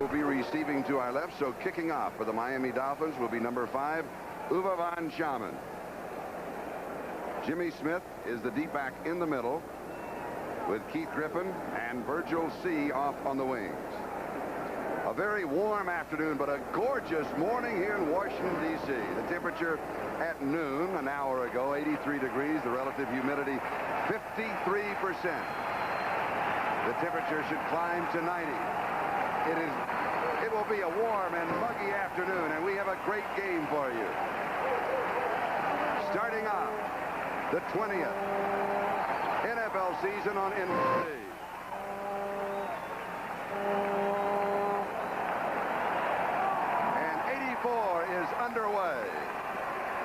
Will be receiving to our left, so kicking off for the Miami Dolphins will be number 5, Uwe von Schaman. Jimmy Smith is the deep back in the middle, with Keith Griffin and Virgil C. off on the wings. A very warm afternoon, but a gorgeous morning here in Washington, D.C. The temperature at noon an hour ago, 83 degrees. The relative humidity, 53%. The temperature should climb to 90. It will be a warm and muggy afternoon, and we have a great game for you. Starting off the 20th NFL season on NBC. And 84 is underway.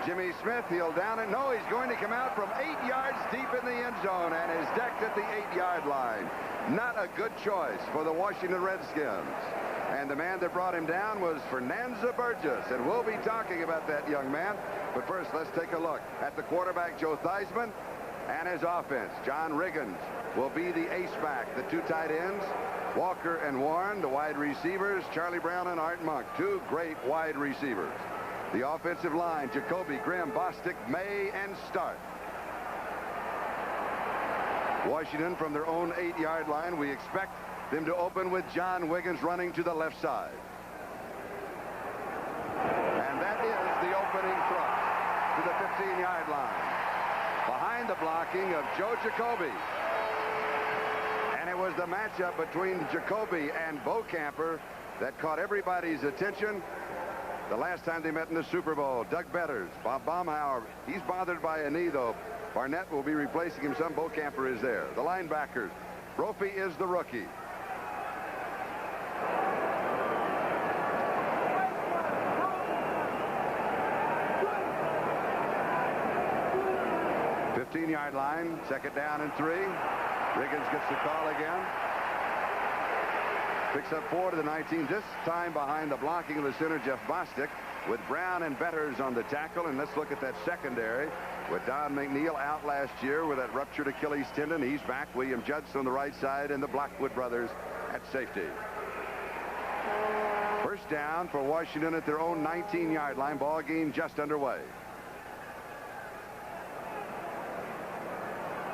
Jimmy Smith, he'll down it. No, he's going to come out from 8 yards deep in the end zone and is decked at the 8-yard line. Not a good choice for the Washington Redskins. And the man that brought him down was Fernanza Burgess, and we'll be talking about that young man. But first, let's take a look at the quarterback, Joe Theismann, and his offense. John Riggins will be the ace back. The 2 tight ends, Walker and Warren. The wide receivers, Charlie Brown and Art Monk. 2 great wide receivers. The offensive line, Jacoby, Grimm, Bostic, May, and Stark. Washington from their own 8-yard line. We expect them to open with John Wiggins running to the left side. And that is the opening thrust to the 15-yard line. Behind the blocking of Joe Jacoby. And it was the matchup between Jacoby and Beaucamper that caught everybody's attention the last time they met in the Super Bowl. Doug Betters, Bob Baumhauer, he's bothered by a knee, though. Barnett will be replacing him. Some Beaucamper is there. The linebackers, Brophy is the rookie. Yard line, 2nd down and 3. Riggins gets the call again. Picks up 4 to the 19, this time behind the blocking of the center, Jeff Bostic, with Brown and Betters on the tackle. And let's look at that secondary with Don McNeil out last year with that ruptured Achilles tendon. He's back. William Judson on the right side, and the Blackwood brothers at safety. First down for Washington at their own 19-yard line. Ball game just underway.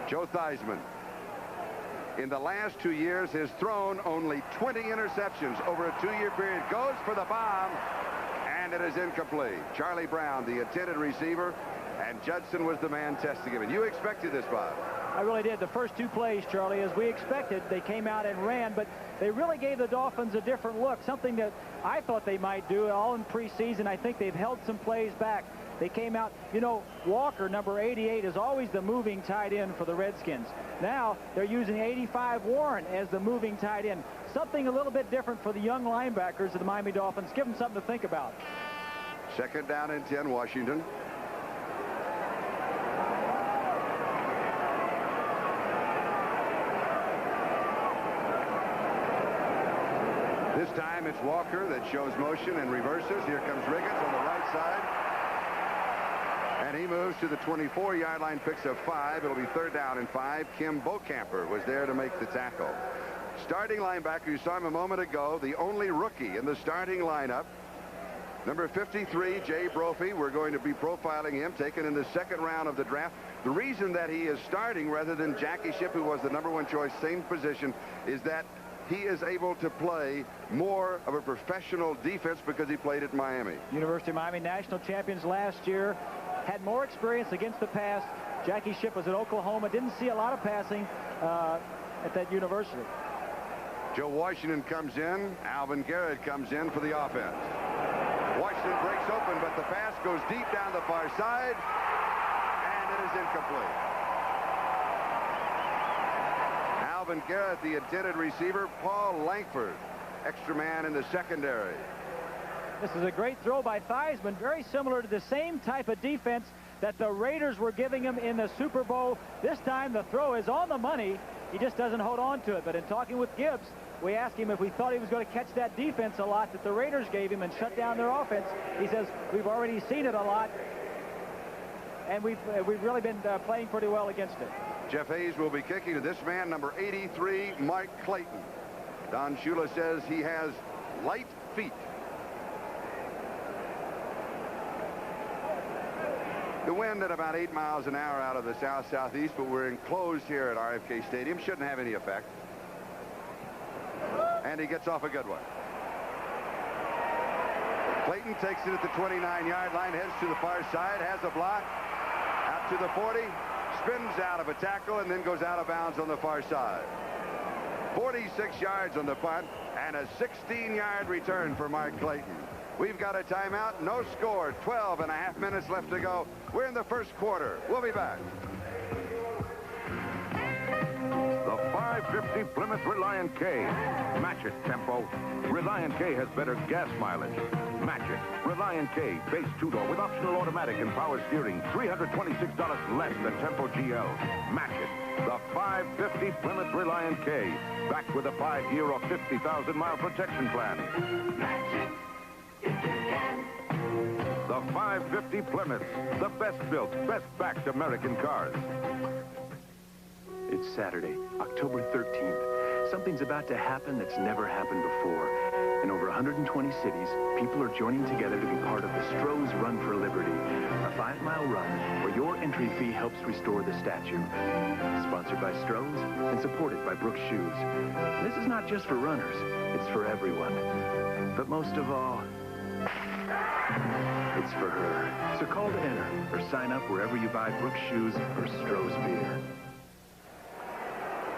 Joe Theismann, in the last 2 years, has thrown only 20 interceptions over a 2-year period. Goes for the bomb, and it is incomplete. Charlie Brown, the intended receiver, and Judson was the man testing him. And you expected this, Bob. I really did. The first 2 plays, Charlie, as we expected, they came out and ran, but they really gave the Dolphins a different look, something that I thought they might do all in preseason. I think they've held some plays back. They came out, you know, Walker, number 88, is always the moving tight end for the Redskins. Now they're using 85 Warren as the moving tight end. Something a little bit different for the young linebackers of the Miami Dolphins. Give them something to think about. 2nd down and 10, Washington. This time it's Walker that shows motion and reverses. Here comes Riggins on the right side. And he moves to the 24-yard line, picks up 5. It'll be 3rd down and 5. Kim Beaucamper was there to make the tackle. Starting linebacker, you saw him a moment ago, the only rookie in the starting lineup. Number 53, Jay Brophy. We're going to be profiling him, taken in the 2nd round of the draft. The reason that he is starting rather than Jackie Shipp, who was the number 1 choice, same position, is that he is able to play more of a professional defense because he played at Miami. University of Miami national champions last year. Had more experience against the pass. Jackie Shipp was at Oklahoma. Didn't see a lot of passing at that university. Joe Washington comes in. Alvin Garrett comes in for the offense. Washington breaks open, but the pass goes deep down the far side, and it is incomplete. Alvin Garrett, the intended receiver. Paul Langford, extra man in the secondary. This is a great throw by Theismann, very similar to the same type of defense that the Raiders were giving him in the Super Bowl. This time the throw is on the money. He just doesn't hold on to it. But in talking with Gibbs, we asked him if we thought he was going to catch that defense a lot that the Raiders gave him and shut down their offense. He says, we've already seen it a lot, and we've really been playing pretty well against it. Jeff Hayes will be kicking to this man, number 83, Mike Clayton. Don Shula says he has light feet. The wind at about 8 miles an hour out of the south-southeast, but we're enclosed here at RFK Stadium. Shouldn't have any effect. And he gets off a good one. Clayton takes it at the 29-yard line, heads to the far side, has a block, out to the 40, spins out of a tackle, and then goes out of bounds on the far side. 46 yards on the punt, and a 16-yard return for Mark Clayton. We've got a timeout, no score, 12.5 minutes left to go. We're in the first quarter. We'll be back. The 550 Plymouth Reliant K. Match it, tempo. Reliant K has better gas mileage. Match it. Reliant K, base two-door with optional automatic and power steering. $326 less than Tempo GL. Match it. The 550 Plymouth Reliant K. Backed with a 5-year or 50,000-mile protection plan. Match it if you can. The 550 Plymouth. The best built, best backed American cars. It's Saturday, October 13th. Something's about to happen that's never happened before. In over 120 cities, people are joining together to be part of the Stroh's Run for Liberty, a 5-mile run where your entry fee helps restore the statue. Sponsored by Stroh's and supported by Brooks Shoes. This is not just for runners, it's for everyone. But most of all, it's for her. So call to enter or sign up wherever you buy Brooks Shoes or Stroh's beer.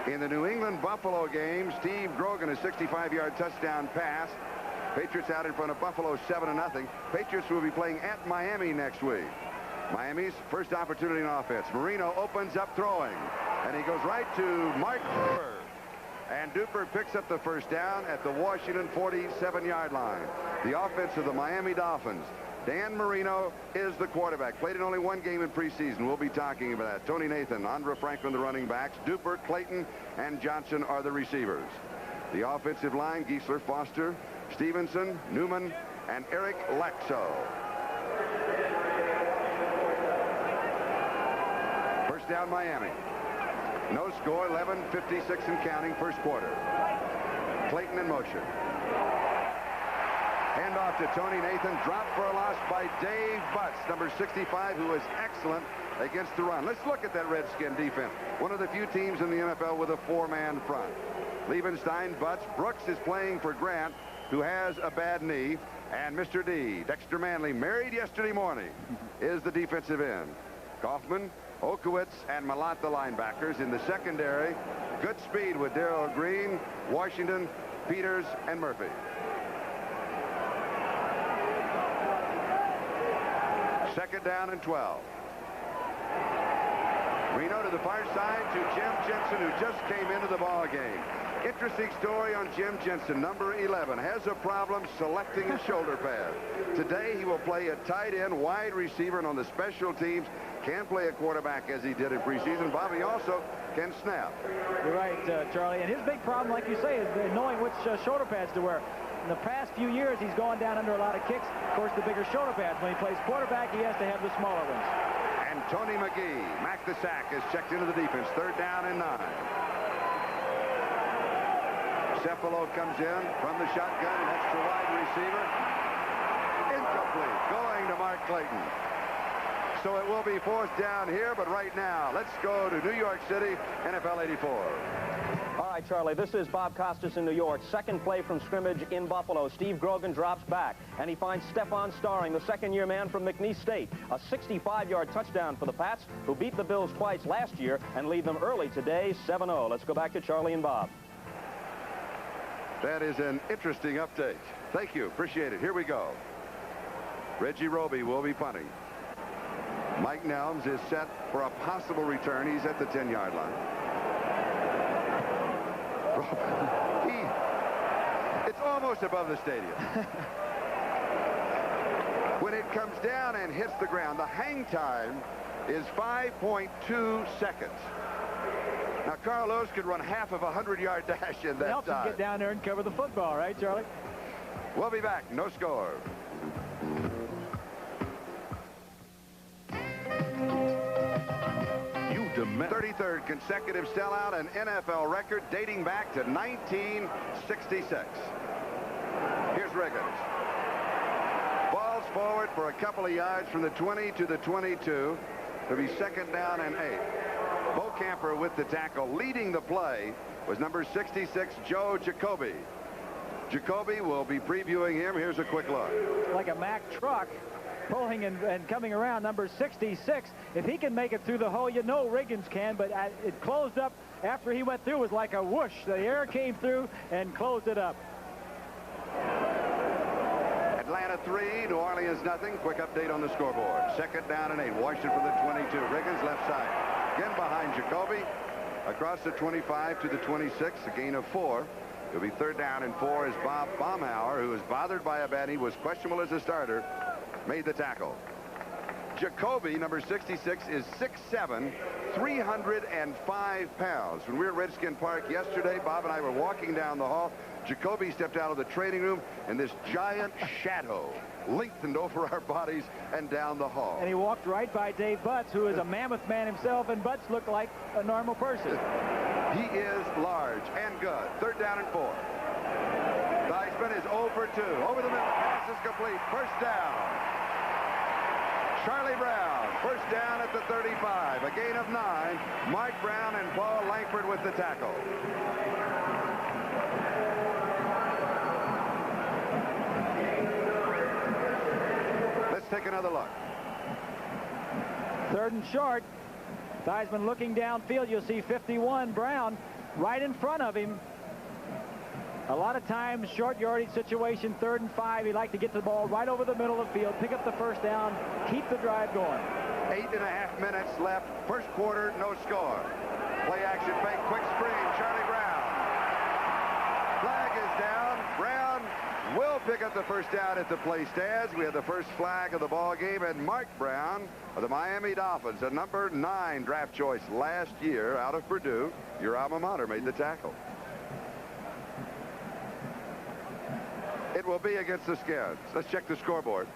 In the New England-Buffalo game, Steve Grogan, a 65-yard touchdown pass. Patriots out in front of Buffalo 7-0. Patriots will be playing at Miami next week. Miami's first opportunity in offense. Marino opens up throwing, and he goes right to Mark Duper. And Duper picks up the first down at the Washington 47-yard line. The offense of the Miami Dolphins. Dan Marino is the quarterback. Played in only one game in preseason. We'll be talking about that. Tony Nathan, Andra Franklin, the running backs. Duper, Clayton, and Johnson are the receivers. The offensive line, Giesler, Foster, Stevenson, Newman, and Eric Laxo. First down, Miami. No score, 11:56 and counting, first quarter. Clayton in motion. Handoff to Tony Nathan, dropped for a loss by Dave Butts, number 65, who is excellent against the run. Let's look at that Redskin defense. One of the few teams in the NFL with a 4-man front. Liebenstein, Butts, Brooks is playing for Grant, who has a bad knee, and Mr. D, Dexter Manley, married yesterday morning, is the defensive end. Kaufman, Okowitz, and Malott, the linebackers. In the secondary, good speed with Darrell Green, Washington, Peters, and Murphy. Second down and 12. Reno to the far side to Jim Jensen, who just came into the ball game. Interesting story on Jim Jensen, number 11. Has a problem selecting his shoulder pad. Today he will play a tight end, wide receiver, and on the special teams can play a quarterback as he did in preseason. Bobby also can snap. You're right, Charlie. And his big problem, like you say, is knowing which shoulder pads to wear. In the past few years, he's gone down under a lot of kicks. Of course, the bigger shoulder pads. When he plays quarterback, he has to have the smaller ones. And Tony McGee, Mac the sack, is checked into the defense. Third down and 9. Cephalo comes in from the shotgun, an extra wide receiver. Incomplete, going to Mark Clayton. So it will be fourth down here, but right now, let's go to New York City, NFL 84. All right, Charlie, this is Bob Costas in New York. Second play from scrimmage in Buffalo. Steve Grogan drops back, and he finds Stephon Starring, the second-year man from McNeese State. A 65-yard touchdown for the Pats, who beat the Bills twice last year and lead them early today, 7-0. Let's go back to Charlie and Bob. That is an interesting update. Thank you. Appreciate it. Here we go. Reggie Roby will be punting. Mike Nelms is set for a possible return. He's at the 10-yard line. It's almost above the stadium. When it comes down and hits the ground, the hang time is 5.2 seconds. Now, Carl Lewis could run half of a 100-yard dash in that time. Helps him get down there and cover the football, right, Charlie? We'll be back. No score. You demand 33rd consecutive sellout, an NFL record dating back to 1966. Here's Riggins. Balls forward for a couple of yards from the 20 to the 22. It'll be second down and 8. Bo Camper with the tackle. Leading the play was number 66, Joe Jacoby. Jacoby will be previewing him. Here's a quick look. Like a Mack truck pulling and coming around, number 66. If he can make it through the hole, you know Riggins can, but it closed up after he went through. It was like a whoosh. The air came through and closed it up. Atlanta 3, New Orleans nothing. Quick update on the scoreboard. Second down and 8. Washington from the 22. Riggins left side. Again behind Jacoby. Across the 25 to the 26. A gain of 4. It'll be third down and 4 as Bob Baumhauer, who was bothered by a bat, he was questionable as a starter, made the tackle. Jacoby, number 66, is 6'7", 305 pounds. When we were at Redskin Park yesterday, Bob and I were walking down the hall. Jacoby stepped out of the training room, and this giant shadow lengthened over our bodies and down the hall. And he walked right by Dave Butts, who is a mammoth man himself, and Butts looked like a normal person. He is large and good. Third down and 4. Theismann is 0 for 2. Over the middle. Pass is complete. First down. Charlie Brown. First down at the 35. A gain of 9. Mike Brown and Paul Langford with the tackle. Let's take another look. Third and short. Theismann looking downfield. You'll see 51, Brown, right in front of him. A lot of times, short yardage situation, 3rd and 5. He'd like to get the ball right over the middle of the field, pick up the first down, keep the drive going. 8.5 minutes left. First quarter, no score. Play action fake, quick screen. Charlie Brown. Flag is down. Brown will pick up the first down at the play stands. We have the first flag of the ball game, and Mark Brown of the Miami Dolphins, a number 9 draft choice last year out of Purdue, your alma mater, made the tackle. It will be against the Skins. Let's check the scoreboard.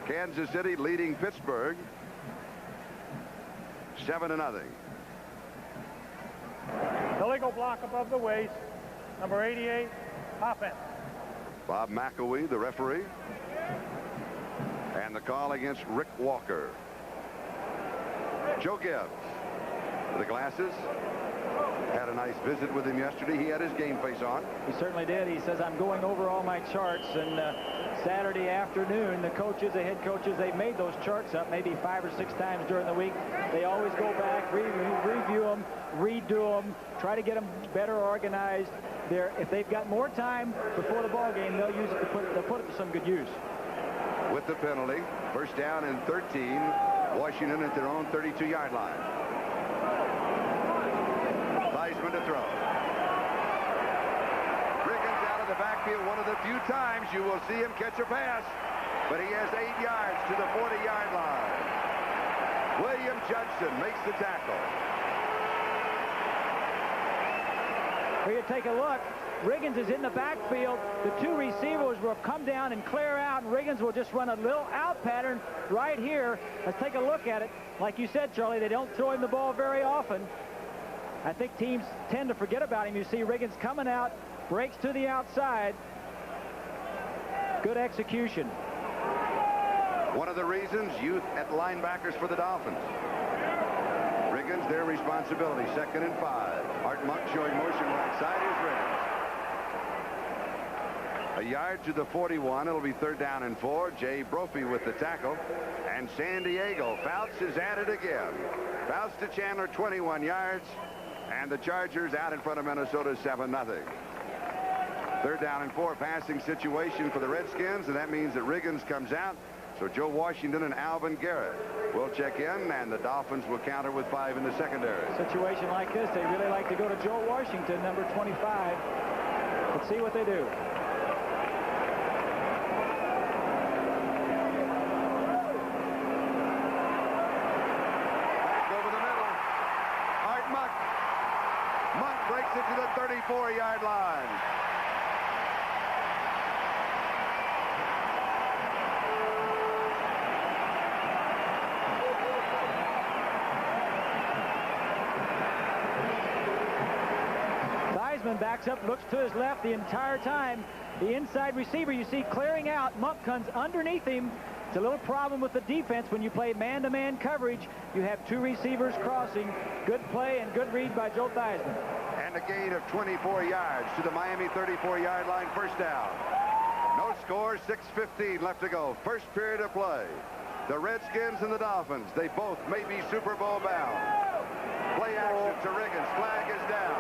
Kansas City leading Pittsburgh 7-0. Illegal block above the waist. Number 88, offense. Bob McElwee, the referee. And the call against Rick Walker. Joe Gibbs with the glasses. Had a nice visit with him yesterday. He had his game face on. He certainly did. He says, I'm going over all my charts. And Saturday afternoon, the coaches, the head coaches, they've made those charts up maybe 5 or 6 times during the week. They always go back, review them, redo them, try to get them better organized. If they've got more time before the ball game, they'll use it to put it to some good use. With the penalty, first down and 13. Washington at their own 32-yard line. Theismann to throw. Riggins out of the backfield. One of the few times you will see him catch a pass. But he has 8 yards to the 40-yard line. William Judson makes the tackle. Here you take a look. Riggins is in the backfield. The 2 receivers will come down and clear out, and Riggins will just run a little out pattern right here. Let's take a look at it. Like you said, Charlie, they don't throw him the ball very often. I think teams tend to forget about him. You see Riggins coming out, breaks to the outside. Good execution. One of the reasons, youth at linebackers for the Dolphins. Riggins, their responsibility. 2nd and 5. Art Monk showing motion right side. Here's Riggins. A yard to the 41. It'll be 3rd down and 4. Jay Brophy with the tackle. And San Diego. Fouts is at it again. Fouts to Chandler, 21 yards. And the Chargers out in front of Minnesota, 7-0. 3rd down and 4. Passing situation for the Redskins. And that means that Riggins comes out. So Joe Washington and Alvin Garrett will check in, and the Dolphins will counter with 5 in the secondary. Situation like this, they really like to go to Joe Washington, number 25. Let's see what they do. Back over the middle. Art Monk. Monk breaks it to the 34-yard line. Theismann backs up, looks to his left the entire time. The inside receiver you see clearing out. Monk comes underneath him. It's a little problem with the defense when you play man-to-man coverage. You have two receivers crossing. Good play and good read by Joe Theismann. And a gain of 24 yards to the Miami 34-yard line, first down. No score, 6:15 left to go. First period of play. The Redskins and the Dolphins, they both may be Super Bowl bound. Play action to Riggins. Flag is down.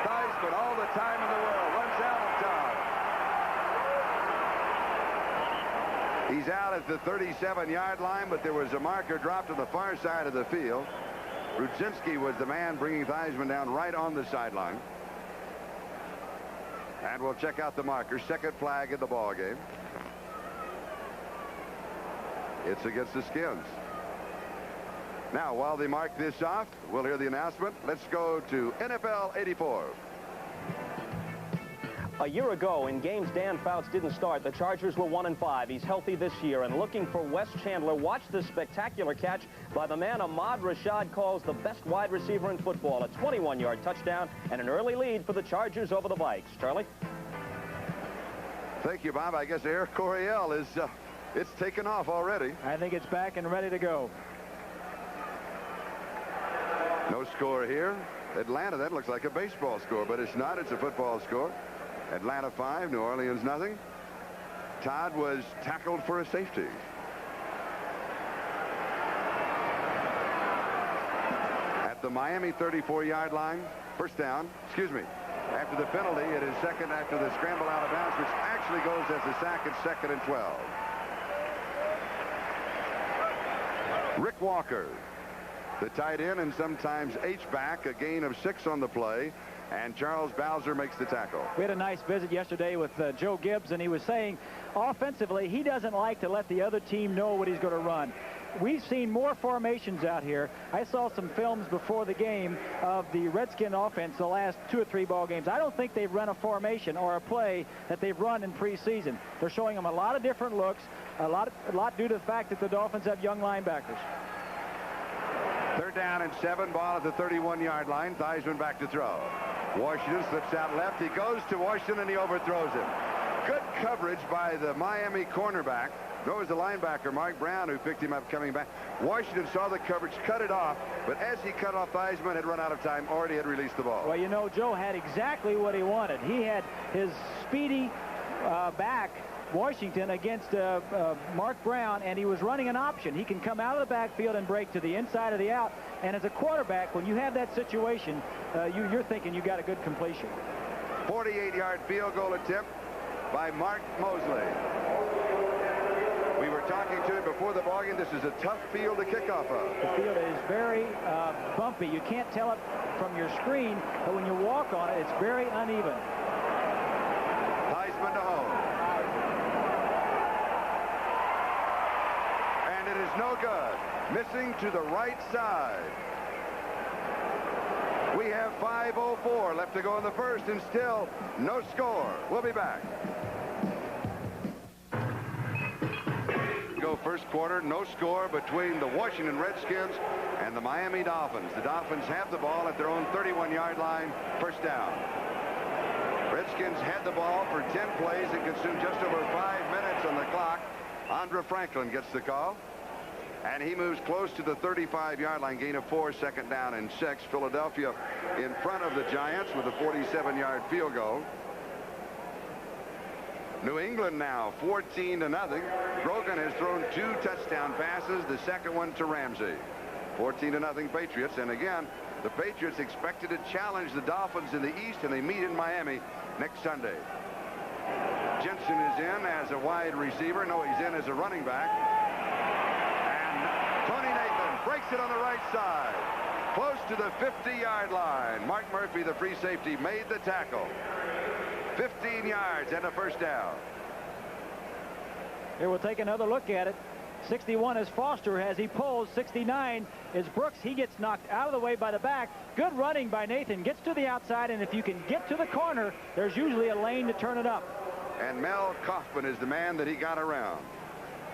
Theismann, all the time in the world, runs out of time. He's out at the 37-yard line, but there was a marker dropped to the far side of the field. Rudzinski was the man bringing Theismann down right on the sideline. And we'll check out the marker. Second flag in the ball game. It's against the Skins. Now, while they mark this off, we'll hear the announcement. Let's go to NFL 84. A year ago, in games Dan Fouts didn't start, the Chargers were 1-5. He's healthy this year. And looking for Wes Chandler, watch this spectacular catch by the man Ahmad Rashad calls the best wide receiver in football. A 21-yard touchdown and an early lead for the Chargers over the Vikes. Charlie? Thank you, Bob. I guess Air Coryell is... it's taken off already. I think it's back and ready to go. No score here. Atlanta, that looks like a baseball score, but it's not. It's a football score. Atlanta 5, New Orleans nothing. Todd was tackled for a safety. At the Miami 34-yard line, first down. Excuse me. After the penalty, it is second after the scramble out of bounds, which actually goes as a sack at 2nd and 12. Rick Walker, the tight end and sometimes H-back, a gain of 6 on the play, and Charles Bowser makes the tackle. We had a nice visit yesterday with Joe Gibbs, and he was saying offensively he doesn't like to let the other team know what he's going to run. We've seen more formations out here. I saw some films before the game of the Redskin offense the last 2 or 3 ball games. I don't think they've run a formation or a play that they've run in preseason. They're showing them a lot of different looks, a lot due to the fact that the Dolphins have young linebackers. Third down and 7, ball at the 31-yard line. Theismann back to throw. Washington slips out left. He goes to Washington and he overthrows him. Good coverage by the Miami cornerback. That was the linebacker, Mark Brown, who picked him up coming back. Washington saw the coverage, cut it off, but as he cut off, Theismann had run out of time, already had released the ball. Well, you know, Joe had exactly what he wanted. He had his speedy back, Washington, against Mark Brown, and he was running an option. He can come out of the backfield and break to the inside of the out. And as a quarterback, when you have that situation, you're thinking you got a good completion. 48-yard field goal attempt by Mark Mosley. We were talking to him before the ballgame. This is a tough field to kick off of. The field is very bumpy. You can't tell it from your screen, but when you walk on it, it's very uneven. Theismann to home. And it is no good. Missing to the right side. We have 5:04 left to go in the first, and still no score. We'll be back. Go first quarter, no score between the Washington Redskins and the Miami Dolphins. The Dolphins have the ball at their own 31-yard line, first down. Redskins had the ball for 10 plays and consumed just over 5 minutes on the clock. Andra Franklin gets the call. And he moves close to the 35-yard line, gain of 4, second down and 6. Philadelphia in front of the Giants with a 47-yard field goal. New England now 14-0. Grogan has thrown 2 touchdown passes, the second one to Ramsey. 14-0 Patriots. And again, the Patriots expected to challenge the Dolphins in the East, and they meet in Miami next Sunday. Jensen is in as a wide receiver. No, he's in as a running back. Tony Nathan breaks it on the right side, close to the 50-yard line. Mark Murphy, the free safety, made the tackle. 15 yards and a first down. Here we'll take another look at it. 61 is Foster as he pulls. 69 is Brooks. He gets knocked out of the way by the back. Good running by Nathan. Gets to the outside, and if you can get to the corner, there's usually a lane to turn it up. And Mel Kaufman is the man that he got around.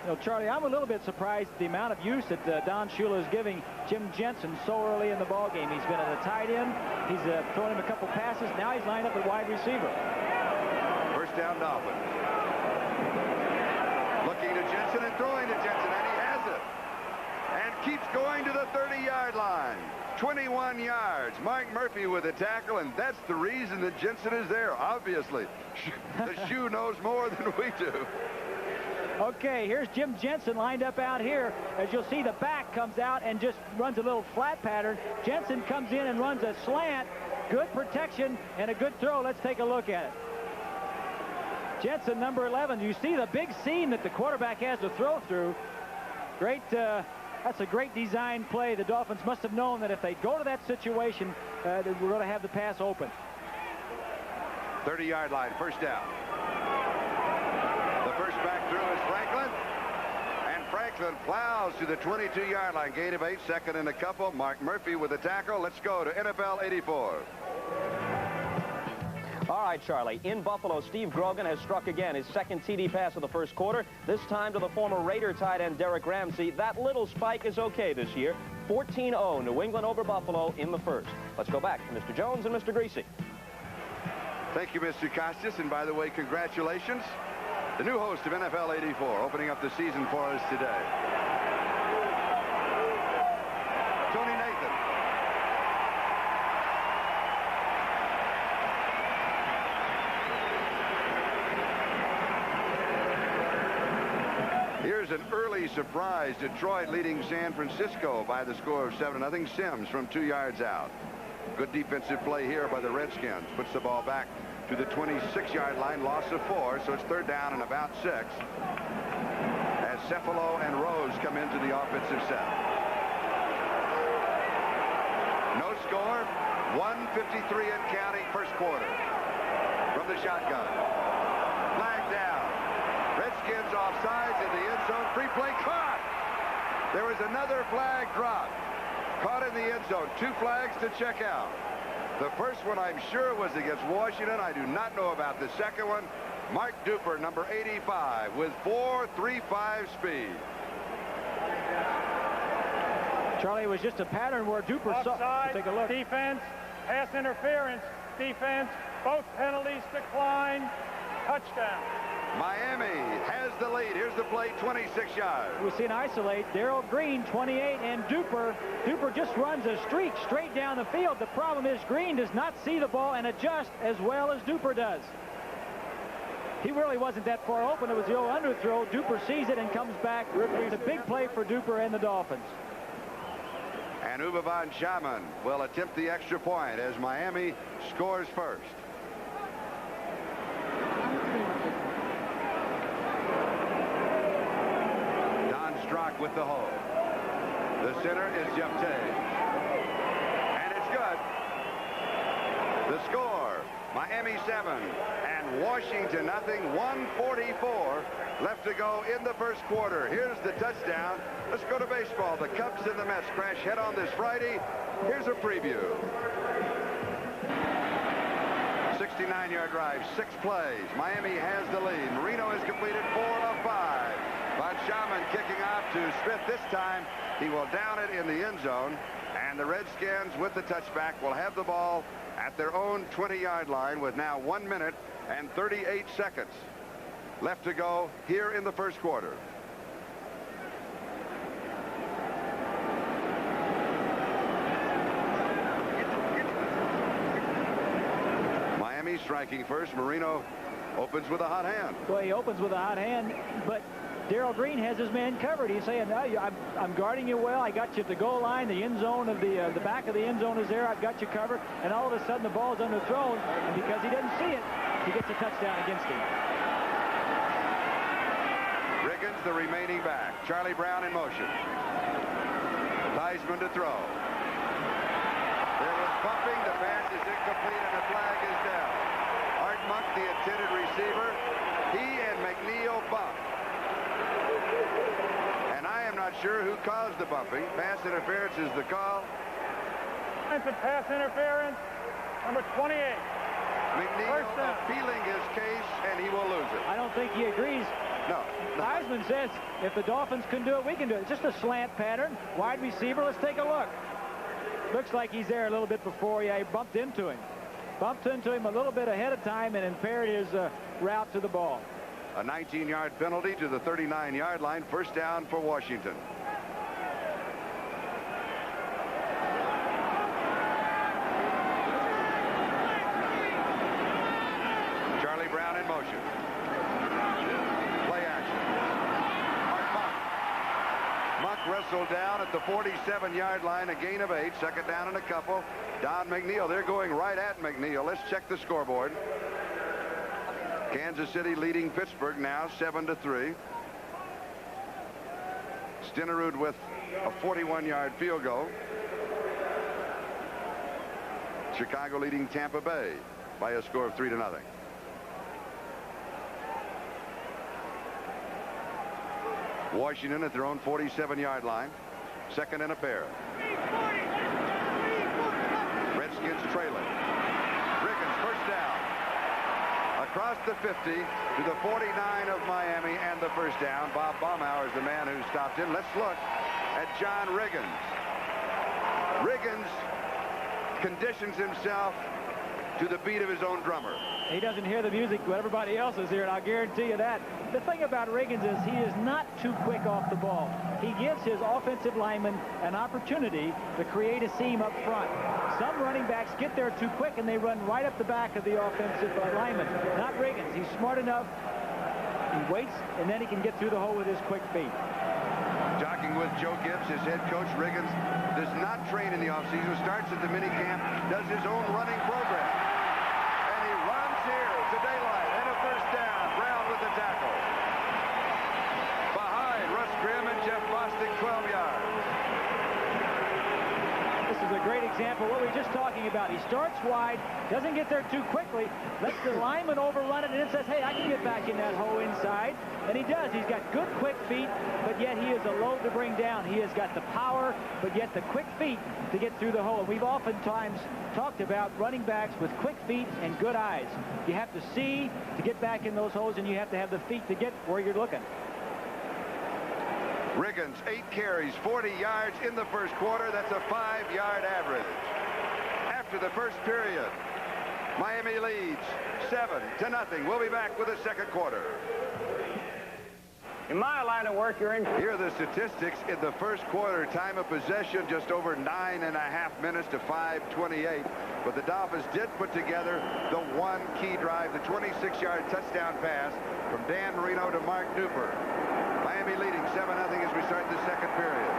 You know, Charlie, I'm a little bit surprised at the amount of use that Don Shula is giving Jim Jensen so early in the ball game. He's been at a tight end. He's thrown him a couple passes. Now he's lined up at wide receiver. First down, Dolphins. Looking to Jensen and throwing to Jensen, and he has it. And keeps going to the 30-yard line. 21 yards. Mark Murphy with a tackle, and that's the reason that Jensen is there, obviously. The shoe knows more than we do. Okay, here's Jim Jensen lined up out here. As you'll see, the back comes out and just runs a little flat pattern. Jensen comes in and runs a slant. Good protection and a good throw. Let's take a look at it. Jensen, number 11. You see the big seam that the quarterback has to throw through. Great. That's a great design play. The Dolphins must have known that if they go to that situation, we're going to have the pass open. 30-yard line, first down. The first back through is Franklin. And Franklin plows to the 22-yard line. Gain of 8, second and a couple. Mark Murphy with the tackle. Let's go to NFL 84. All right, Charlie. In Buffalo, Steve Grogan has struck again, his second TD pass of the first quarter, this time to the former Raider tight end Derek Ramsey. That little spike is okay this year. 14-0, New England over Buffalo in the first. Let's go back to Mr. Jones and Mr. Greasy. Thank you, Mr. Costas. And by the way, congratulations. The new host of NFL 84, opening up the season for us today. Tony Nathan. Here's an early surprise. Detroit leading San Francisco by the score of 7-0. Sims from 2 yards out. Good defensive play here by the Redskins. Puts the ball back to the 26-yard line. Loss of 4, so it's third down and about 6. As Cephalo and Rose come into the offensive set. No score. 1:53 and counting, first quarter. From the shotgun. Flag down. Redskins offsides in the end zone. Free play caught. There was another flag dropped. Caught in the end zone. 2 flags to check out. The first one, I'm sure, was against Washington. I do not know about the second one. Mark Duper, number 85, with 4.35 speed. Charlie, it was just a pattern where Duper Offside, saw. Take a look. Defense, pass interference, defense, both penalties decline, touchdown. Miami has the lead. Here's the play, 26 yards. We see an isolate. Darrell Green, 28, and Duper just runs a streak straight down the field. The problem is Green does not see the ball and adjust as well as Duper does. He really wasn't that far open. It was the old underthrow. Duper sees it and comes back. It's a big play for Duper and the Dolphins. And Uwe von Schamann will attempt the extra point as Miami scores first. Strock with the hold. The center is Jepte. And it's good. The score, Miami 7 and Washington nothing. 1:44 left to go in the first quarter. Here's the touchdown. Let's go to baseball. The Cubs and the Mets crash head on this Friday. Here's a preview. 69-yard drive, 6 plays. Miami has the lead. Marino has completed 4 of 5. Von Schamann kicking off to Smith. This time he will down it in the end zone, and the Redskins with the touchback will have the ball at their own 20-yard line with now 1 minute and 38 seconds left to go here in the first quarter. Miami striking first. Marino opens with a hot hand. Well, he opens with a hot hand, but Darrell Green has his man covered. He's saying, no, I'm guarding you well. I got you at the goal line. The end zone of the back of the end zone is there. I've got you covered. And all of a sudden the ball's underthrown. And because he doesn't see it, he gets a touchdown against him. Riggins, the remaining back. Charlie Brown in motion. Theismann to throw. There was bumping. The pass is incomplete and the flag is down. Art Monk, the intended receiver. He and McNeil bumped. And I am not sure who caused the bumping. Pass interference is the call. Pass interference, number 28. McNeil appealing his case, and he will lose it. I don't think he agrees. No. Heisman says if the Dolphins can do it, we can do it. It's just a slant pattern. Wide receiver. Let's take a look. Looks like he's there a little bit before. Yeah, he bumped into him. Bumped into him a little bit ahead of time and impaired his route to the ball. A 19-yard penalty to the 39-yard line. First down for Washington. Charlie Brown in motion. Play action. Monk wrestled down at the 47-yard line. A gain of 8. Second down and a couple. Don McNeil. They're going right at McNeil. Let's check the scoreboard. Kansas City leading Pittsburgh now 7-3. Stenerud with a 41-yard field goal. Chicago leading Tampa Bay by a score of 3-0. Washington at their own 47-yard line. Second and a pair. Redskins trailing. Riggins first down. Across the 50 to the 49 of Miami and the first down. Bob Baumhauer is the man who stopped him. Let's look at John Riggins. Riggins conditions himself to the beat of his own drummer. He doesn't hear the music, but everybody else is here, and I'll guarantee you that. The thing about Riggins is he is not too quick off the ball. He gives his offensive lineman an opportunity to create a seam up front. Some running backs get there too quick, and they run right up the back of the offensive lineman. Not Riggins. He's smart enough. He waits, and then he can get through the hole with his quick feet. Talking with Joe Gibbs, his head coach. Riggins does not train in the offseason, starts at the minicamp, does his own running program. And he runs here to daylight and a first down. Brown with the tackle. Behind Russ Grimm and Jeff Bostic, 12 yards. This is a great example of what we were just talking about. He starts wide, doesn't get there too quickly, lets the lineman overrun it, and then says, hey, I can get back in that hole inside. And he does. He's got good quick feet, but yet he is a load to bring down. He has got the power, but yet the quick feet to get through the hole. And we've oftentimes talked about running backs with quick feet and good eyes. You have to see to get back in those holes, and you have to have the feet to get where you're looking. Riggins, 8 carries, 40 yards in the first quarter. That's a 5-yard average. After the first period, Miami leads 7-0. We'll be back with the second quarter. In my line of work, you're in. Here are the statistics in the first quarter. Time of possession just over 9.5 minutes to 5:28. But the Dolphins did put together the one key drive, the 26-yard touchdown pass from Dan Marino to Mark Duper. Miami leading 7-0 as we start the second period.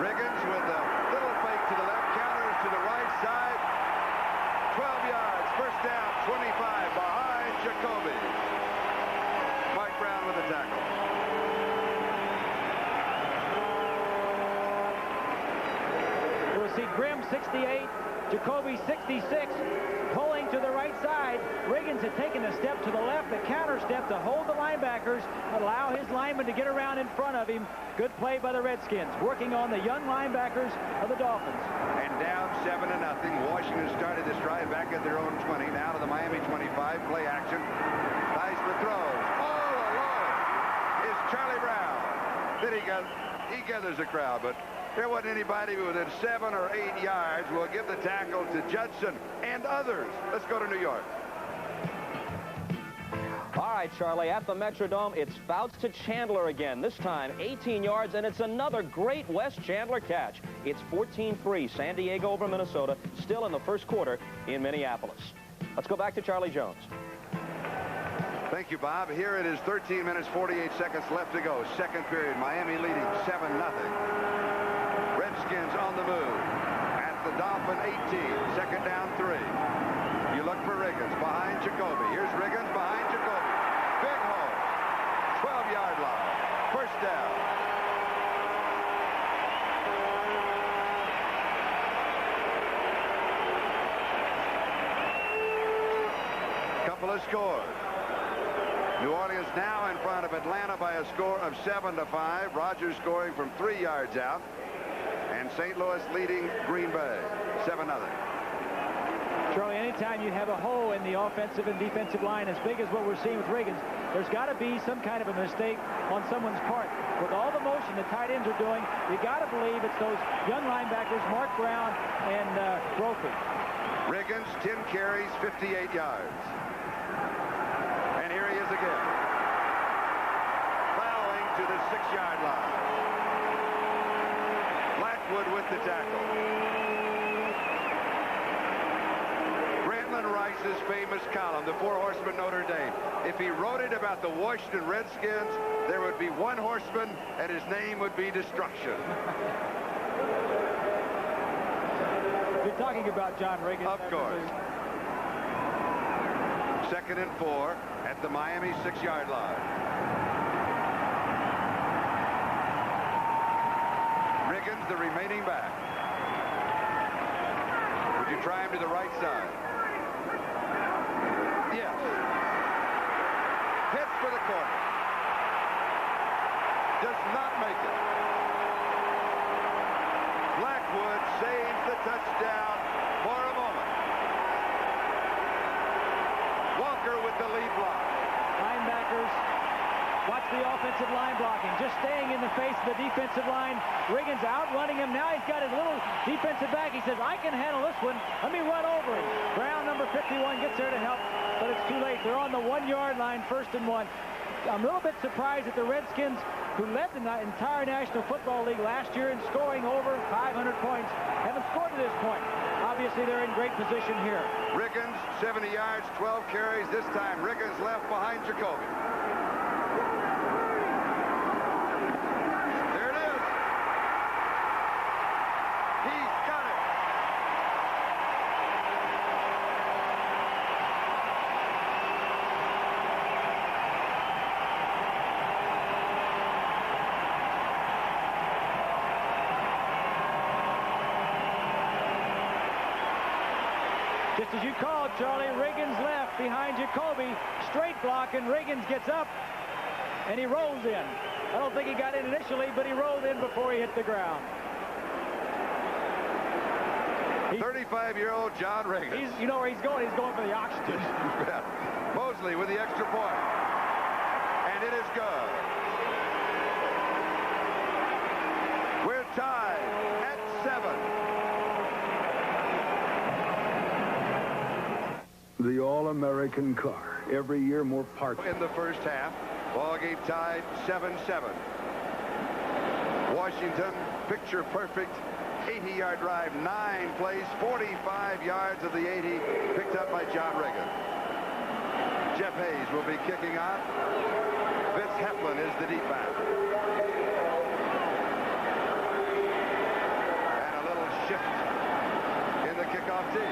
Riggins with a little fake to the left, counters to the right side. 12 yards, first down, 25 behind Jacoby. Mike Brown with the tackle. We'll see Grimm 68, Jacoby 66, pulling to the right side. Riggins had taken a step to the left, a counter step to hold the linebackers, allow his lineman to get around in front of him. Good play by the Redskins, working on the young linebackers of the Dolphins. And down 7-0. Washington started this drive back at their own 20. Now to the Miami 25. Play action. Theismann throws. All alone is Charlie Brown. Then he gathers a crowd, but there wasn't anybody within 7 or 8 yards. We'll give the tackle to Judson and others. Let's go to New York. All right, Charlie, at the Metrodome, it's Fouts to Chandler again. This time, 18 yards, and it's another great Wes Chandler catch. It's 14-3, San Diego over Minnesota, still in the first quarter in Minneapolis. Let's go back to Charlie Jones. Thank you, Bob. Here it is, 13 minutes, 48 seconds left to go. Second period, Miami leading 7-0. Redskins on the move at the Dolphin 18. Second down, 3. You look for Riggins behind Jacoby. Here's Riggins behind Jacoby. Big hole. 12-yard line. First down. Couple of scores. New Orleans now in front of Atlanta by a score of 7-5. Rodgers scoring from 3 yards out. And St. Louis leading Green Bay 7-0. Charlie, anytime you have a hole in the offensive and defensive line as big as what we're seeing with Riggins, there's got to be some kind of a mistake on someone's part. With all the motion the tight ends are doing, you got to believe it's those young linebackers, Mark Brown and Brophy. Riggins, 10 carries, 58 yards. And here he is again. Fouling to the 6-yard line. Blackwood with the tackle. Rice's famous column, the Four Horsemen Notre Dame. If he wrote it about the Washington Redskins, there would be one horseman, and his name would be destruction. You're talking about John Riggins. Of course. 2nd and 4 at the Miami 6-yard line. Riggins, the remaining back. Would you try him to the right side? Yes. Hits for the corner. Does not make it. Blackwood saves the touchdown for a moment. Walker with the lead block. Linebackers, watch the offensive line blocking. Just staying in the face of the defensive line. Riggins outrunning him. Now he's got his little defensive back. He says, I can handle this one. Let me run over him. Brown, number 51, gets there to help. But it's too late. They're on the 1-yard line, 1st and 1. I'm a little bit surprised that the Redskins, who led the entire National Football League last year in scoring over 500 points, haven't scored to this point. Obviously, they're in great position here. Riggins, 70 yards, 12 carries. This time, Riggins left behind Jacoby. There it is. He's got it. Just as you called, Charlie, Riggins left behind Jacoby. Straight block, and Riggins gets up, and he rolls in. I don't think he got in initially, but he rolled in before he hit the ground. 35-year-old John Riggins. You know where he's going? He's going for the oxygen. Mosley with the extra point. And it is good. We're tied at 7. The All-American car. Every year more parts. In the first half, ball game tied 7-7. Washington, picture perfect, 80-yard drive, 9 plays, 45 yards of the 80, picked up by John Riggins. Jeff Hayes will be kicking off. Vince Heflin is the deep back. And a little shift in the kickoff tee.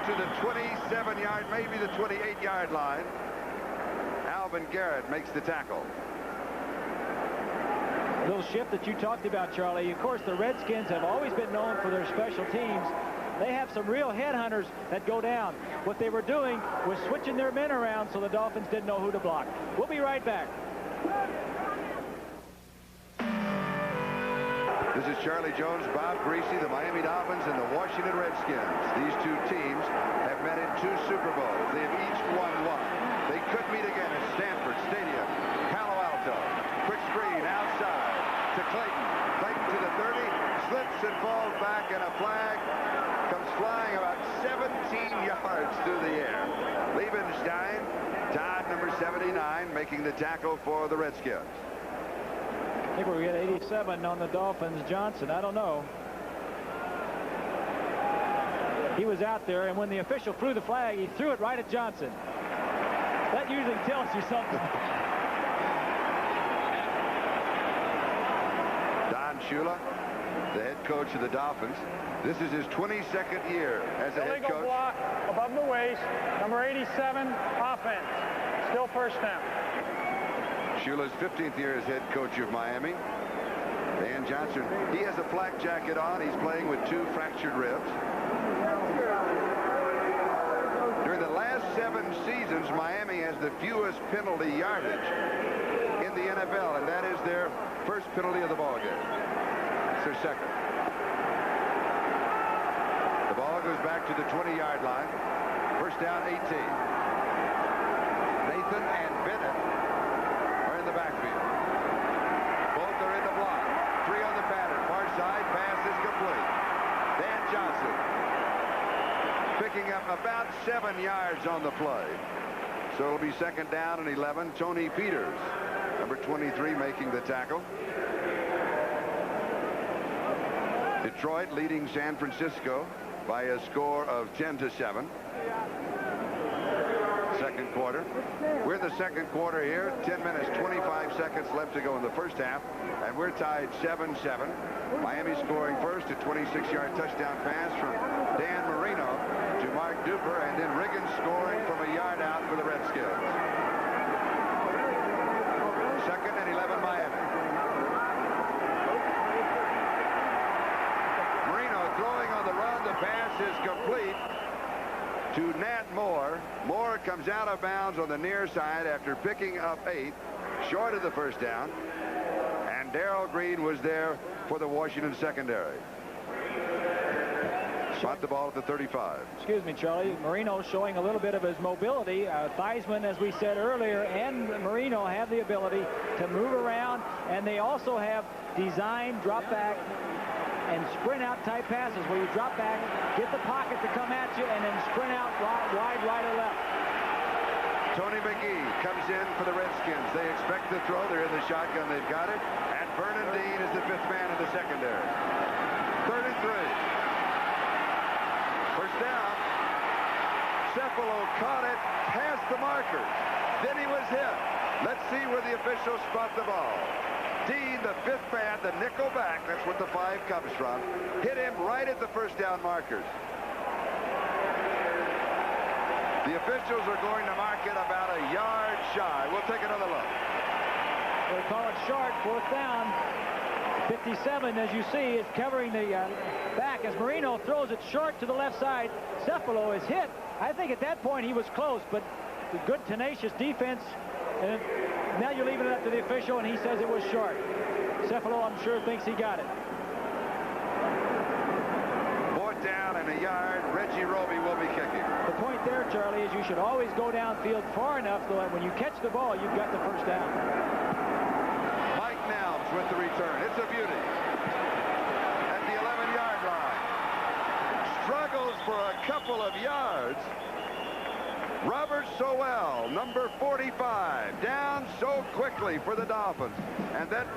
To the 27-yard, maybe the 28-yard line. Alvin Garrett makes the tackle. A little shift that you talked about, Charlie. Of course, the Redskins have always been known for their special teams. They have some real headhunters that go down. What they were doing was switching their men around so the Dolphins didn't know who to block. We'll be right back. This is Charlie Jones, Bob Greasy, the Miami Dolphins, and the Washington Redskins. These two teams have met in 2 Super Bowls. They have each won 1. They could meet again at Stanford Stadium, Palo Alto. Quick screen outside to Clayton. Clayton to the 30, slips and falls back, and a flag comes flying about 17 yards through the air. Liebenstein, Todd, number 79, making the tackle for the Redskins. I think we're going to get 87 on the Dolphins. Johnson, I don't know. He was out there, and when the official threw the flag, he threw it right at Johnson. That usually tells you something. Don Shula, the head coach of the Dolphins. This is his 22nd year as a head coach. Block above the waist, number 87, offense. Still first down. Shula's 15th year as head coach of Miami. Dan Johnson, he has a flak jacket on. He's playing with 2 fractured ribs. During the last 7 seasons, Miami has the fewest penalty yardage in the NFL, and that is their first penalty of the ball game. It's their second. The ball goes back to the 20-yard line. First down, 18. Nathan and Bennett are in the backfield. Both are in the block. 3 on the pattern. Far side, pass is complete. Dan Johnson picking up about 7 yards on the play. So it'll be second down and 11. Tony Peters, number 23, making the tackle. Detroit leading San Francisco by a score of 10-7. Second quarter. We're in the second quarter here. 10 minutes, 25 seconds left to go in the first half, and we're tied 7-7. Miami scoring first, a 26-yard touchdown pass from Dan Marino to Mark Duper, and then Riggins scoring from a yard out for the Redskins. Second and 11, Miami. Marino throwing on the run. The pass is complete to Nat Moore. Moore comes out of bounds on the near side after picking up 8, short of the first down. And Darrell Green was there for the Washington secondary. Shot the ball at the 35. Excuse me, Charlie. Marino showing a little bit of his mobility. Theismann, as we said earlier, and Marino have the ability to move around, and they also have designed drop back and sprint out type passes where you drop back, get the pocket to come at you, and then sprint out wide right or left. Tony McGee comes in for the Redskins. They expect to throw. They're in the shotgun. They've got it. And Vernon Dean is the 5th man in the secondary. 3rd and 3. First down. Cephalo caught it past the markers. Then he was hit. Let's see where the officials spot the ball. Dean, the 5th man, the nickel back, that's what the 5 comes from, hit him right at the first down markers. The officials are going to mark it about a yard shy. We'll take another look. They call it short, 4th down. 57, as you see, is covering the back as Marino throws it short to the left side. Cephalo is hit. I think at that point he was close, but the good tenacious defense. And now you're leaving it up to the official, and he says it was short. Cephalo, I'm sure, thinks he got it. 4th down and a yard. Reggie Roby will be kicking. The point there, Charlie, is you should always go downfield far enough so that when you catch the ball, you've got the first down. Mike Nelms with the return. It's a beauty. At the 11-yard line. Struggles for a couple of yards. Robert Sowell, number 45, down so quickly for the Dolphins. And that...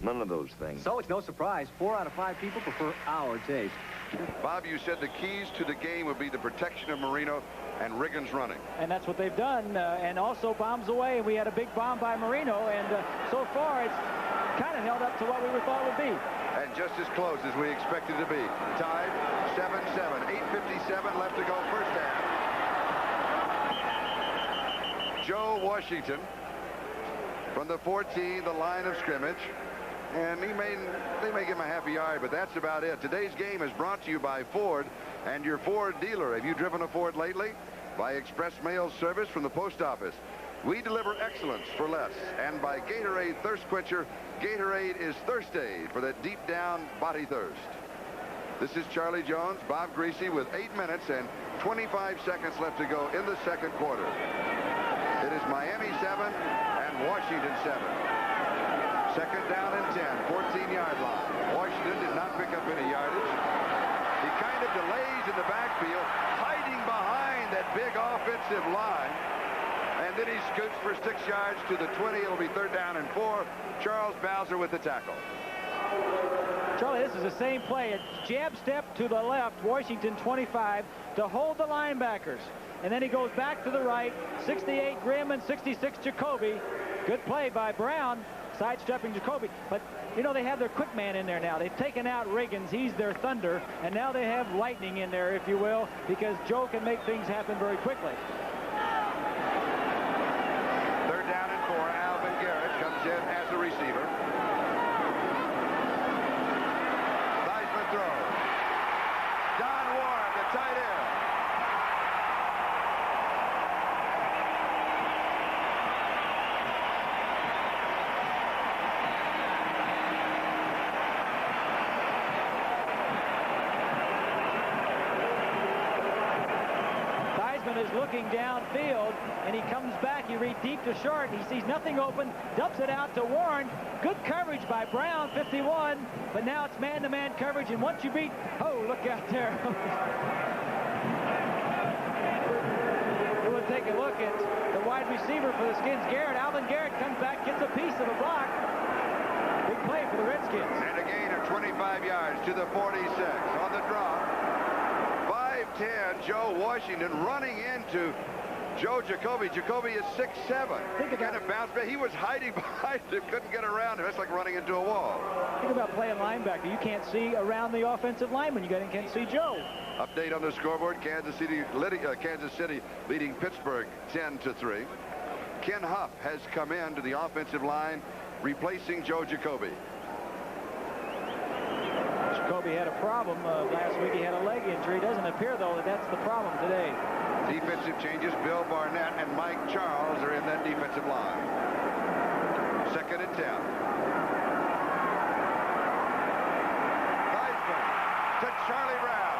None of those things. So it's no surprise 4 out of 5 people prefer our taste. Bob, you said the keys to the game would be the protection of Marino and Riggins running. And that's what they've done. And also bombs away. We had a big bomb by Marino, and so far it's kind of held up to what we thought it would be. And just as close as we expected to be. Tied 7-7. 8:57 left to go first half. Joe Washington from the 14, the line of scrimmage. And they may give him a half a yard, but that's about it. Today's game is brought to you by Ford and your Ford dealer. Have you driven a Ford lately? By express mail service from the post office. We deliver excellence for less. And by Gatorade Thirst Quencher, Gatorade is thirst aid for that deep down body thirst. This is Charlie Jones, Bob Greasy with 8 minutes and 25 seconds left to go in the second quarter. It is Miami 7 and Washington 7. Second down and 10, 14-yard line. Washington did not pick up any yardage. He kind of delays in the backfield, hiding behind that big offensive line. And then he scoots for 6 yards to the 20. It'll be 3rd down and 4. Charles Bowser with the tackle. Charlie, this is the same play. A jab step to the left, Washington 25, to hold the linebackers. And then he goes back to the right, 68 Grimm and 66 Jacoby. Good play by Brown, sidestepping Jacoby. But, you know, they have their quick man in there now. They've taken out Riggins. He's their thunder. And now they have lightning in there, if you will, because Joe can make things happen very quickly. 3rd down and 4. Alvin Garrett comes in as a receiver. is looking downfield, and he comes back. You read deep to short. He sees nothing open, dumps it out to Warren. Good coverage by Brown, 51. But now it's man-to-man coverage, and once you beat, oh, look out there. We'll take a look at the wide receiver for the Skins, Garrett. Alvin Garrett comes back, gets a piece of a block. Big play for the Redskins. And a gain of 25 yards to the 46 on the drop. 5'10", Joe Washington running into Joe Jacoby. Jacoby is 6'7". Kind of bounced back. He was hiding behind him, couldn't get around him. It's like running into a wall. Think about playing linebacker. You can't see around the offensive lineman. You can't see Joe. Update on the scoreboard. Kansas City leading Pittsburgh 10-3. Ken Huff has come in to the offensive line, replacing Joe Jacoby. Jacoby had a problem last week. He had a leg injury. Doesn't appear, though, that that's the problem today. Defensive changes. Bill Barnett and Mike Charles are in that defensive line. 2nd and 10. Theismann to Charlie Brown.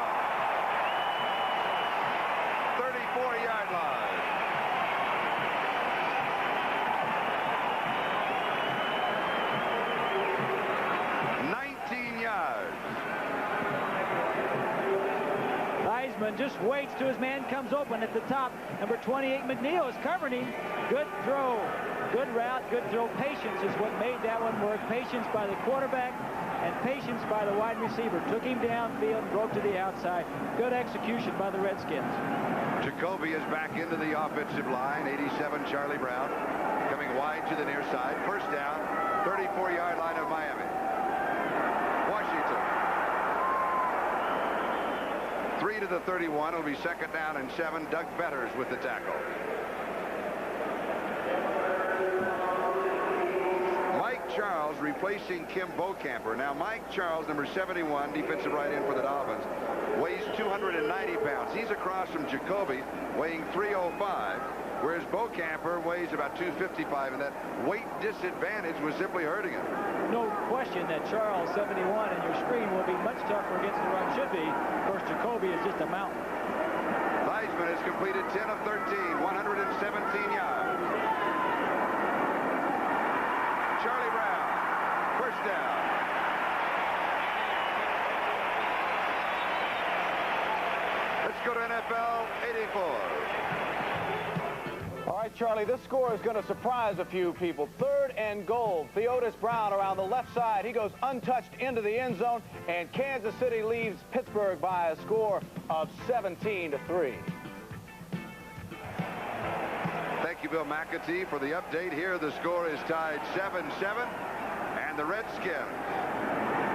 34-yard line. Theismann just waits till his man comes open at the top. Number 28, McNeil, is covering him. Good throw. Good route, good throw. Patience is what made that one work. Patience by the quarterback and patience by the wide receiver. Took him downfield and broke to the outside. Good execution by the Redskins. Jacoby is back into the offensive line. 87, Charlie Brown. Coming wide to the near side. First down, 34-yard line of Miami. Washington. 3 to the 31. It'll be 2nd down and 7. Doug Betters with the tackle. Mike Charles replacing Kim Bocamper. Now, Mike Charles, number 71, defensive right end for the Dolphins, weighs 290 pounds. He's across from Jacoby, weighing 305, whereas Bocamper weighs about 255, and that weight disadvantage was simply hurting him. No question that Charles, 71, and your screen will be much tougher against the run. Should be. Of course, Jacoby is just a mountain. Theismann has completed 10 of 13, 117 yards. Charlie Brown, first down. Let's go to NFL 84. All right, Charlie, this score is going to surprise a few people. 3rd and goal. Theodis Brown around the left side. He goes untouched into the end zone, and Kansas City leaves Pittsburgh by a score of 17-3. Thank you, Bill McAtee, for the update. Here, the score is tied 7-7, and the Redskins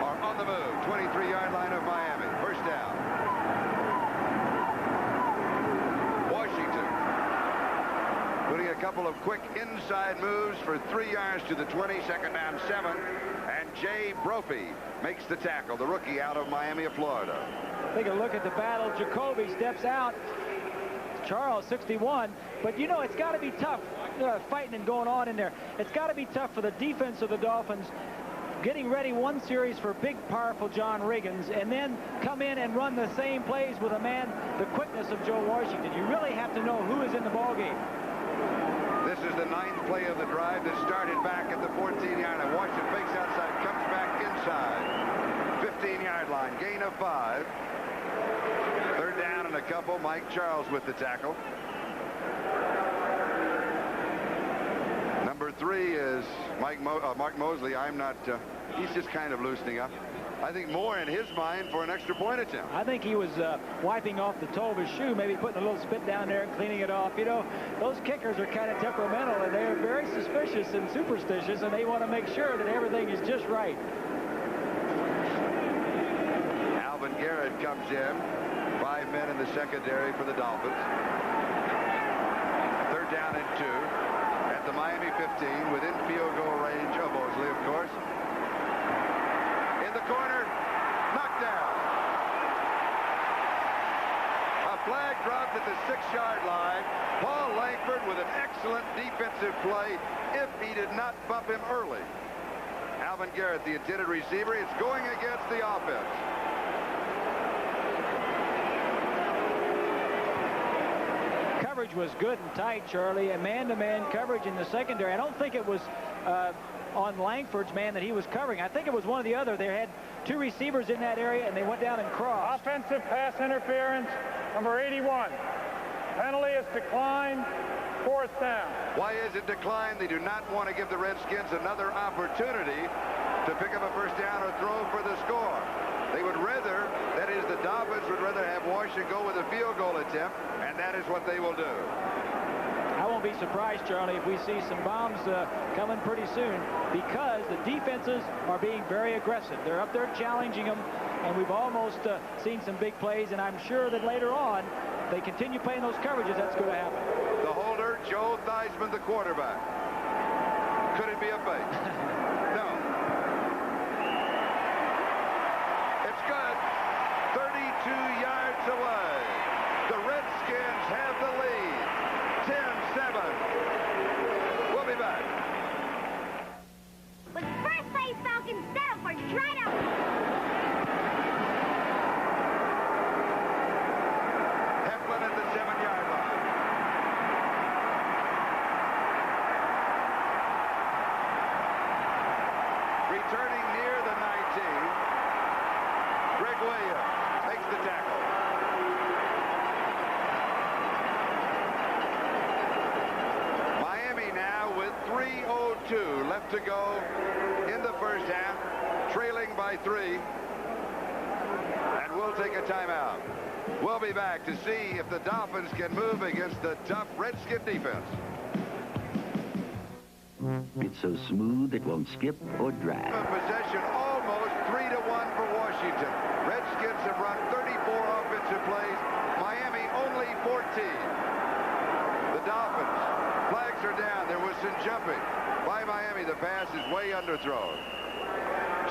are on the move. 23-yard line of Miami. First down. Washington putting a couple of quick inside moves for 3 yards to the 20. 2nd down, 7. And Jay Brophy makes the tackle, the rookie out of Miami of Florida. Take a look at the battle. Jacoby steps out. Charles, 61. But, you know, it's got to be tough fighting and going on in there. It's got to be tough for the defense of the Dolphins getting ready one series for big, powerful John Riggins, and then come in and run the same plays with a man the quickness of Joe Washington. You really have to know who is in the ballgame. This is the 9th play of the drive that started back at the 14-yard line. Washington fakes outside, comes back inside. 15-yard line, gain of 5. 3rd down and a couple. Mike Charles with the tackle. Number 3 is Mark Mosley. He's just kind of loosening up. I think more in his mind for an extra point attempt. I think he was wiping off the toe of his shoe, maybe putting a little spit down there and cleaning it off. You know, those kickers are kind of temperamental, and they're very suspicious and superstitious, and they want to make sure that everything is just right. Alvin Garrett comes in. 5 men in the secondary for the Dolphins. 3rd down and 2 at the Miami 15, within field goal range of Mosley, of course. In the corner, knocked down. A flag dropped at the 6-yard line. Paul Langford with an excellent defensive play if he did not bump him early. Alvin Garrett, the intended receiver, is going against the offense. coverage was good and tight, Charlie. A man-to-man coverage in the secondary. I don't think it was on Langford's man that he was covering. I think it was one or the other. They had two receivers in that area, and they went down and crossed. Offensive pass interference, number 81. Penalty is declined. 4th down. Why is it declined? They do not want to give the Redskins another opportunity to pick up a first down or throw for the score. They would rather, that is, the Dolphins would rather have Washington go with a field goal attempt, and that is what they will do. I won't be surprised, Charlie, if we see some bombs coming pretty soon, because the defenses are being very aggressive. They're up there challenging them, and we've almost seen some big plays, and I'm sure that later on, they continue playing those coverages, that's going to happen. The holder, Joe Theismann, the quarterback. Could it be a fake? No. It's good. 32 yards away. The Redskins have the lead. 10-7. We'll be back. With first place Falcons set up for Shredder. Heflin at the 7-yard line. Returning near the 19. Greg Williams makes the tackle. Miami now with 3:02 left to go in the first half, trailing by 3. And we'll take a timeout. We'll be back to see if the Dolphins can move against the tough Redskin defense. It's so smooth it won't skip or drag. Possession almost 3-1 for Washington. Redskins have run 34 offensive plays. Miami only 14. The Dolphins. Flags are down. There was some jumping by Miami. The pass is way underthrown.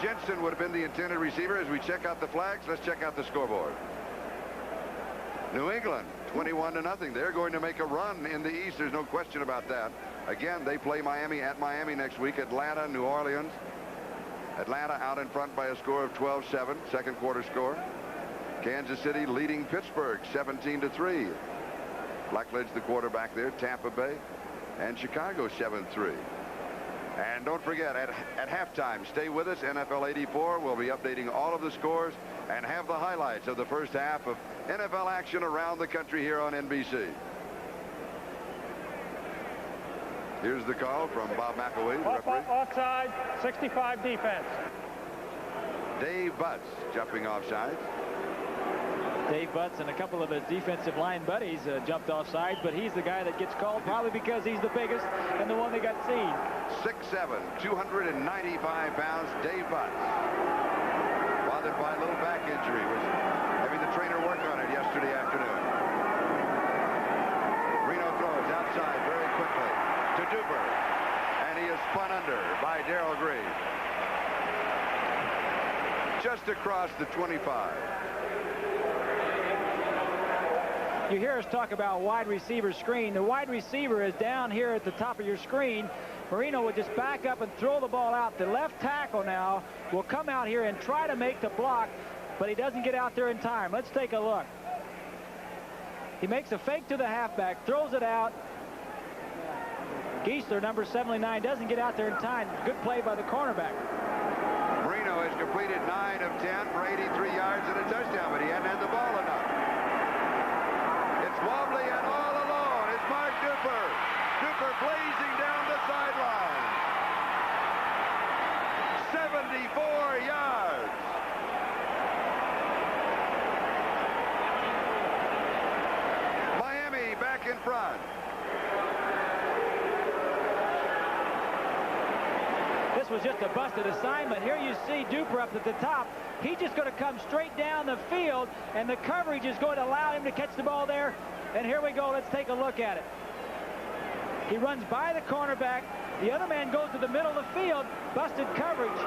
Jensen would have been the intended receiver. As we check out the flags, let's check out the scoreboard. New England 21-0. They're going to make a run in the East. There's no question about that. Again, they play Miami at Miami next week. Atlanta, New Orleans. Atlanta out in front by a score of 12-7, second quarter score. Kansas City leading Pittsburgh 17-3. Blackledge, the quarterback there. Tampa Bay and Chicago 7-3. And don't forget, at halftime, stay with us. NFL 84 will be updating all of the scores and have the highlights of the first half of NFL action around the country here on NBC. Here's the call from Bob McElwee, the referee. Offside, 65 defense. Dave Butts jumping offside. Dave Butts and a couple of his defensive line buddies jumped offside, but he's the guy that gets called probably because he's the biggest and the one that got seen. 6'7", 295 pounds, Dave Butts. Bothered by a little back injury. Was having the trainer work on it yesterday afternoon. Reno throws outside very quickly to Duper, and he is spun under by Darrell Green. Just across the 25. You hear us talk about wide receiver screen. The wide receiver is down here at the top of your screen. Marino would just back up and throw the ball out. The left tackle now will come out here and try to make the block, but he doesn't get out there in time. Let's take a look. He makes a fake to the halfback, throws it out. Geisler, number 79, doesn't get out there in time. Good play by the cornerback. Marino has completed 9 of 10 for 83 yards and a touchdown, but he hadn't had the ball enough. It's wobbly and all alone. It's Mark Duper. Duper blazing down the sideline. 74 yards. Miami back in front. This was just a busted assignment. Here you see Duper up at the top. He's just going to come straight down the field, and the coverage is going to allow him to catch the ball there. And here we go. Let's take a look at it. He runs by the cornerback. The other man goes to the middle of the field. Busted coverage.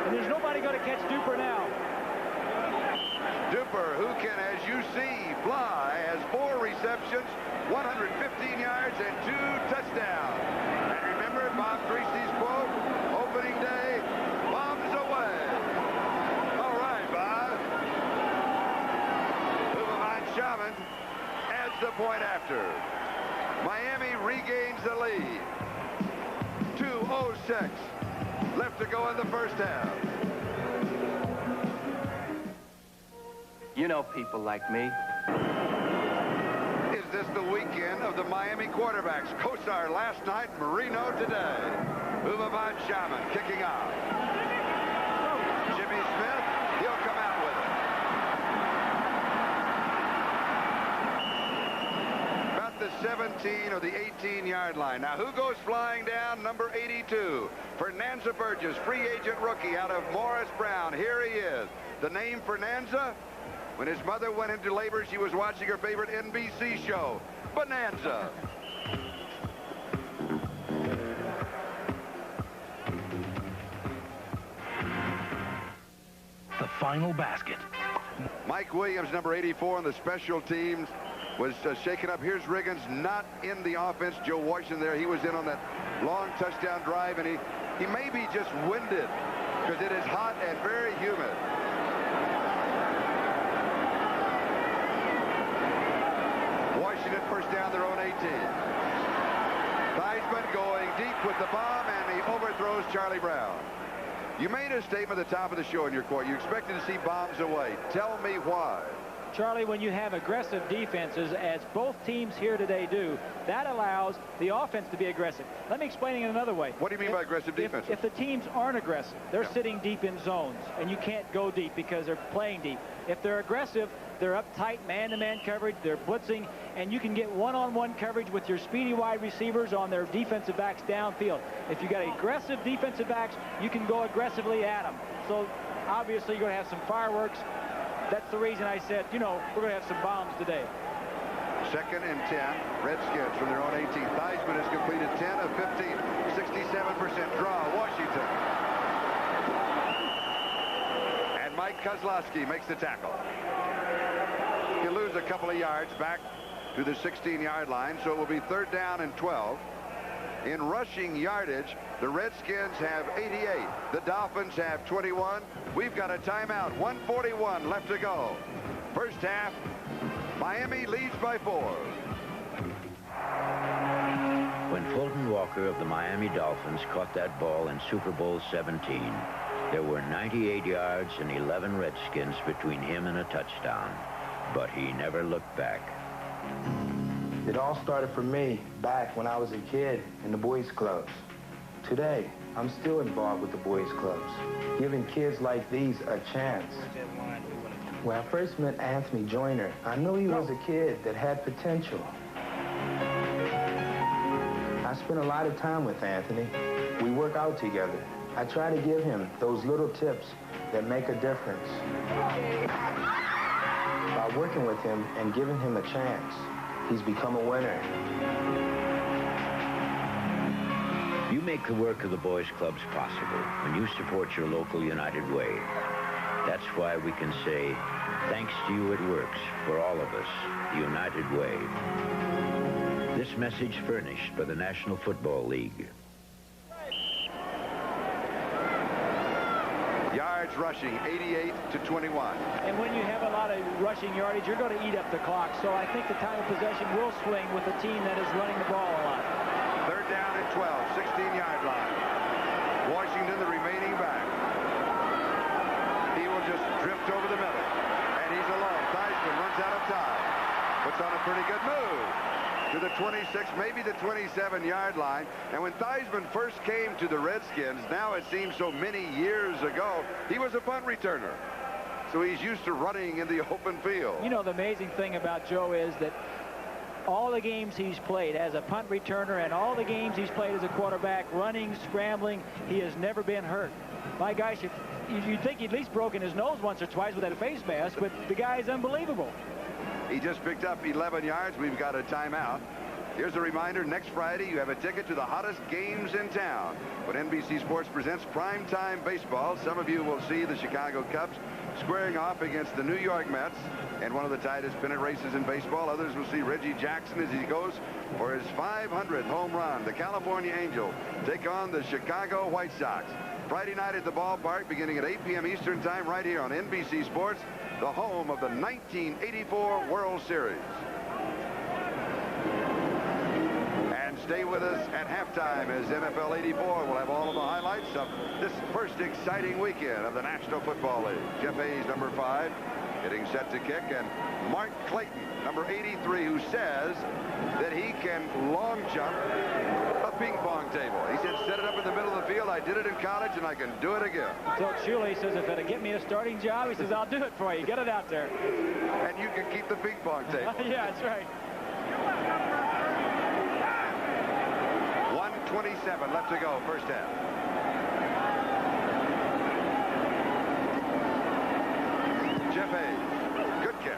And there's nobody going to catch Duper now. Duper, who can, as you see, fly, has 4 receptions, 115 yards, and 2 touchdowns. And remember Bob Creasy's quote, opening day, bombs away. All right, Bob. Uberman Shaman adds the point after. Miami regains the lead. 2:06 left to go in the first half. You know people like me. Is this the weekend of the Miami quarterbacks? Kosar last night, Marino today. Umaban Shaman kicking off. Jimmy Smith, he'll come out with it. About the 17 or the 18-yard line. Now, who goes flying down? Number 82, Fernanza Burgess, free agent rookie out of Morris Brown. Here he is. The name Fernanza? When his mother went into labor, she was watching her favorite NBC show, Bonanza. The final basket. Mike Williams, number 84 on the special teams, was shaken up. Here's Riggins, not in the offense. Joe Washington there. He was in on that long touchdown drive, and he may be just winded because it is hot and very humid. Washington first down their own 18. Theismann going deep with the bomb, and he overthrows Charlie Brown. You made a statement at the top of the show in your quote. You expected to see bombs away. Tell me why. Charlie, when you have aggressive defenses, as both teams here today do, that allows the offense to be aggressive. Let me explain it another way. What do you mean by aggressive defense? If the teams aren't aggressive, they're sitting deep in zones, and you can't go deep because they're playing deep. If they're aggressive, they're up tight, man-to-man coverage, they're blitzing, and you can get one-on-one coverage with your speedy wide receivers on their defensive backs downfield. If you got aggressive defensive backs, you can go aggressively at them. So obviously you're going to have some fireworks. That's the reason I said, you know, we're going to have some bombs today. 2nd and 10, Redskins from their own 18. Theismann has completed 10 of 15, 67% draw. Washington. And Mike Kozlowski makes the tackle. He'll lose a couple of yards back to the 16-yard line, so it will be 3rd down and 12. In rushing yardage, the Redskins have 88. The Dolphins have 21. We've got a timeout. 1:41 left to go. First half, Miami leads by 4. When Fulton Walker of the Miami Dolphins caught that ball in Super Bowl 17, there were 98 yards and 11 Redskins between him and a touchdown. But he never looked back. It all started for me back when I was a kid in the boys' clubs. Today, I'm still involved with the boys' clubs, giving kids like these a chance. When I first met Anthony Joyner, I knew he was a kid that had potential. I spent a lot of time with Anthony. We work out together. I try to give him those little tips that make a difference. By working with him and giving him a chance, he's become a winner. You make the work of the boys' clubs possible when you support your local United Way. That's why we can say, thanks to you it works for all of us, the United Way. This message furnished by the National Football League. Yards rushing, 88 to 21. And when you have a lot of rushing yardage, you're going to eat up the clock. So I think the time of possession will swing with a team that is running the ball a lot. 3rd down and 12, 16-yard line. Washington, the remaining back. He will just drift over the middle. And he's alone. Theismann runs out of time. Puts on a pretty good move to the 26, maybe the 27-yard line. And when Theismann first came to the Redskins, now it seems so many years ago, he was a punt returner. So he's used to running in the open field. You know, the amazing thing about Joe is that all the games he's played as a punt returner and all the games he's played as a quarterback, running, scrambling, he has never been hurt. My gosh, if you'd think he'd at least broken his nose once or twice with that face mask, but the guy is unbelievable. He just picked up 11 yards. We've got a timeout. Here's a reminder, next Friday you have a ticket to the hottest games in town. When NBC Sports presents primetime baseball, some of you will see the Chicago Cubs squaring off against the New York Mets and one of the tightest pennant races in baseball. Others will see Reggie Jackson as he goes for his 500th home run. The California Angels take on the Chicago White Sox. Friday night at the ballpark beginning at 8 p.m. Eastern Time right here on NBC Sports, the home of the 1984 World Series. Stay with us at halftime as NFL 84 will have all of the highlights of this first exciting weekend of the National Football League. Jeff Hayes, number 5, getting set to kick, and Mark Clayton, number 83, who says that he can long jump a ping pong table. He said, set it up in the middle of the field. I did it in college, and I can do it again. So Shula, he says, if it'll get me a starting job, he says, I'll do it for you. Get it out there. And you can keep the ping pong table. Yeah, that's right. 1:27 left to go, first half. Jeff Hayes, good kick.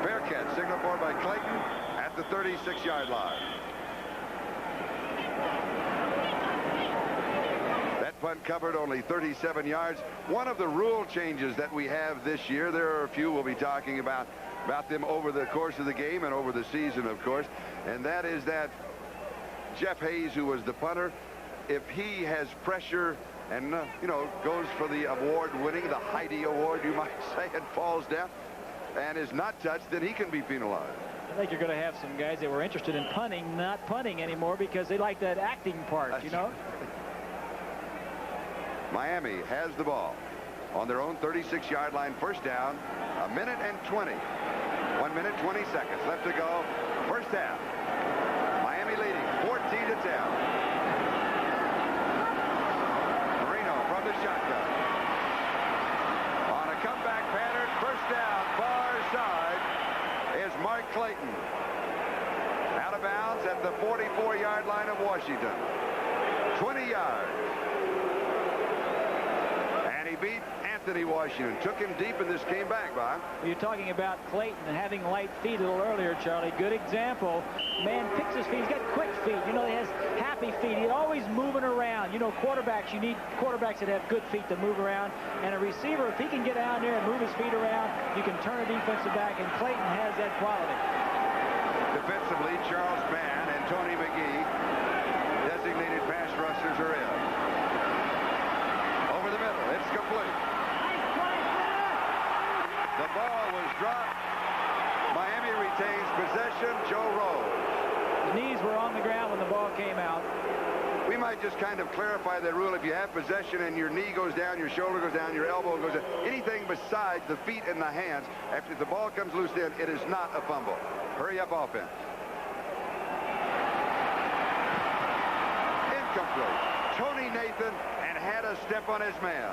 Fair catch, signal for by Clayton at the 36-yard line. That punt covered only 37 yards. One of the rule changes that we have this year, there are a few we'll be talking about them over the course of the game and over the season, of course, and that is that Jeff Hayes, who was the punter, if he has pressure and, you know, goes for the award-winning, the Heidi Award, you might say, and falls down and is not touched, then he can be penalized. I think you're going to have some guys that were interested in punting, not punting anymore because they like that acting part, you know? Miami has the ball on their own 36-yard line, first down, 1:20. 1 minute, 20 seconds left to go, first half. Miami leading 14-10. Marino from the shotgun. On a comeback pattern, first down, far side is Mark Clayton. Out of bounds at the 44-yard line of Washington. 20 yards. And he beat Anthony Washington. Took him deep in this game back, Bob. Well, you're talking about Clayton and having light feet a little earlier, Charlie. Good example. Man picks his feet. He's got quick feet. You know, he has happy feet. He's always moving around. You know, quarterbacks, you need quarterbacks that have good feet to move around. And a receiver, if he can get down there and move his feet around, you can turn a defensive back, and Clayton has that quality. Defensively, Charles Mann and Tony McGee, designated pass rushers, are in. Over the middle, it's complete. The ball was dropped. Miami retains possession. Joe Rose. His knees were on the ground when the ball came out. We might just kind of clarify that rule. If you have possession and your knee goes down, your shoulder goes down, your elbow goes down, anything besides the feet and the hands, after the ball comes loose, then it is not a fumble. Hurry up offense. Incomplete. Tony Nathan and had a step on his man.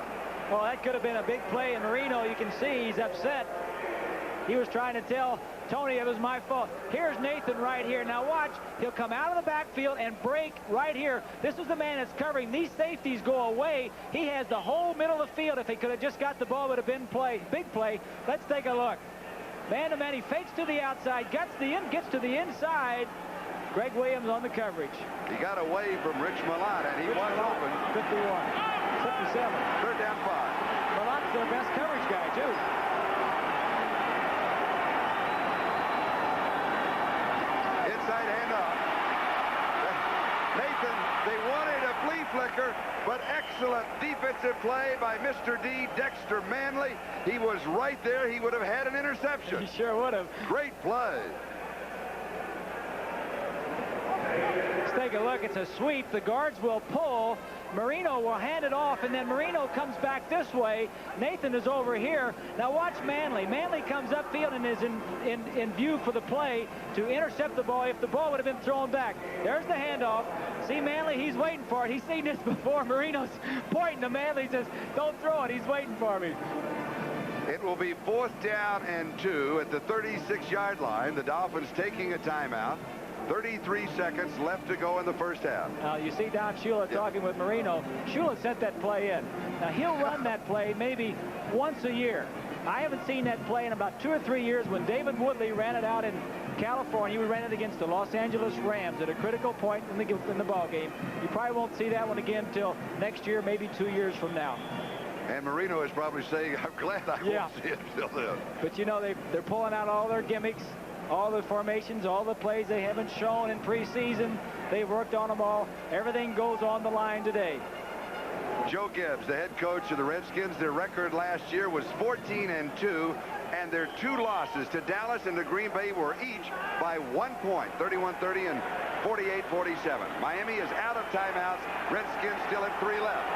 Well, that could have been a big play, and Marino, you can see he's upset. He was trying to tell Tony it was my fault. Here's Nathan right here. Now watch. He'll come out of the backfield and break right here. This is the man that's covering. These safeties go away. He has the whole middle of the field. If he could have just got the ball, it would have been play. Big play. Let's take a look. Man-to-man, he fakes to the outside, gets to the inside. Greg Williams on the coverage. He got away from Rich Milan, and he was open. 51. 57. Third down 5. Milan's their best coverage guy, too. Inside handoff. Nathan, they wanted a flea flicker, but excellent defensive play by Mr. D, Dexter Manley. He was right there. He would have had an interception. He sure would have. Great play. Let's take a look. It's a sweep. The guards will pull. Marino will hand it off, and then Marino comes back this way. Nathan is over here. Now watch Manley. Manley comes upfield and is in view for the play to intercept the ball if the ball would have been thrown back. There's the handoff. See Manley, he's waiting for it. He's seen this before. Marino's pointing to Manley, says, don't throw it. He's waiting for me. It will be 4th down and 2 at the 36-yard line. The Dolphins taking a timeout. 33 seconds left to go in the first half. Now you see Don Shula talking with Marino. Shula sent that play in. Now he'll run that play maybe once a year. I haven't seen that play in about 2 or 3 years. When David Woodley ran it out in California, he ran it against the Los Angeles Rams at a critical point in the ball game. You probably won't see that one again until next year, maybe 2 years from now. And Marino is probably saying, I'm glad I won't see it till then. But you know, they're pulling out all their gimmicks, all the formations, all the plays they haven't shown in preseason. They've worked on them all. Everything goes on the line today. Joe Gibbs, the head coach of the Redskins, their record last year was 14-2, and their 2 losses to Dallas and to Green Bay were each by 1 point, 31-30 and 48-47. Miami is out of timeouts. Redskins still have 3 left.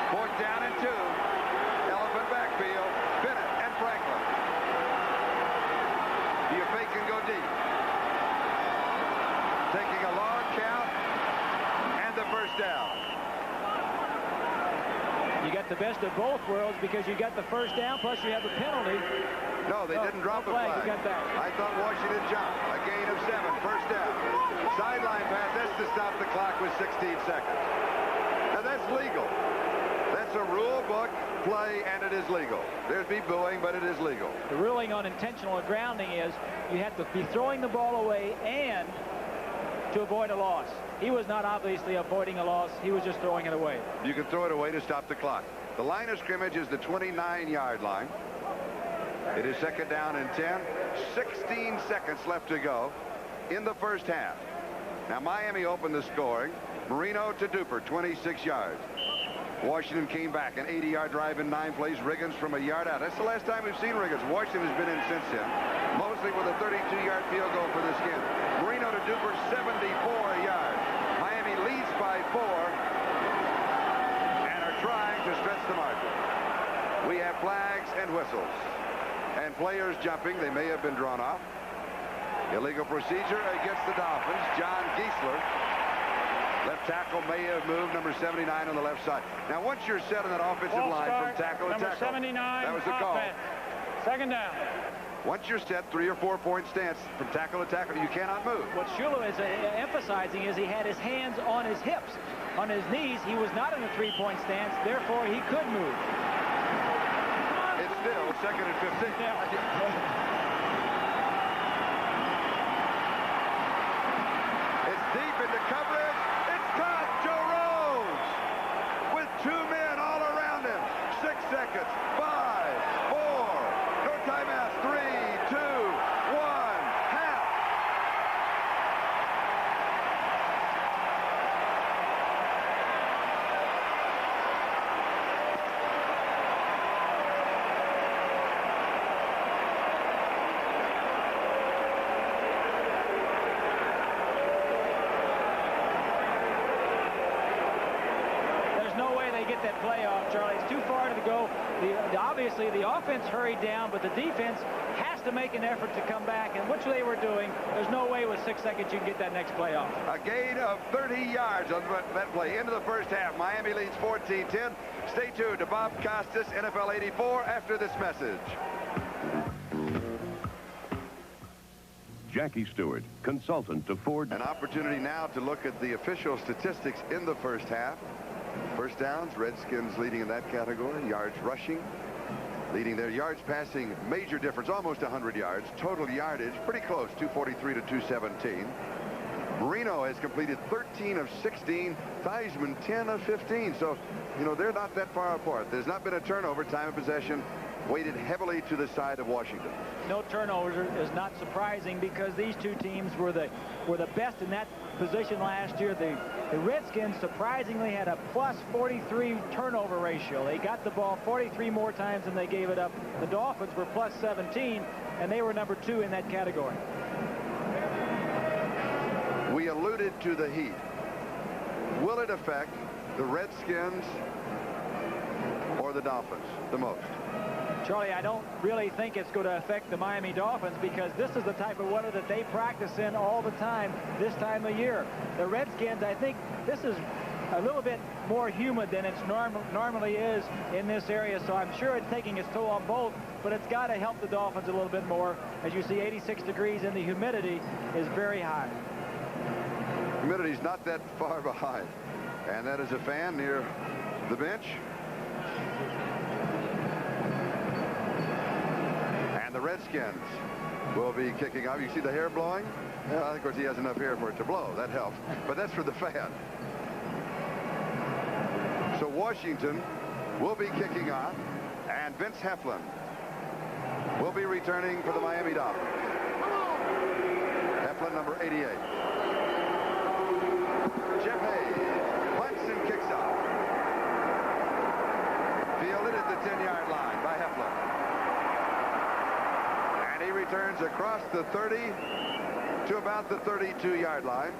4th down and 2. Elephant backfield. Bennett and Franklin. Do you fake and go deep? Taking a long count and the first down. You got the best of both worlds because you got the first down, plus you have the penalty. No, they didn't drop a flag. You got that. I thought Washington jumped. A gain of 7. First down. Sideline pass. That's to stop the clock with 16 seconds. Now that's legal. That's a rule book play, and it is legal. There's be booing, but it is legal. The ruling on intentional grounding is you have to be throwing the ball away and to avoid a loss. He was not obviously avoiding a loss. He was just throwing it away. You can throw it away to stop the clock. The line of scrimmage is the 29-yard line. It is 2nd down and 10. 16 seconds left to go in the first half. Now Miami opened the scoring. Marino to Duper, 26 yards. Washington came back, an 80-yard drive in 9 plays. Riggins from a yard out. That's the last time we've seen Riggins. Washington has been in since then, mostly with a 32-yard field goal for the Skins. Marino to Duper, 74 yards. Miami leads by 4 and are trying to stretch the margin. We have flags and whistles and players jumping. They may have been drawn off. Illegal procedure against the Dolphins. John Geisler. Left tackle may have moved, number 79 on the left side. Now, once you're set on that offensive line from tackle to tackle, number 79, that was the call. 2nd down. Once you're set, 3 or 4 point stance from tackle to tackle, you cannot move. What Shula is emphasizing is he had his hands on his hips. On his knees, he was not in a 3-point stance, therefore he could move. It's still 2nd and 15. It's deep into coverage. It's caught. Joe Rose with 2 men all around him. 6 seconds. 5, 4. No timeouts. 3, 2, 1. Half. Get that play off, Charlie. It's too far to go. Obviously, the offense hurried down, but the defense has to make an effort to come back, and which they were doing. There's no way with 6 seconds you can get that next play off. A gain of 30 yards on that play into the first half. Miami leads 14-10. Stay tuned to Bob Costas, NFL 84, after this message. Jackie Stewart, consultant to Ford. An opportunity now to look at the official statistics in the first half. First downs, Redskins leading in that category. Yards rushing, leading their yards passing, major difference, almost 100 yards. Total yardage, pretty close, 243 to 217. Marino has completed 13 of 16, Theismann 10 of 15. So, you know, they're not that far apart. There's not been a turnover. Time of possession weighted heavily to the side of Washington. No turnovers is not surprising because these two teams were the best in that position last year. The Redskins surprisingly had a plus 43 turnover ratio. They got the ball 43 more times than they gave it up. The Dolphins were plus 17, and they were number 2 in that category. We alluded to the heat. Will it affect the Redskins or the Dolphins the most? Charlie, I don't really think it's going to affect the Miami Dolphins because this is the type of weather that they practice in all the time this time of year. The Redskins, I think this is a little bit more humid than it normally is in this area, so I'm sure it's taking its toll on both, but it's got to help the Dolphins a little bit more. As you see, 86 degrees and the humidity is very high. Humidity's not that far behind, and that is a fan near the bench. The Redskins will be kicking off. You see the hair blowing? Yeah, of course, he has enough hair for it to blow. That helps. But that's for the fan. So Washington will be kicking off, and Vince Heflin will be returning for the Miami Dolphins. Heflin, number 88. Jeff Hayes punts and kicks off. Fielded at the 10-yard line by Heflin. And he returns across the 30 to about the 32-yard line.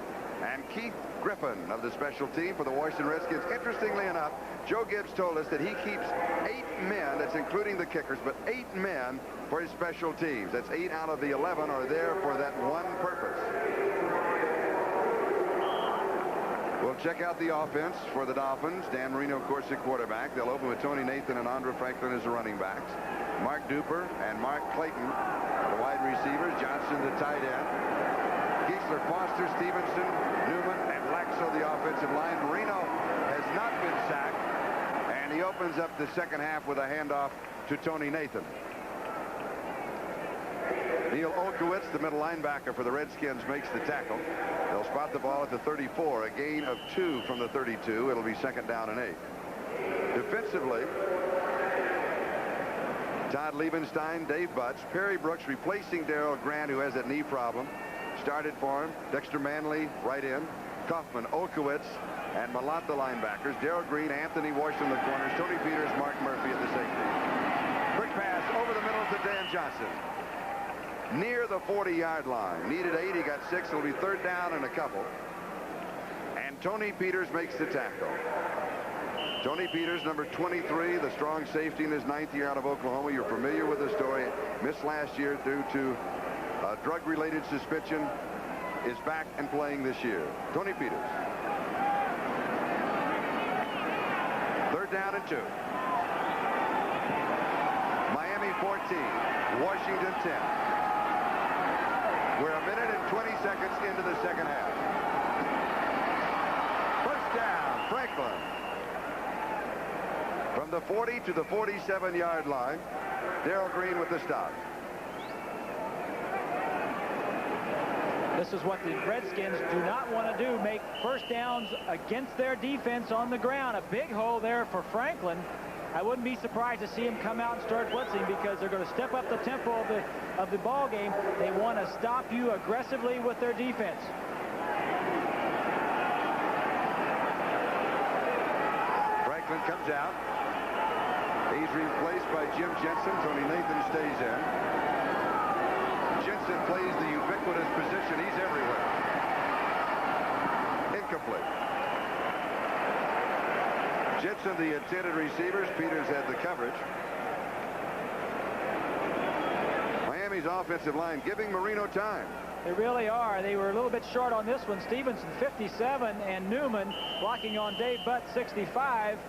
And Keith Griffin of the special team for the Washington Redskins. Interestingly enough, Joe Gibbs told us that he keeps 8 men, that's including the kickers, but 8 men for his special teams. That's 8 out of the 11 are there for that one purpose. We'll check out the offense for the Dolphins. Dan Marino, of course, at quarterback. They'll open with Tony Nathan and Andre Franklin as the running backs. Mark Duper and Mark Clayton, the wide receivers. Johnson, the tight end. Geisler, Foster, Stevenson, Newman, and Laxo, the offensive line. Marino has not been sacked, and he opens up the second half with a handoff to Tony Nathan. Neil Olkowitz, the middle linebacker for the Redskins, makes the tackle. They'll spot the ball at the 34, a gain of 2 from the 32. It'll be second down and 8. Defensively, Todd Liebenstein, Dave Butts, Perry Brooks replacing Darrell Grant, who has that knee problem. Started for him. Dexter Manley right in. Kaufman, Olkowitz, and Malott the linebackers. Darrell Green, Anthony Washington the corners. Tony Peters, Mark Murphy at the safety. Quick pass over the middle to Dan Johnson. Near the 40-yard line. Needed 8. He got 6. It'll be third down and a couple. And Tony Peters makes the tackle. Tony Peters, number 23, the strong safety in his 9th year out of Oklahoma. You're familiar with the story. Missed last year due to a drug-related suspension. Is back and playing this year. Tony Peters. Third down and 2. Miami 14. Washington 10. We're a minute and 20 seconds into the second half. First down, Franklin. From the 40 to the 47-yard line, Darrell Green with the stop. This is what the Redskins do not want to do, make first downs against their defense on the ground. A big hole there for Franklin. I wouldn't be surprised to see him come out and start blitzing because they're going to step up the tempo of the ball game. They want to stop you aggressively with their defense. Franklin comes out. He's replaced by Jim Jensen. Tony Nathan stays in. Jensen plays the ubiquitous position. He's everywhere. Incomplete. Jensen, the intended receivers. Peters had the coverage. Miami's offensive line giving Marino time. They really are. They were a little bit short on this one. Stevenson, 57, and Newman blocking on Dave Butts, 65.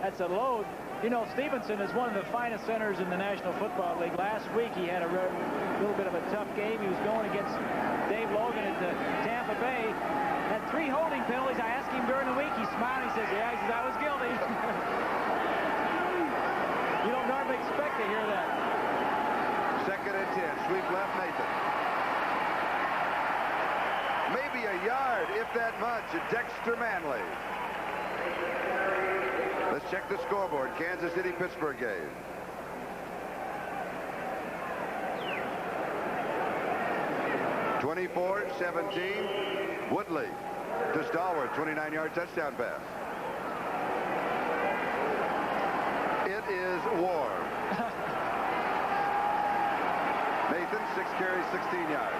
That's a load. You know, Stevenson is one of the finest centers in the National Football League. Last week, he had a little bit of a tough game. He was going against Dave Logan at Tampa Bay. Had 3 holding penalties. I asked him during the week. He smiled. He says, yeah, he says, I was guilty. You don't normally expect to hear that. Second and 10. Sweep left, Nathan. Maybe a yard, if that much, at Dexter Manley. Let's check the scoreboard. Kansas City-Pittsburgh game. (24-17). Woodley to Stallworth, 29-yard touchdown pass. It is warm. Nathan, 6 carries, 16 yards.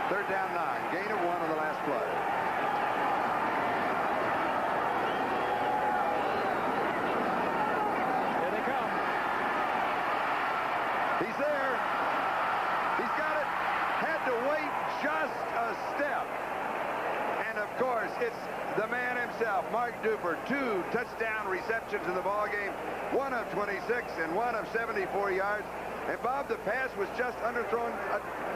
Third down 9. Gain of 1 on the last play. He's there. He's got it. Had to wait just a step. And, of course, it's the man himself, Mark Duper. 2 touchdown receptions in the ballgame. 1 of 26 and 1 of 74 yards. And, Bob, the pass was just underthrown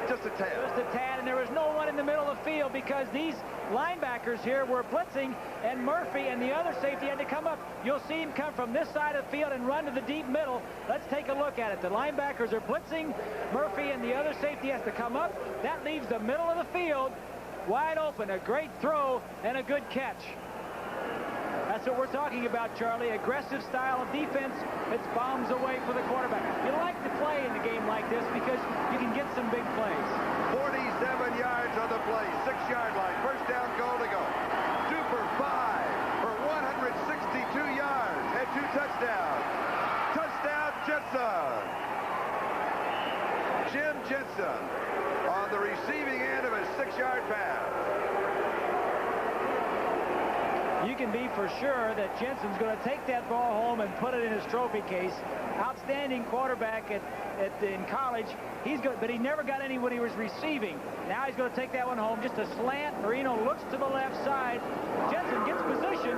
just a tad. Just a tad, and there was no one in the middle of the field because these linebackers here were blitzing, and Murphy and the other safety had to come up. You'll see him come from this side of the field and run to the deep middle. Let's take a look at it. The linebackers are blitzing. Murphy and the other safety has to come up. That leaves the middle of the field wide open. A great throw and a good catch. That's what we're talking about, Charlie. Aggressive style of defense. It's bombs away for the quarterback. You like to play in a game like this because you can get some big plays. 47 yards on the play. 6-yard line. First down goal to go. Duper 5 for 162 yards. Had 2 touchdowns. Touchdown, Jensen. Jim Jensen on the receiving end of a 6-yard pass. you can be for sure that Jensen's going to take that ball home and put it in his trophy case. Outstanding quarterback in college. But he never got any when he was receiving. Now he's going to take that one home. Just a slant. Marino looks to the left side. Jensen gets position,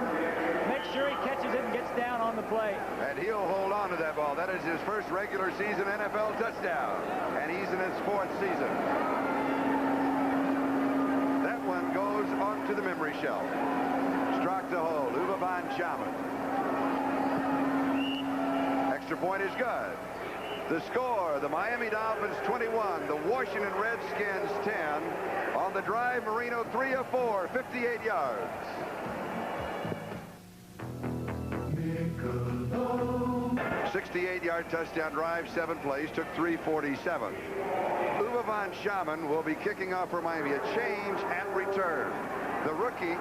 makes sure he catches it and gets down on the play. And he'll hold on to that ball. That is his first regular season NFL touchdown. And he's in his 4th season. That one goes onto the memory shelf. Struck to hold. Uwe von Schamann. Extra point is good. The score, the Miami Dolphins 21, the Washington Redskins 10. On the drive, Marino 3 of 4, 58 yards. 68-yard touchdown drive, 7 plays, took 3:47. Uwe von Schamann will be kicking off for Miami. A change at return. The rookie,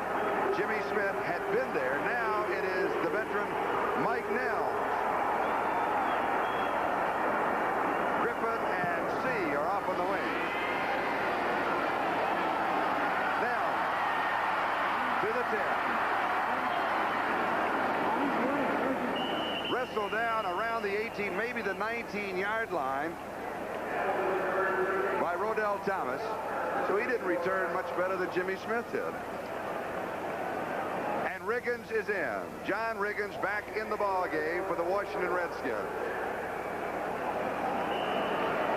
Jimmy Smith, had been there. Now it is the veteran, Mike Nell. Are off on the wing. Now to the 10. Wrestled down around the 18, maybe the 19-yard line by Rodell Thomas. So he didn't return much better than Jimmy Smith did. And Riggins is in. John Riggins back in the ball game for the Washington Redskins.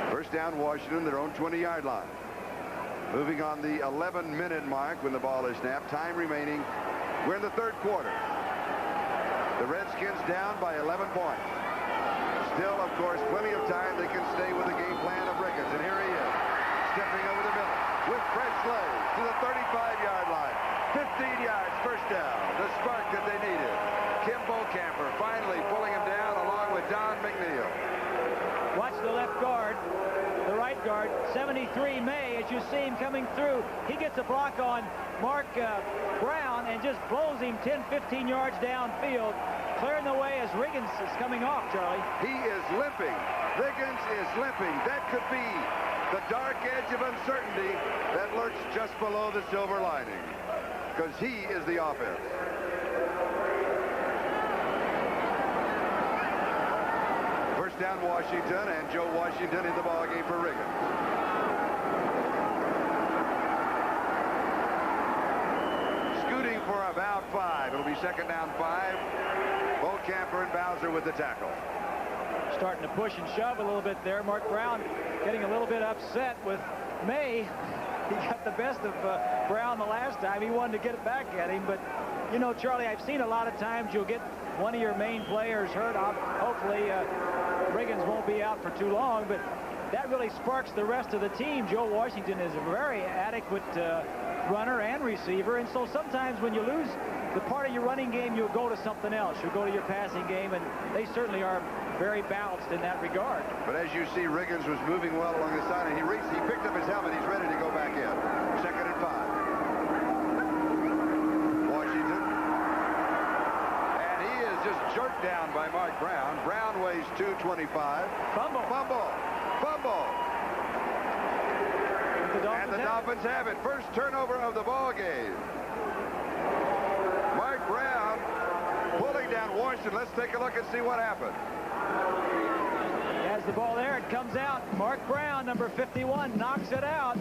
First down, Washington, their own 20-yard line. Moving on the 11-minute mark when the ball is snapped. Time remaining. We're in the 3rd quarter. The Redskins down by 11 points. Still, of course, plenty of time. They can stay with the game plan of Riggins. And here he is, stepping over the middle with fresh legs to the 35-yard line. 15 yards, first down. The spark that they needed. Kim Bokamper finally pulling him down along with Don McNeil. Watch the left guard, the right guard, 73 May, as you see him coming through. He gets a block on Mark Brown and just blows him 10, 15 yards downfield, clearing the way as Riggins is coming off, Charlie. He is limping. Riggins is limping. That could be the dark edge of uncertainty that lurks just below the silver lining, because he is the offense. Down Washington, and Joe Washington in the ballgame for Riggins. Scooting for about 5. It'll be second down 5. Bokamper and Bowser with the tackle. Starting to push and shove a little bit there. Mark Brown getting a little bit upset with May. He got the best of Brown the last time. He wanted to get it back at him, but you know, Charlie, I've seen a lot of times you'll get one of your main players hurt. Hopefully Riggins won't be out for too long, but that really sparks the rest of the team. Joe Washington is a very adequate runner and receiver, and so sometimes when you lose the part of your running game, you'll go to something else. You'll go to your passing game, and they certainly are very balanced in that regard. But as you see, Riggins was moving well along the side, and he picked up his helmet. He's ready to go back in. Second and 5. Washington. And he is just jerked down by Mark Brown. Brown weighs 225. Fumble. And the Dolphins have it. First turnover of the ball game. Mark Brown pulling down Washington. Let's take a look and see what happened. He has the ball there. It comes out. Mark Brown, number 51, knocks it out.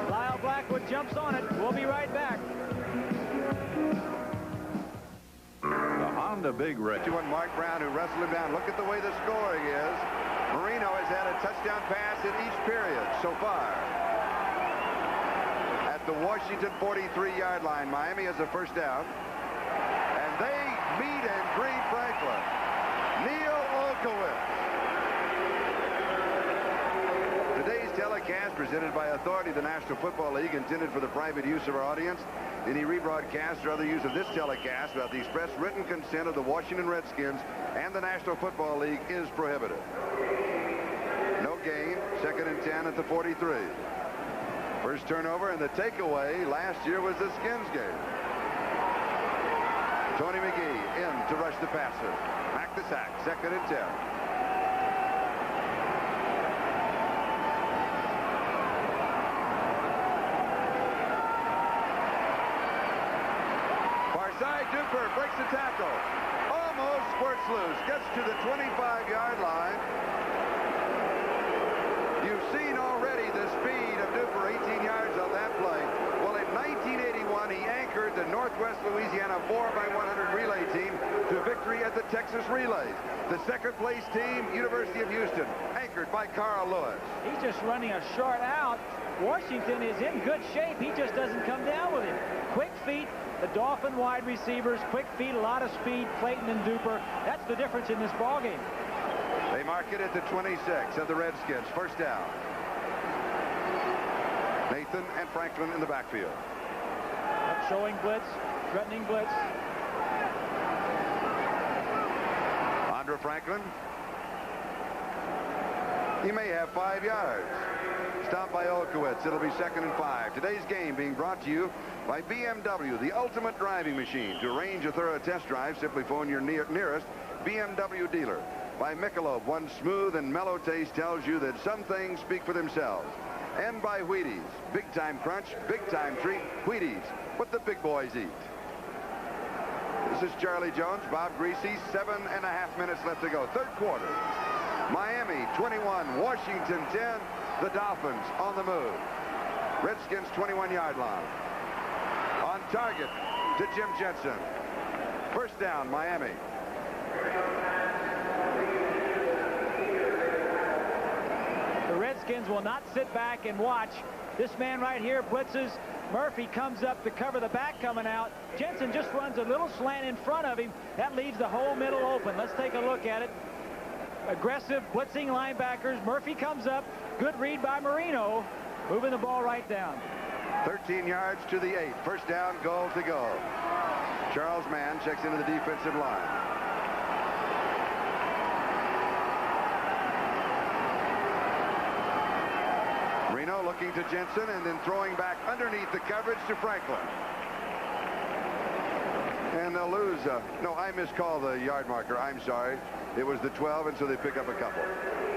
Lyle Blackwood jumps on it. We'll be right back. The Honda Big Red. To Mark Brown, who wrestled him down. Look at the way the scoring is. Marino has had a touchdown pass in each period so far. At the Washington 43-yard line, Miami has a first down. And they meet and greet Franklin. Neil Olkowitz. Today's telecast, presented by authority of the National Football League, intended for the private use of our audience. Any rebroadcast or other use of this telecast without the express written consent of the Washington Redskins and the National Football League is prohibited. No gain. Second and 10 at the 43. First turnover, and the takeaway last year was the Skins game. Tony McGee in to rush the passer. Back the sack. Second and 10. side. Duper breaks the tackle. Almost squirts loose. Gets to the 25-yard line. You've seen already the speed of Duper, 18 yards on that play. Well, in 1981, he anchored the Northwest Louisiana 4x100 relay team to victory at the Texas Relays. The second-place team, University of Houston, anchored by Carl Lewis. He's just running a short out. Washington is in good shape. He just doesn't come down with him. Quick feet, the Dolphin wide receivers, quick feet, a lot of speed, Clayton and Duper. That's the difference in this ballgame. They mark it at the 26 of the Redskins. First down. Nathan and Franklin in the backfield. Showing blitz, threatening blitz. Andre Franklin. He may have 5 yards. Stopped by Olkowitz. It'll be 2nd and 5. Today's game being brought to you by BMW, the ultimate driving machine. To arrange a thorough test drive, simply phone your nearest BMW dealer. By Michelob, one smooth and mellow taste tells you that some things speak for themselves. And by Wheaties, big-time crunch, big-time treat. Wheaties, what the big boys eat. This is Charlie Jones, Bob Greasy, 7.5 minutes left to go. Third quarter. Miami 21, Washington 10. The Dolphins on the move. Redskins 21-yard line. On target to Jim Jensen. First down, Miami. The Redskins will not sit back and watch. This man right here blitzes. Murphy comes up to cover the back coming out. Jensen just runs a little slant in front of him. That leaves the whole middle open. Let's take a look at it. Aggressive blitzing linebackers. Murphy comes up. Good read by Marino. Moving the ball right down. 13 yards to the 8. First down, goal to go. Charles Mann checks into the defensive line. Marino looking to Jensen and then throwing back underneath the coverage to Franklin. And they'll lose. No, I miscalled the yard marker. I'm sorry. It was the 12, and so they pick up a couple.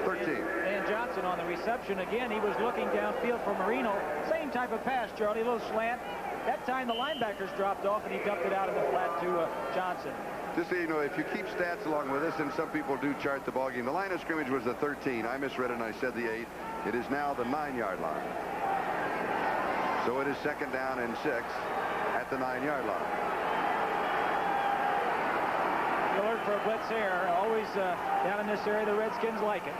13. Dan Johnson on the reception again. He was looking downfield for Marino. Same type of pass, Charlie. A little slant. That time the linebackers dropped off, and he dumped it out in the flat to Johnson. Just so you know, if you keep stats along with us, and some people do chart the ballgame, the line of scrimmage was the 13. I misread it, and I said the 8. It is now the 9-yard line. So it is 2nd down and 6 at the 9-yard line. Alert for a blitz here. Always down in this area, the Redskins like it.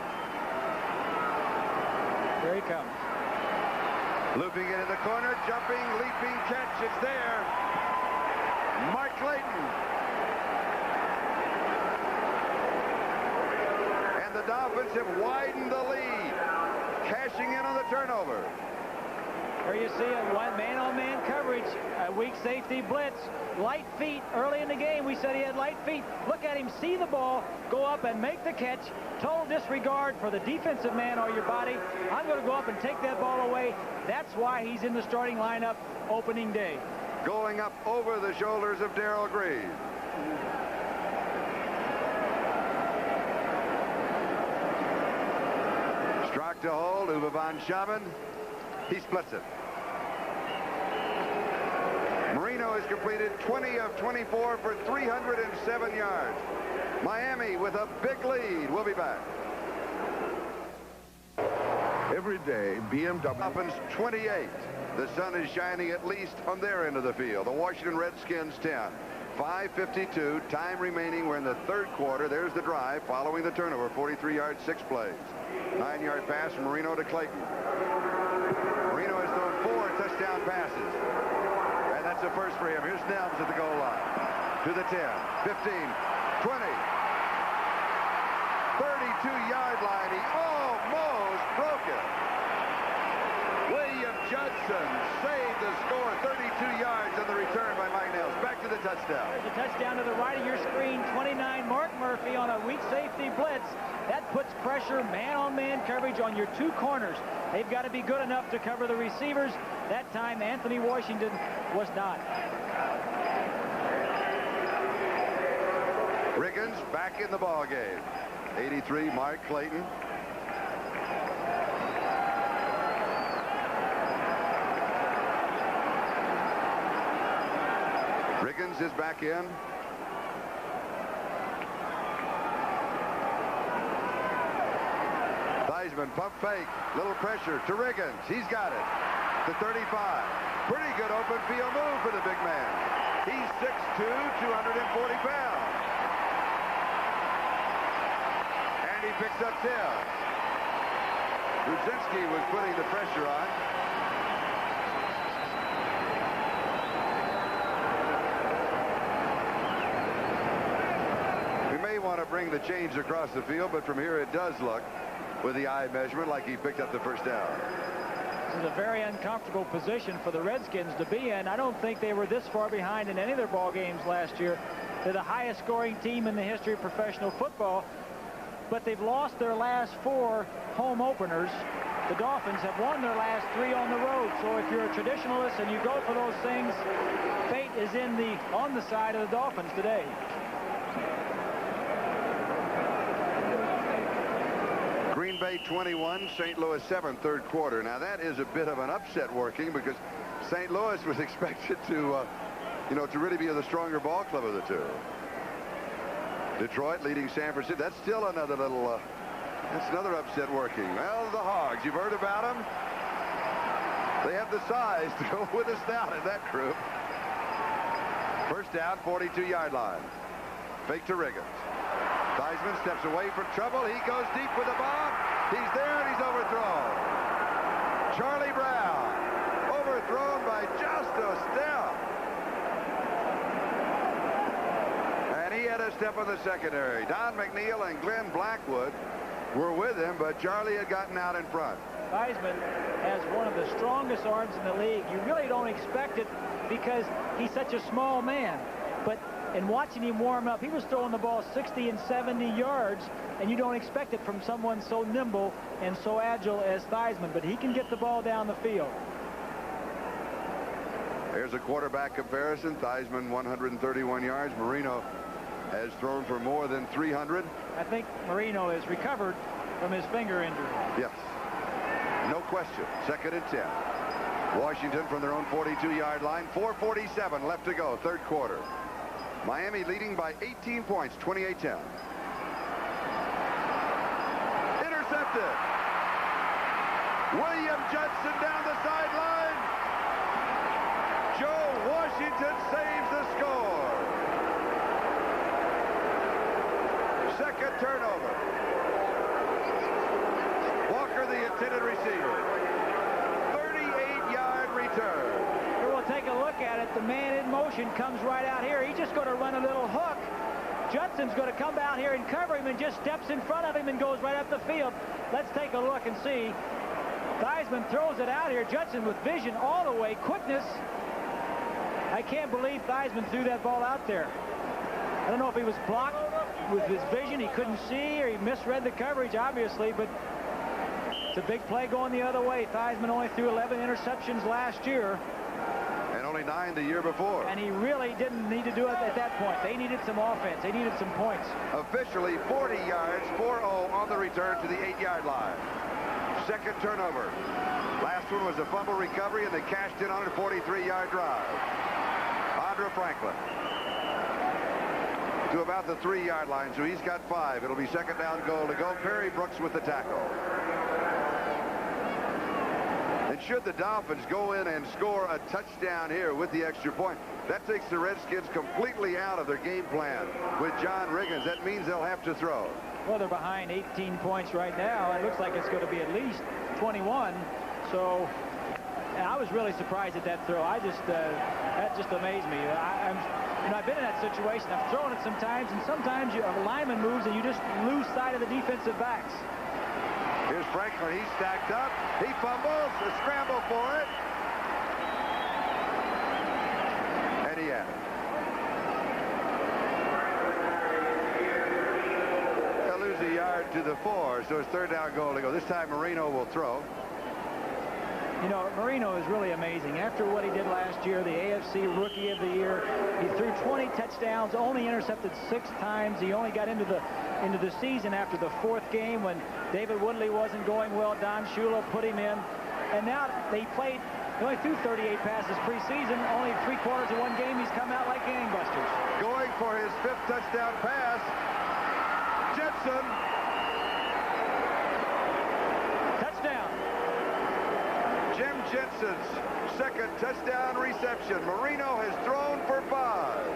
Here he comes. Looping it in the corner, jumping, leaping catch. It's there. Mark Clayton. And the Dolphins have widened the lead, cashing in on the turnover. Here you see a man-on-man coverage, a weak safety blitz, light feet. Early in the game, we said he had light feet. Look at him see the ball, go up and make the catch. Total disregard for the defensive man or your body. I'm going to go up and take that ball away. That's why he's in the starting lineup opening day. Going up over the shoulders of Darrell Green. Strock to hold, Uwe von Schaben. He splits it. Marino has completed 20 of 24 for 307 yards. Miami with a big lead. We'll be back. Every day, BMW Dolphins 28. The sun is shining at least on their end of the field. The Washington Redskins 10. 5:52, time remaining. We're in the third quarter. There's the drive following the turnover. 43 yards, 6 plays. 9-yard pass from Marino to Clayton. Marino has thrown 4 touchdown passes. And that's a first for him. Here's Nelms at the goal line. To the 10, 15, 20. 32-yard line. He almost broke it. William Judson saved the score. 32 yards on the return by Mike Nails. Back to the touchdown. There's a touchdown to the right of your screen. 29, Mark Murphy on a weak safety blitz. That puts pressure, man-on-man coverage on your 2 corners. They've got to be good enough to cover the receivers. That time, Anthony Washington was not. Riggins back in the ball game. 83, Mark Clayton. Riggins is back in. Theismann, pump fake, little pressure to Riggins. He's got it. To 35. Pretty good open field move for the big man. He's 6'2", 240 pounds. And he picks up 10. Brzezinski was putting the pressure on. We may want to bring the chains across the field, but from here it does look, with the eye measurement, like he picked up the first down. This is a very uncomfortable position for the Redskins to be in. I don't think they were this far behind in any of their ball games last year. They're the highest scoring team in the history of professional football, but they've lost their last 4 home openers. The Dolphins have won their last 3 on the road. So if you're a traditionalist and you go for those things, fate is on the side of the Dolphins today. Green Bay 21, St. Louis 7, third quarter. Now that is a bit of an upset working, because St. Louis was expected to, to really be the stronger ball club of the two. Detroit leading San Francisco. That's still another little, that's another upset working. Well, the Hogs, you've heard about them. They have the size to go with us down in that group. First down, 42-yard line. Fake to Riggins. Theismann steps away from trouble. He goes deep with the ball. He's there and he's overthrown. Charlie Brown overthrown by just a step. And he had a step on the secondary. Don McNeil and Glenn Blackwood were with him, but Charlie had gotten out in front. Theismann has one of the strongest arms in the league. You really don't expect it because he's such a small man. But in watching him warm up, he was throwing the ball 60 and 70 yards, and you don't expect it from someone so nimble and so agile as Theismann, but he can get the ball down the field. Here's a quarterback comparison. Theismann 131 yards. Marino has thrown for more than 300. I think Marino has recovered from his finger injury. Yes. No question. Second and 10. Washington from their own 42-yard line. 4:47 left to go, third quarter. Miami leading by 18 points, 28-10. Intercepted. William Judson down the sideline. Joe Washington saves the score. Second turnover. Walker, the intended receiver. 38-yard return. Here we'll take a look at it. The man in motion comes right out here. He's just going to run a little hook. Judson's going to come out here and cover him and just steps in front of him and goes right up the field. Let's take a look and see. Theismann throws it out here. Judson with vision all the way, quickness. I can't believe Theismann threw that ball out there. I don't know if he was blocked with his vision, he couldn't see, or he misread the coverage, obviously, but it's a big play going the other way. Theismann only threw 11 interceptions last year. And only 9 the year before. And he really didn't need to do it at that point. They needed some offense. They needed some points. Officially 40 yards, 4-0 on the return to the 8-yard line. Second turnover. Last one was a fumble recovery, and they cashed in on a 43-yard drive. Andra Franklin to about the 3-yard line, so he's got 5. It'll be second down goal to go. Perry Brooks with the tackle. And should the Dolphins go in and score a touchdown here with the extra point, that takes the Redskins completely out of their game plan. With John Riggins, that means they'll have to throw. Well, they're behind 18 points right now. It looks like it's going to be at least 21. So I was really surprised at that throw. That just amazed me. I've been in that situation. I've thrown it sometimes, and sometimes a lineman moves and you just lose sight of the defensive backs. Here's Franklin. He's stacked up. He fumbles. A scramble for it. And he had it. They'll lose a yard to the 4, so it's third down goal to go. This time Marino will throw. You know, Marino is really amazing. After what he did last year, the AFC Rookie of the Year, he threw 20 touchdowns, only intercepted 6 times. He only got into the season after the 4th game when David Woodley wasn't going well. Don Shula put him in. And now they played He only threw 38 passes preseason. Only 3/4 of one game, he's come out like gangbusters. Going for his 5th touchdown pass. Jensen. Touchdown. Jim Jensen's 2nd touchdown reception. Marino has thrown for 5.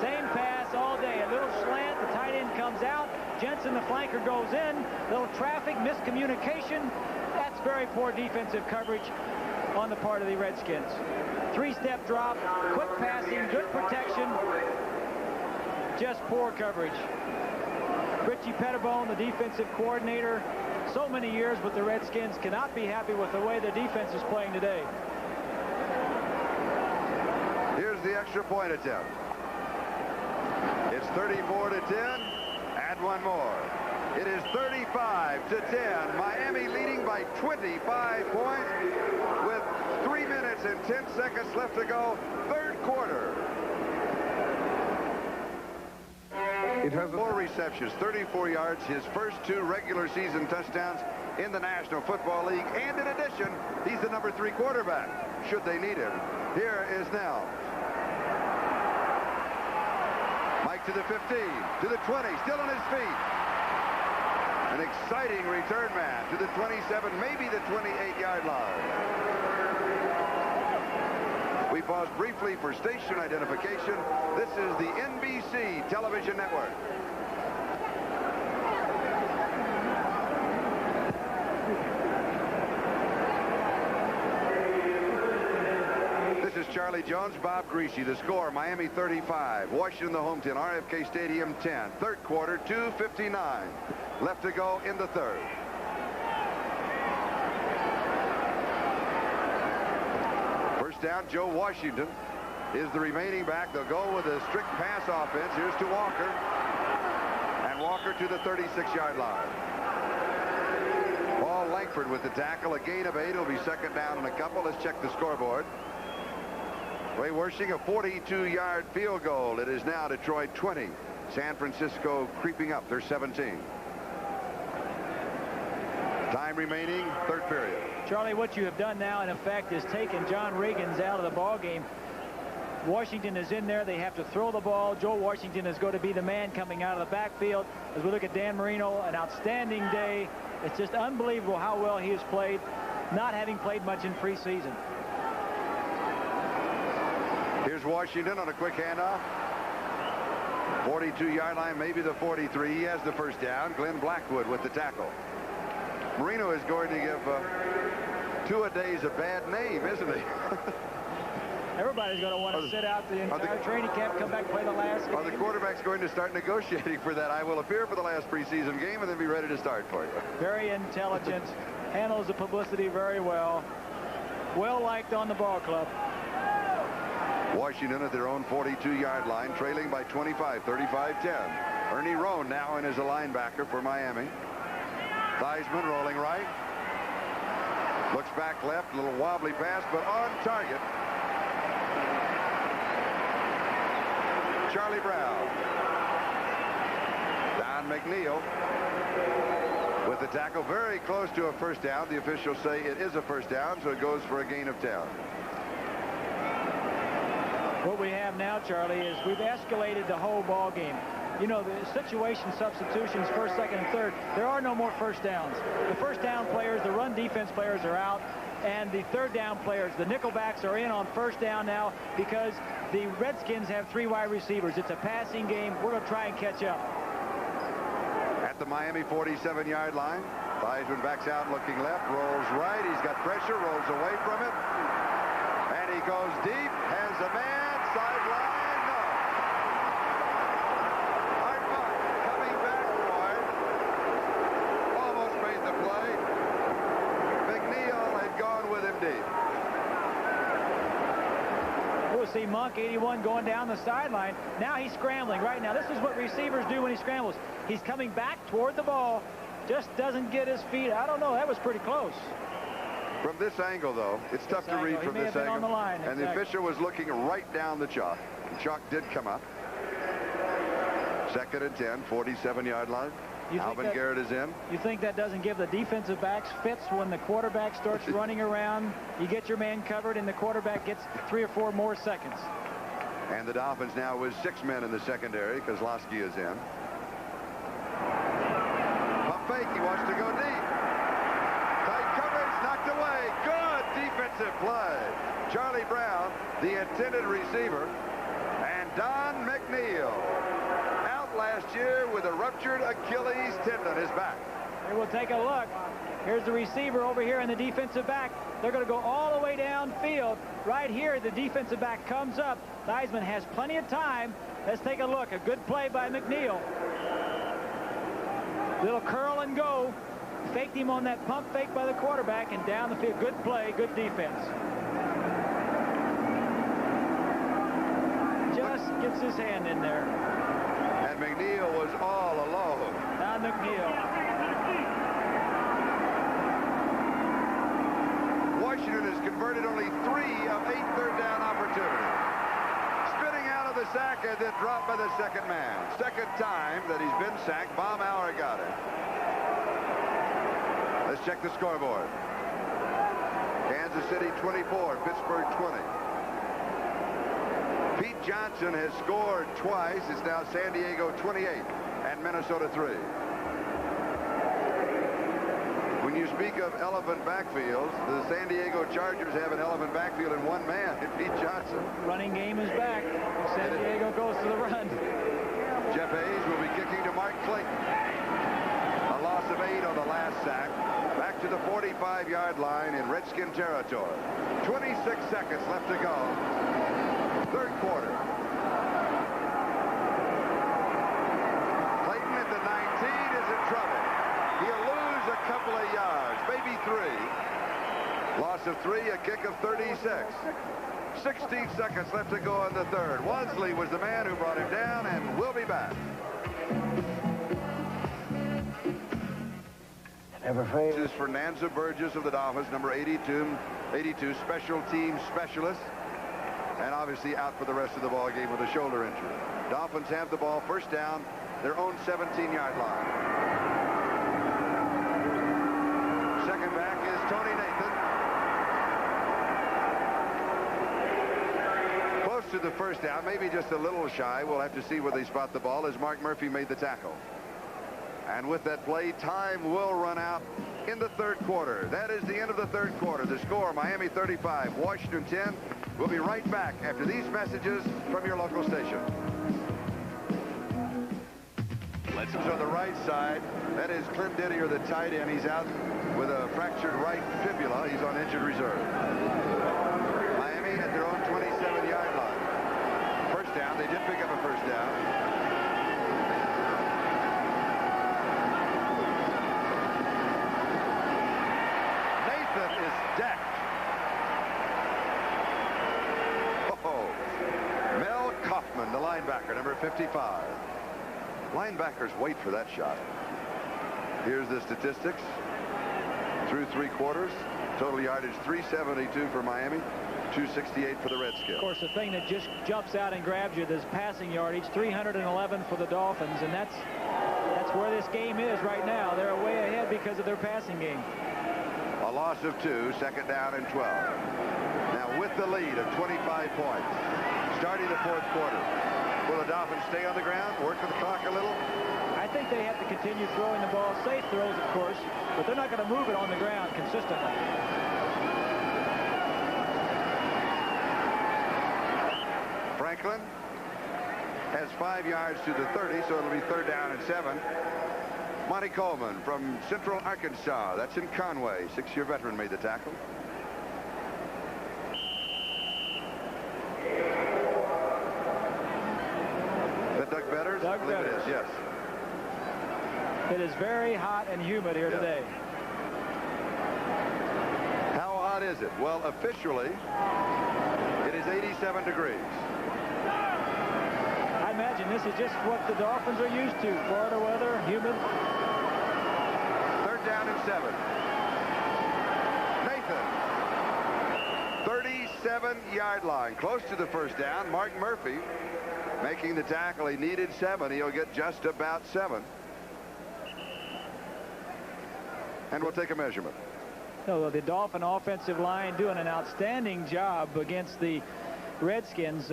Same pass all day. A little slant. The tight end comes out. Jensen, the flanker, goes in. Little traffic, miscommunication. That's very poor defensive coverage on the part of the Redskins. 3-step drop, quick passing, good protection. Just poor coverage. Richie Pettibone, the defensive coordinator, so many years with the Redskins, cannot be happy with the way the defense is playing today. Here's the extra point attempt. It's 34-10. Add one more. It is 35-10. Miami leading by 25 points with 3 minutes and 10 seconds left to go. 3rd quarter. It has 4 receptions, 34 yards, his first 2 regular season touchdowns in the National Football League. And in addition, he's the number 3 quarterback, should they need him. Here is now Mike to the 15, to the 20, still on his feet. An exciting return man to the 27, maybe the 28-yard line. We pause briefly for station identification. This is the NBC television network. This is Charlie Jones, Bob Griese. The score, Miami 35, Washington the home team, RFK Stadium 10. 3rd quarter, 2:59 left to go in the 3rd. First down, Joe Washington is the remaining back. They'll go with a strict pass offense. Here's to Walker. And Walker to the 36-yard line. Paul Langford with the tackle. A gain of 8. It'll be 2nd down and a couple. Let's check the scoreboard. Ray Wersching, a 42-yard field goal. It is now Detroit 20. San Francisco creeping up. They're 17. Time remaining, 3rd period. Charlie, what you have done now, in effect, is taken John Riggins out of the ball game. Washington is in there. They have to throw the ball. Joe Washington is going to be the man coming out of the backfield. As we look at Dan Marino, an outstanding day. It's just unbelievable how well he has played, not having played much in preseason. Here's Washington on a quick handoff. 42-yard line, maybe the 43. He has the first down. Glenn Blackwood with the tackle. Marino is going to give 2 a days a bad name, isn't he? Everybody's going to want to sit out the entire training camp, come back, play the last game. Are the quarterbacks going to start negotiating for that? I will appear for the last preseason game and then be ready to start for you. Very intelligent, handles the publicity very well. Well liked on the ball club. Washington at their own 42-yard line, trailing by 25, 35-10. Ernie Roan now in as a linebacker for Miami. Theismann rolling right. Looks back left, a little wobbly pass, but on target. Charlie Brown. Don McNeil with the tackle, very close to a first down. The officials say it is a first down, so it goes for a gain of 10. What we have now, Charlie, is we've escalated the whole ball game. You know, the situation substitutions, 1st, 2nd, and 3rd, there are no more first downs. The first down players, the run defense players are out, and the 3rd down players, the nickelbacks, are in on first down now because the Redskins have 3 wide receivers. It's a passing game. We're going to try and catch up. At the Miami 47-yard line, Theismann backs out looking left, rolls right. He's got pressure, rolls away from it. And he goes deep, has a man, sideline, no. Art Monk coming back for it. Almost made the play. McNeil had gone with him deep. We'll see Monk, 81, going down the sideline. Now he's scrambling right now. This is what receivers do when he scrambles. He's coming back toward the ball, just doesn't get his feet. I don't know. That was pretty close. From this angle, though, it's tough to read from this angle. On the line, and the official was looking right down the chalk. The chalk did come up. 2nd and 10, 47-yard line. Alvin Garrett is in. You think that doesn't give the defensive backs fits when the quarterback starts running around? You get your man covered, and the quarterback gets 3 or 4 more seconds. And the Dolphins now with 6 men in the secondary. Kozlowski is in. Pump fake. He wants to go deep. Tight coverage. Knocked away. Good defensive play. Charlie Brown, the intended receiver. And Don McNeil, out last year with a ruptured Achilles tendon, is back. Here we'll take a look. Here's the receiver over here and the defensive back. They're going to go all the way downfield. Right here, the defensive back comes up. Theismann has plenty of time. Let's take a look. A good play by McNeil. Little curl and go. Faked him on that pump fake by the quarterback, and down the field. Good play, good defense. Just gets his hand in there. And McNeil was all alone. Now McNeil. Washington has converted only 3 of 8 third-down opportunities. Spinning out of the sack and then dropped by the second man. Second time that he's been sacked. Baumauer got it. Let's check the scoreboard. Kansas City 24, Pittsburgh 20. Pete Johnson has scored twice. It's now San Diego 28 and Minnesota 3. When you speak of elephant backfields, the San Diego Chargers have an elephant backfield in one man, Pete Johnson. Running game is back. San Diego goes to the run. Jeff Hayes will be kicking to Mark Clayton. A loss of 8 on the last sack. Back to the 45-yard line in Redskin territory. 26 seconds left to go. Third quarter. Clayton at the 19 is in trouble. He'll lose a couple of yards, maybe 3. Loss of 3, a kick of 36. 16 seconds left to go in the third. Wansley was the man who brought him down, and we'll be back. Never failed. This is Fernando Burgess of the Dolphins, number 82, special team specialist, and obviously out for the rest of the ball game with a shoulder injury. Dolphins have the ball, first down, their own 17-yard line. Second back is Tony Nathan. Close to the first down, maybe just a little shy. We'll have to see where they spot the ball as Mark Murphy made the tackle. And with that play, time will run out in the third quarter. That is the end of the third quarter. The score, Miami 35, Washington 10. We'll be right back after these messages from your local station. Let's on the right side. That is Clint Didier, the tight end. He's out with a fractured right fibula. He's on injured reserve. Miami at their own 27-yard line. First down. They did pick up a first down. Decked. Oh, Mel Kaufman, the linebacker, number 55. Linebackers wait for that shot. Here's the statistics. Through 3 quarters, total yardage 372 for Miami, 268 for the Redskins. Of course, the thing that just jumps out and grabs you is passing yardage, 311 for the Dolphins, and that's where this game is right now. They're way ahead because of their passing game. A loss of 2, second down and 12. Now with the lead of 25 points, starting the fourth quarter. Will the Dolphins stay on the ground, work the clock a little? I think they have to continue throwing the ball. Safe throws, of course, but they're not going to move it on the ground consistently. Franklin has 5 yards to the 30, so it'll be third down and 7. Monty Coleman from Central Arkansas. That's in Conway. 6-year veteran made the tackle. Is that Doug Betters? Doug I believe Betters. it is, yes. It is very hot and humid here today. How hot is it? Well, officially, it is 87 degrees. I imagine this is just what the Dolphins are used to. Florida weather, humid. Third down and 7. Nathan. 37-yard line. Close to the first down. Mark Murphy making the tackle. He needed 7. He'll get just about 7. And we'll take a measurement. So the Dolphin offensive line doing an outstanding job against the Redskins.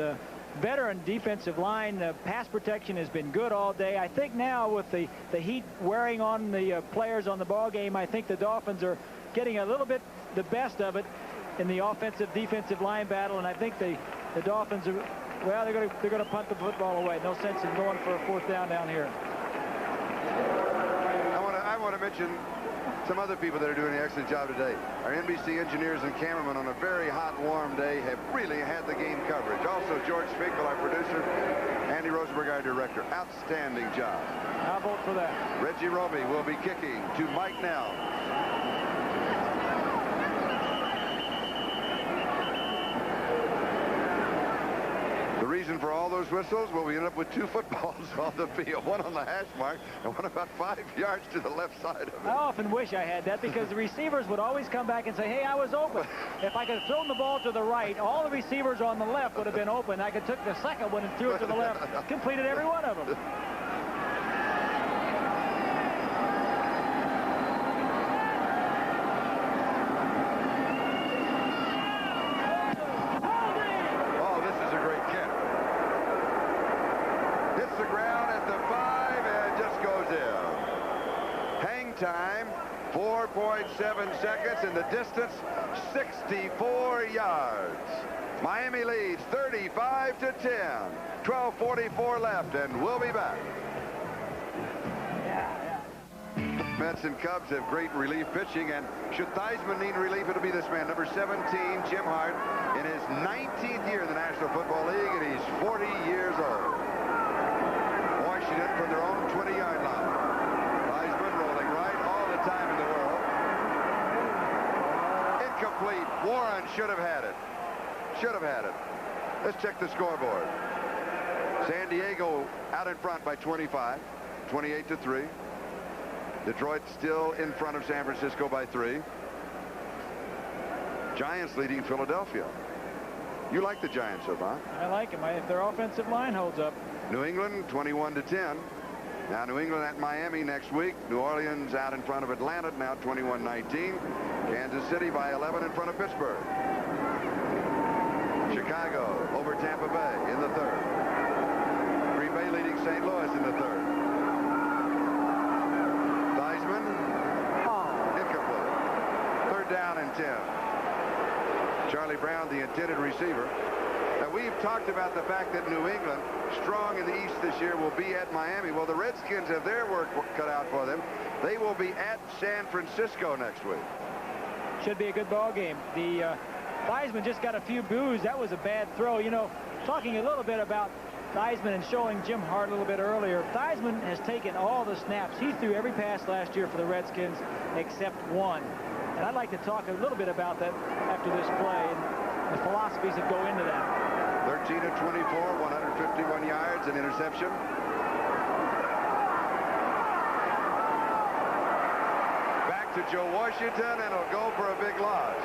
Veteran defensive line. Pass protection has been good all day. I think now with the heat wearing on the players on the ball game, I think the Dolphins are getting a little bit the best of it in the offensive-defensive line battle, and I think the Dolphins are, well, they're going to punt the football away. No sense in going for a 4th down here. I want to mention some other people that are doing an excellent job today. Our NBC engineers and cameramen on a very hot, warm day have really had the game coverage. Also, George Finkel, our producer, Andy Rosenberg, our director. Outstanding job. I'll vote for that. Reggie Roby will be kicking to Mike Nell. The reason for all those whistles, well, we end up with 2 footballs on the field, one on the hash mark and one about 5 yards to the left side of it. I often wish I had that, because the receivers would always come back and say, hey, I was open. If I could have thrown the ball to the right, all the receivers on the left would have been open. I could took the second one and threw it to the left, completed every one of them. Time 4.7 seconds, and the distance 64 yards. Miami leads 35-10. 12:44 left, and we'll be back. Mets and Cubs have great relief pitching, and should Theismann need relief, it'll be this man, number 17, Jim Hart, in his 19th year in the National Football League, and he's 40 years old. Washington from their own 20-yard line. Time in the world. Incomplete. Warren should have had it. Should have had it. Let's check the scoreboard. San Diego out in front by 25. 28-3. Detroit still in front of San Francisco by 3. Giants leading Philadelphia. You like the Giants, so far? I like them if their offensive line holds up. New England 21-10. Now New England at Miami next week. New Orleans out in front of Atlanta, now 21-19. Kansas City by 11 in front of Pittsburgh. Chicago over Tampa Bay in the 3rd. Green Bay leading St. Louis in the 3rd. Theismann, incomplete. 3rd down and 10. Charlie Brown, the intended receiver. Now, we've talked about the fact that New England, strong in the East this year, will be at Miami. Well, the Redskins have their work cut out for them. They will be at San Francisco next week. Should be a good ball game. The Theismann just got a few boos. That was a bad throw. You know, talking a little bit about Theismann and showing Jim Hart a little bit earlier, Theismann has taken all the snaps. He threw every pass last year for the Redskins except one. And I'd like to talk a little bit about that after this play and the philosophies that go into that. 13-24, 151 yards, an interception. Back to Joe Washington, and he'll go for a big loss.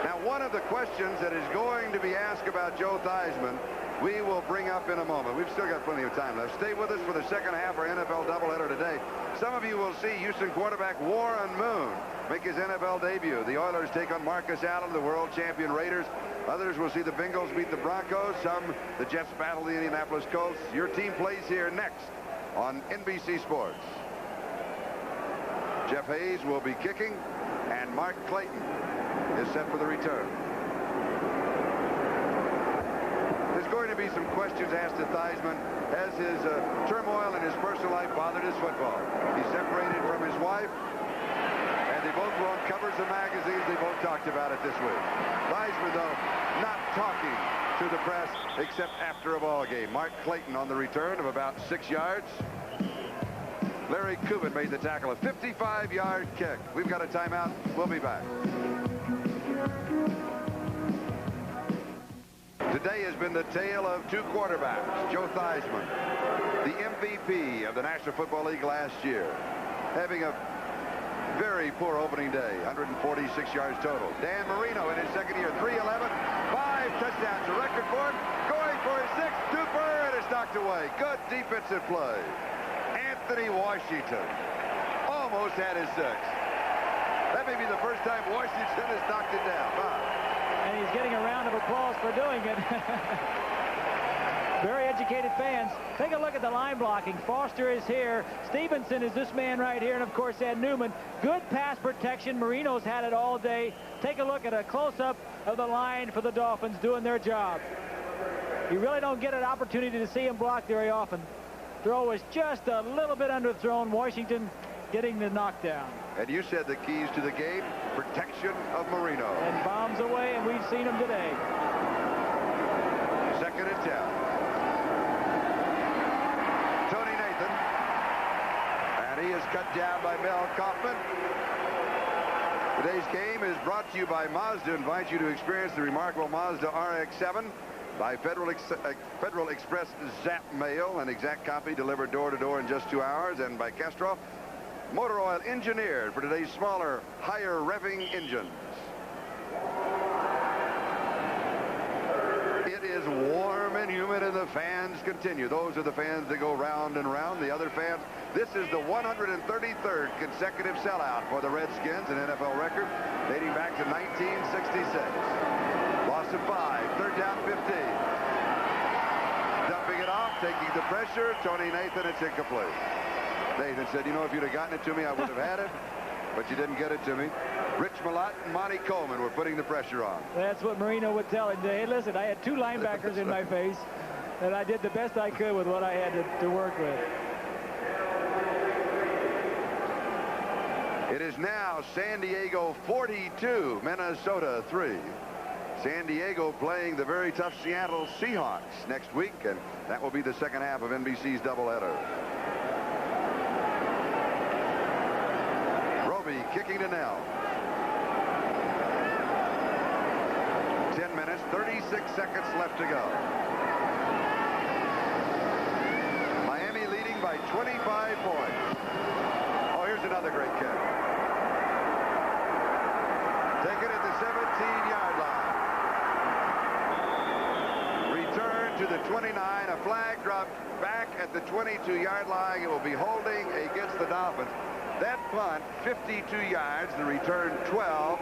Now, one of the questions that is going to be asked about Joe Theismann, we will bring up in a moment. We've still got plenty of time left. Stay with us for the second half of our NFL doubleheader today. Some of you will see Houston quarterback Warren Moon make his NFL debut. The Oilers take on Marcus Allen, the world champion Raiders. Others will see the Bengals beat the Broncos. Some, the Jets battle the Indianapolis Colts. Your team plays here next on NBC Sports. Jeff Hayes will be kicking, and Mark Clayton is set for the return. There's going to be some questions asked to Theismann. Has his turmoil in his personal life bothered his football? He's separated from his wife, and they both were on covers of magazines. They both talked about it this week. Theismann, though, not talking to the press except after a ball game. Mark Clayton on the return of about 6 yards. Larry Kubin made the tackle, a 55-yard kick. We've got a timeout. We'll be back. Today has been the tale of 2 quarterbacks. Joe Theismann, the MVP of the National Football League last year, having a very poor opening day, 146 yards total. Dan Marino in his second year, 311, 5 touchdowns, a record for him, going for his 6th. Duper, and it's knocked away. Good defensive play. Anthony Washington almost had his 6th. That may be the first time Washington has knocked it down. Bob. And he's getting a round of applause for doing it. Very educated fans. Take a look at the line blocking. Foster is here. Stevenson is this man right here. And, of course, Ed Newman. Good pass protection. Marino's had it all day. Take a look at a close-up of the line for the Dolphins doing their job. You really don't get an opportunity to see him block very often. Throw was just a little bit underthrown. Washington getting the knockdown. And you said the keys to the game, protection of Marino. And bombs away, and we've seen him today. 2nd and 10. Tony Nathan. And he is cut down by Mel Kaufman. Today's game is brought to you by Mazda. Invite you to experience the remarkable Mazda RX-7 by Federal Express Zap Mail, an exact copy delivered door to door in just 2 hours, and by Castrol Motor Oil, engineered for today's smaller, higher revving engines. It is warm and humid, and the fans continue. Those are the fans that go round and round. The other fans. This is the 133rd consecutive sellout for the Redskins, an NFL record dating back to 1966. Loss of 5, 3rd down 15. Dumping it off, taking the pressure. Tony Nathan, it's incomplete. Nathan said, you know, if you'd have gotten it to me, I would have had it, but you didn't get it to me. Rich Malott and Monty Coleman were putting the pressure on. That's what Marino would tell him. Hey, listen, I had 2 linebackers in my face, and I did the best I could with what I had to work with. It is now San Diego 42, Minnesota 3. San Diego playing the very tough Seattle Seahawks next week, and that will be the second half of NBC's doubleheader. Kicking to Nell. 10 minutes, 36 seconds left to go. Miami leading by 25 points. Oh, here's another great kick. Taken at the 17-yard line. Return to the 29. A flag dropped back at the 22-yard line. It will be holding against the Dolphins. That punt, 52 yards, the return 12.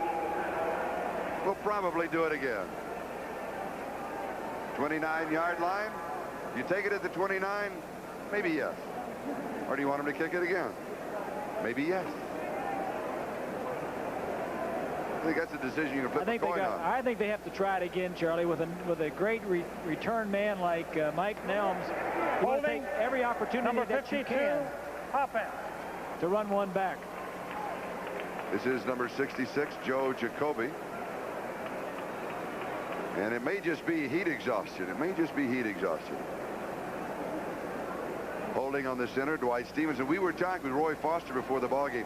We'll probably do it again. 29-yard line. You take it at the 29? Maybe yes. Or do you want him to kick it again? Maybe yes. I think that's a decision you can flip a coin on. I think they have to try it again, Charlie, with a great return man like Mike Nelms. You want to take every opportunity that you can. Offense. To run one back. This is number 66, Joe Jacoby. And it may just be heat exhaustion. It may just be heat exhaustion. Holding on the center, Dwight Stevenson. We were talking with Roy Foster before the ballgame.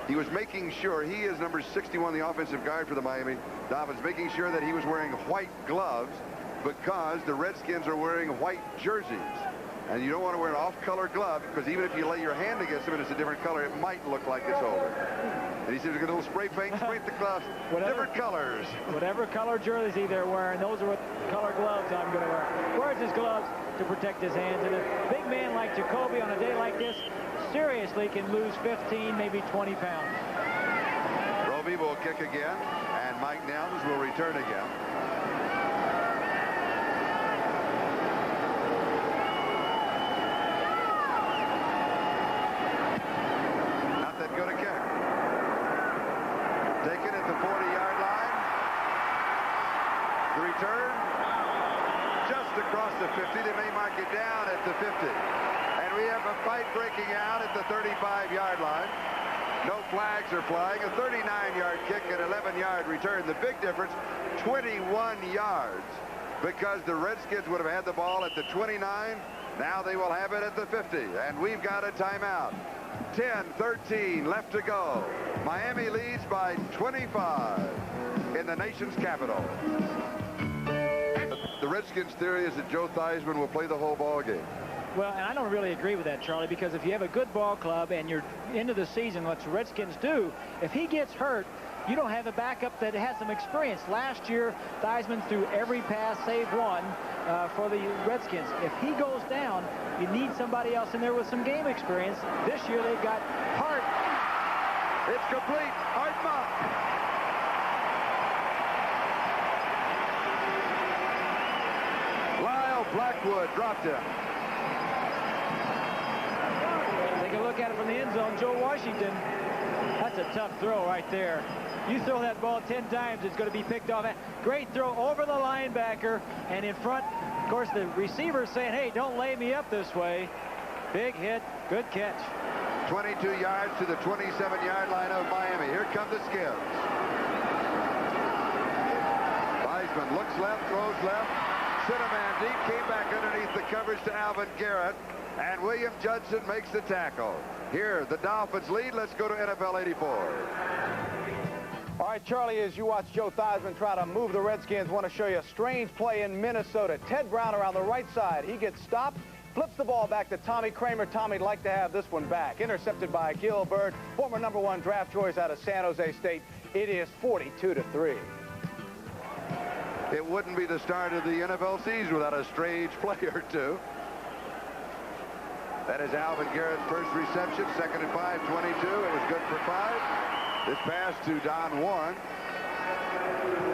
He was making sure, he is number 61, the offensive guard for the Miami Dolphins, making sure that he was wearing white gloves because the Redskins are wearing white jerseys. And you don't want to wear an off-color glove because even if you lay your hand against them and it's a different color, it might look like it's older. And he says, get a little spray paint, spray the gloves, different colors. Whatever color jersey they're wearing, those are what color gloves I'm going to wear. Wears his gloves to protect his hands. And a big man like Jacoby on a day like this seriously can lose 15, maybe 20 pounds. Roby will kick again, and Mike Nelms will return again. Across the 50, they may mark it down at the 50. And we have a fight breaking out at the 35-yard line. No flags are flying. A 39-yard kick and 11-yard return. The big difference, 21 yards, because the Redskins would have had the ball at the 29. Now they will have it at the 50. And we've got a timeout. 10-13 left to go. Miami leads by 25 in the nation's capital. The Redskins' theory is that Joe Theismann will play the whole ball game. Well, and I don't really agree with that, Charlie, because if you have a good ball club and you're into the season, what the Redskins do, if he gets hurt, you don't have a backup that has some experience. Last year, Theismann threw every pass save one for the Redskins. If he goes down, you need somebody else in there with some game experience. This year, they've got Hart It's complete. Art Monk. Lyle Blackwood dropped him. Take a look at it from the end zone. Joe Washington. That's a tough throw right there. You throw that ball 10 times, it's going to be picked off. Great throw over the linebacker and in front. Of course, the receiver's saying, hey, don't lay me up this way. Big hit. Good catch. 22 yards to the 27-yard line of Miami. Here come the Skids. Weisman looks left, throws left. Cinnamon deep, came back underneath the coverage to Alvin Garrett. And William Judson makes the tackle. Here, the Dolphins lead. Let's go to NFL 84. All right, Charlie, as you watch Joe Theismann try to move the Redskins, want to show you a strange play in Minnesota. Ted Brown around the right side. He gets stopped, flips the ball back to Tommy Kramer. Tommy'd like to have this one back. Intercepted by Gil Byrd, former #1 draft choice out of San Jose State. It is 42-3. It wouldn't be the start of the NFL season without a strange play or two. That is Alvin Garrett's first reception, 2nd and 5, 22. It was good for 5. This pass to Don Warren.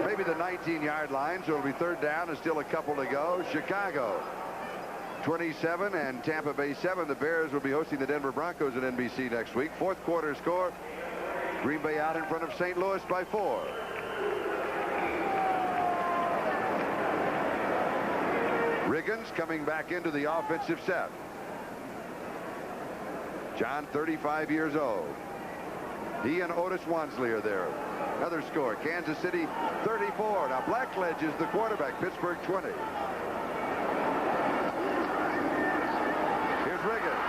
Maybe the 19-yard line, so it'll be 3rd down and still a couple to go. Chicago 27 and Tampa Bay 7. The Bears will be hosting the Denver Broncos at NBC next week. 4th quarter score. Green Bay out in front of St. Louis by 4. Riggins coming back into the offensive set. John, 35 years old. He and Otis Wansley are there. Another score, Kansas City 34. Now Blackledge is the quarterback, Pittsburgh 20. Here's Riggins.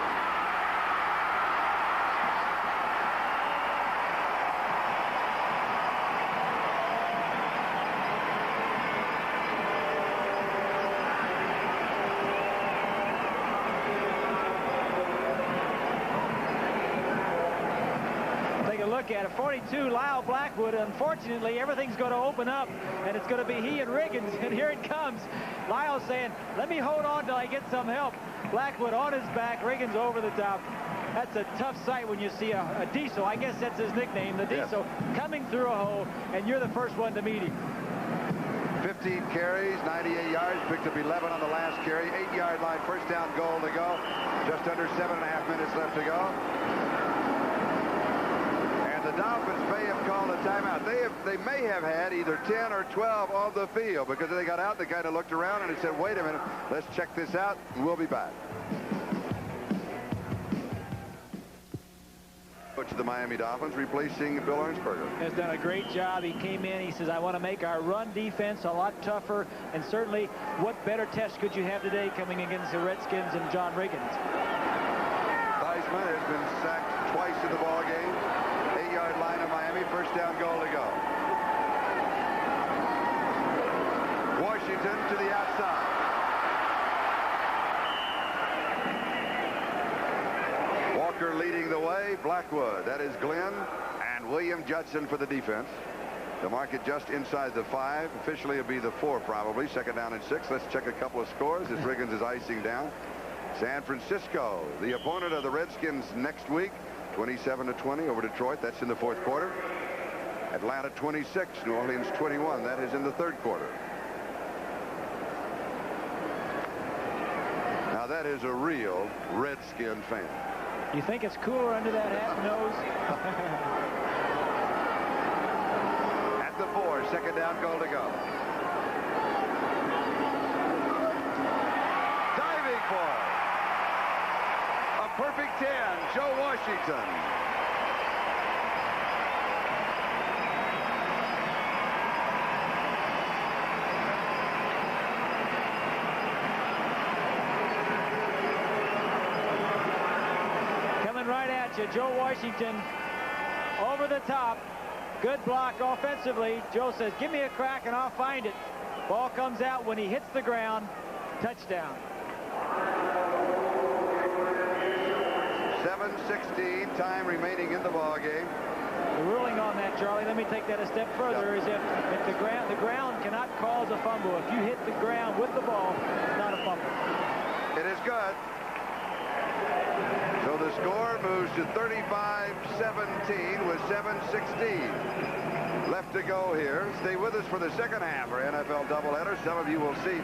At a 42, Lyle Blackwood. Unfortunately, everything's going to open up, and it's going to be he and Riggins, and here it comes. Lyle saying, let me hold on till I get some help. Blackwood on his back, Riggins over the top. That's a tough sight when you see a diesel. I guess that's his nickname, the diesel, coming through a hole, and you're the first one to meet him. 15 carries, 98 yards, picked up 11 on the last carry. 8-yard line, 1st down goal to go. Just under 7.5 minutes left to go. The Dolphins may have called a timeout. They may have had either 10 or 12 on the field because they got out, they kind of looked around and they said, wait a minute, let's check this out, and we'll be back. Coach of the Miami Dolphins replacing Bill Arnsberger. Has done a great job. He came in, he says, I want to make our run defense a lot tougher, and certainly what better test could you have today coming against the Redskins and John Riggins. Theismann has been sacked twice in the ball game. 8-yard line of Miami, 1st down goal to go. Washington to the outside. Walker leading the way. Blackwood, that is Glenn, and William Judson for the defense. The market just inside the 5. Officially it'll be the 4 probably. 2nd down and 6. Let's check a couple of scores as Riggins is icing down. San Francisco, the opponent of the Redskins next week. 27-20 over Detroit. That's in the 4th quarter. Atlanta 26, New Orleans 21. That is in the 3rd quarter. Now that is a real Redskin fan. You think it's cooler under that hat and nose? At the 4, 2nd down goal to go. Diving for it. Perfect 10, Joe Washington. Coming right at you, Joe Washington over the top. Good block offensively. Joe says, give me a crack and I'll find it. Ball comes out when he hits the ground. Touchdown. 7:16, time remaining in the ball game. The ruling on that, Charlie, let me take that a step further, is if the ground cannot cause a fumble. If you hit the ground with the ball, it's not a fumble. It is good. So the score moves to 35-17 with 7:16 left to go here. Stay with us for the second half for NFL doubleheader. Some of you will see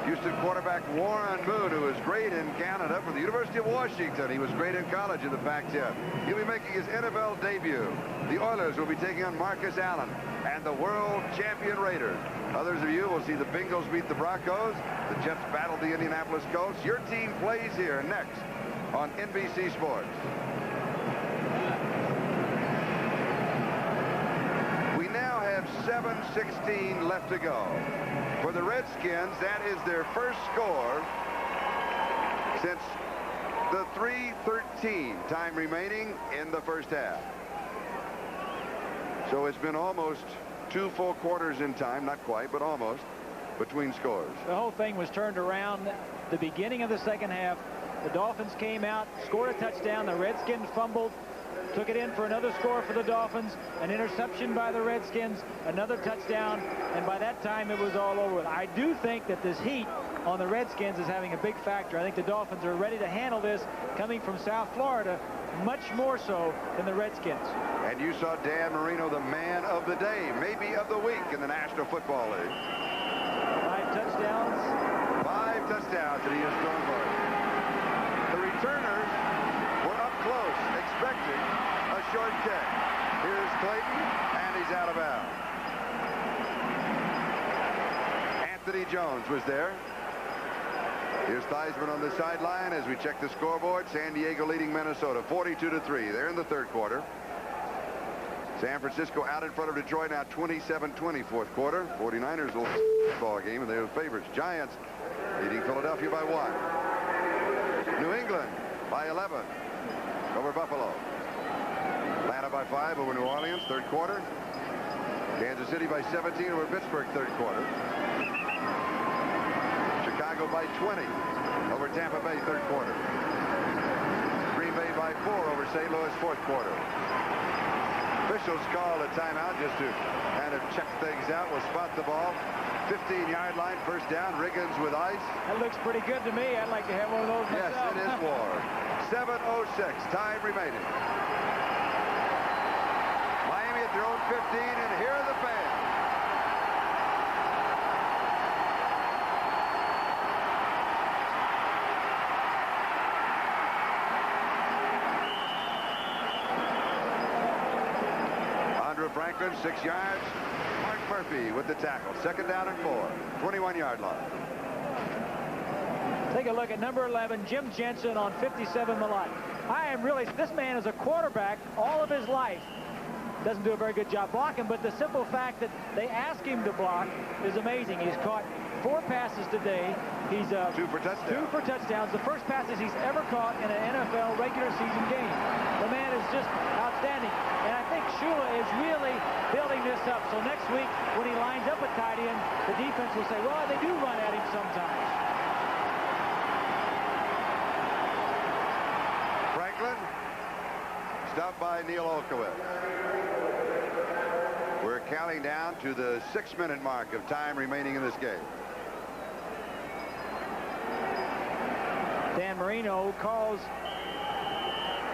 Houston quarterback Warren Moon, who is great in Canada for the University of Washington. He was great in college in the Pac-10. He'll be making his NFL debut. The Oilers will be taking on Marcus Allen and the world champion Raiders. Others of you will see the Bengals beat the Broncos. The Jets battle the Indianapolis Colts. Your team plays here next on NBC Sports. We now have 7:16 left to go. For the Redskins, that is their first score since the 3:13 time remaining in the first half. So it's been almost 2 full quarters in time, not quite, but almost, between scores. The whole thing was turned around the beginning of the second half. The Dolphins came out, scored a touchdown. The Redskins fumbled, took it in for another score for the Dolphins, an interception by the Redskins, another touchdown, and by that time it was all over. I do think that this heat on the Redskins is having a big factor. I think the Dolphins are ready to handle this coming from South Florida, much more so than the Redskins. And you saw Dan Marino, the man of the day, maybe of the week in the National Football League. 5 touchdowns. 5 touchdowns that he has thrown for it. The returners were up close, expecting a short kick. Here's Clayton, and he's out of bounds. Anthony Jones was there. Here's Theismann on the sideline as we check the scoreboard. San Diego leading Minnesota 42-3. They're in the third quarter. San Francisco out in front of Detroit now 27-20 fourth quarter. 49ers will ball game, and they're the favorites. Giants leading Philadelphia by 1. New England by 11 over Buffalo. Atlanta by 5 over New Orleans, third quarter. Kansas City by 17 over Pittsburgh, third quarter. Chicago by 20 over Tampa Bay, third quarter. Green Bay by 4 over St. Louis, fourth quarter. Officials called a timeout just to kind of check things out. We'll spot the ball. 15-yard line, first down. Riggins with ice. That looks pretty good to me. I'd like to have one of those myself. Yes, it is war. 7:06, time remaining. Miami at their own 15, and here are the fans. Franklin, 6 yards. Mark Murphy with the tackle. Second down and 4. 21-yard line. Take a look at number 11, Jim Jensen on 57 the lot. This man is a quarterback all of his life. Doesn't do a very good job blocking, but the simple fact that they ask him to block is amazing. He's caught 4 passes today. He's 2 for touchdowns. 2 for touchdowns. The first passes he's ever caught in an NFL regular season game. The man is just outstanding. And I think Shula is really building this up. So next week, when he lines up a tight end, the defense will say, well, they do run at him sometimes. Franklin, stopped by Neil Olkowitz. We're counting down to the 6-minute mark of time remaining in this game. Dan Marino calls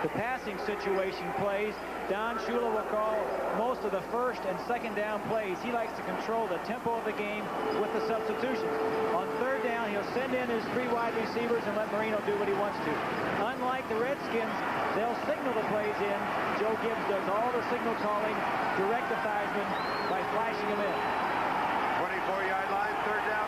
the passing situation plays. Don Shula will call most of the first and second down plays. He likes to control the tempo of the game with the substitutions. On third down, he'll send in his 3 wide receivers and let Marino do what he wants to. Unlike the Redskins, they'll signal the plays in. Joe Gibbs does all the signal calling, direct to Theismann by flashing him in. 24-yard line, third down,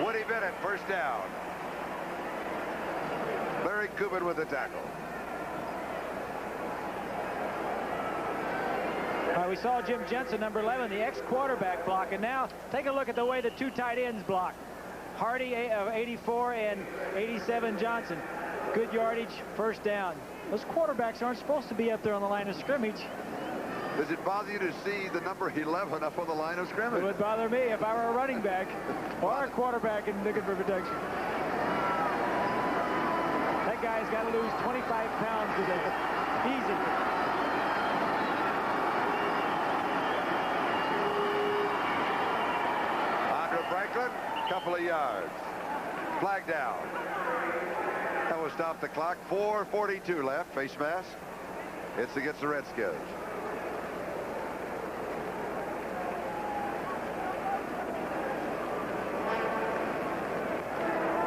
1. Woody Bennett, first down. Larry Kubin with the tackle. We saw Jim Jensen, number 11, the ex-quarterback block. And now take a look at the way the 2 tight ends block. Hardy of 84 and 87 Johnson. Good yardage, first down. Those quarterbacks aren't supposed to be up there on the line of scrimmage. Does it bother you to see the number 11 up on the line of scrimmage? It would bother me if I were a running back or a quarterback and looking for protection. That guy's got to lose 25 pounds today. Easy. Franklin, couple of yards. Flag down. That will stop the clock. 4:42 left. Face mask. It's against the Redskins.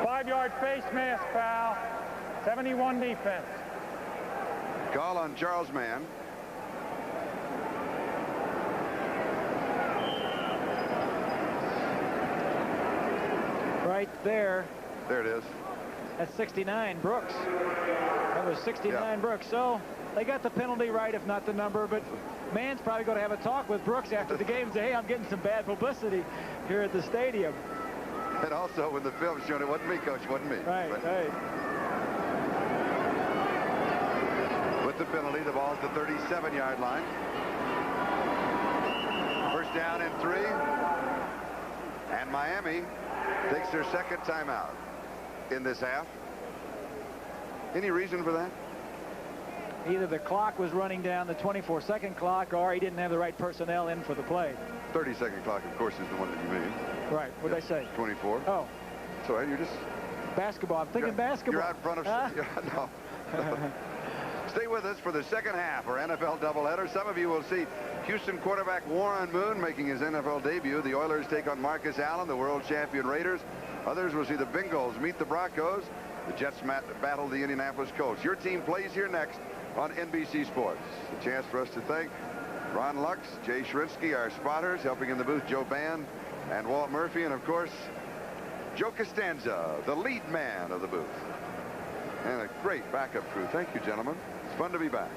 Five-yard face mask foul. 71 defense. Call on Charles Mann. Right there. There it is. That's 69 Brooks. That was 69 Brooks. So they got the penalty right, if not the number. But Mann's probably going to have a talk with Brooks after the game and say, hey, I'm getting some bad publicity here at the stadium. And also, when the film's shown, it wasn't me, Coach. It wasn't me. Right, right. With the penalty, the ball's the 37-yard line. First down and 3. And Miami takes their second timeout in this half. Any reason for that? Either the clock was running down, the 24-second clock, or he didn't have the right personnel in for the play. 30-second clock, of course, is the one that you mean. Right. What'd I say? 24. Oh. So you're just... Basketball. I'm thinking basketball. You're out in front of... No. Stay with us for the second half, our NFL doubleheader. Some of you will see Houston quarterback Warren Moon making his NFL debut. The Oilers take on Marcus Allen, the world champion Raiders. Others will see the Bengals meet the Broncos. The Jets battle the Indianapolis Colts. Your team plays here next on NBC Sports. A chance for us to thank Ron Lux, Jay Shrinsky, our spotters, helping in the booth Joe Band and Walt Murphy, and of course Joe Costanza, the lead man of the booth, and a great backup crew. Thank you, gentlemen. It's fun to be back.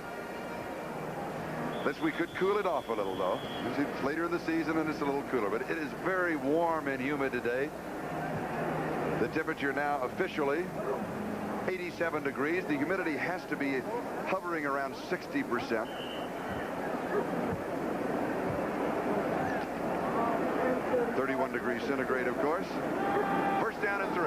We could cool it off a little, though. It's later in the season and it's a little cooler, but it is very warm and humid today. The temperature now officially 87 degrees. The humidity has to be hovering around 60%. (31 degrees centigrade, of course. First down and 3.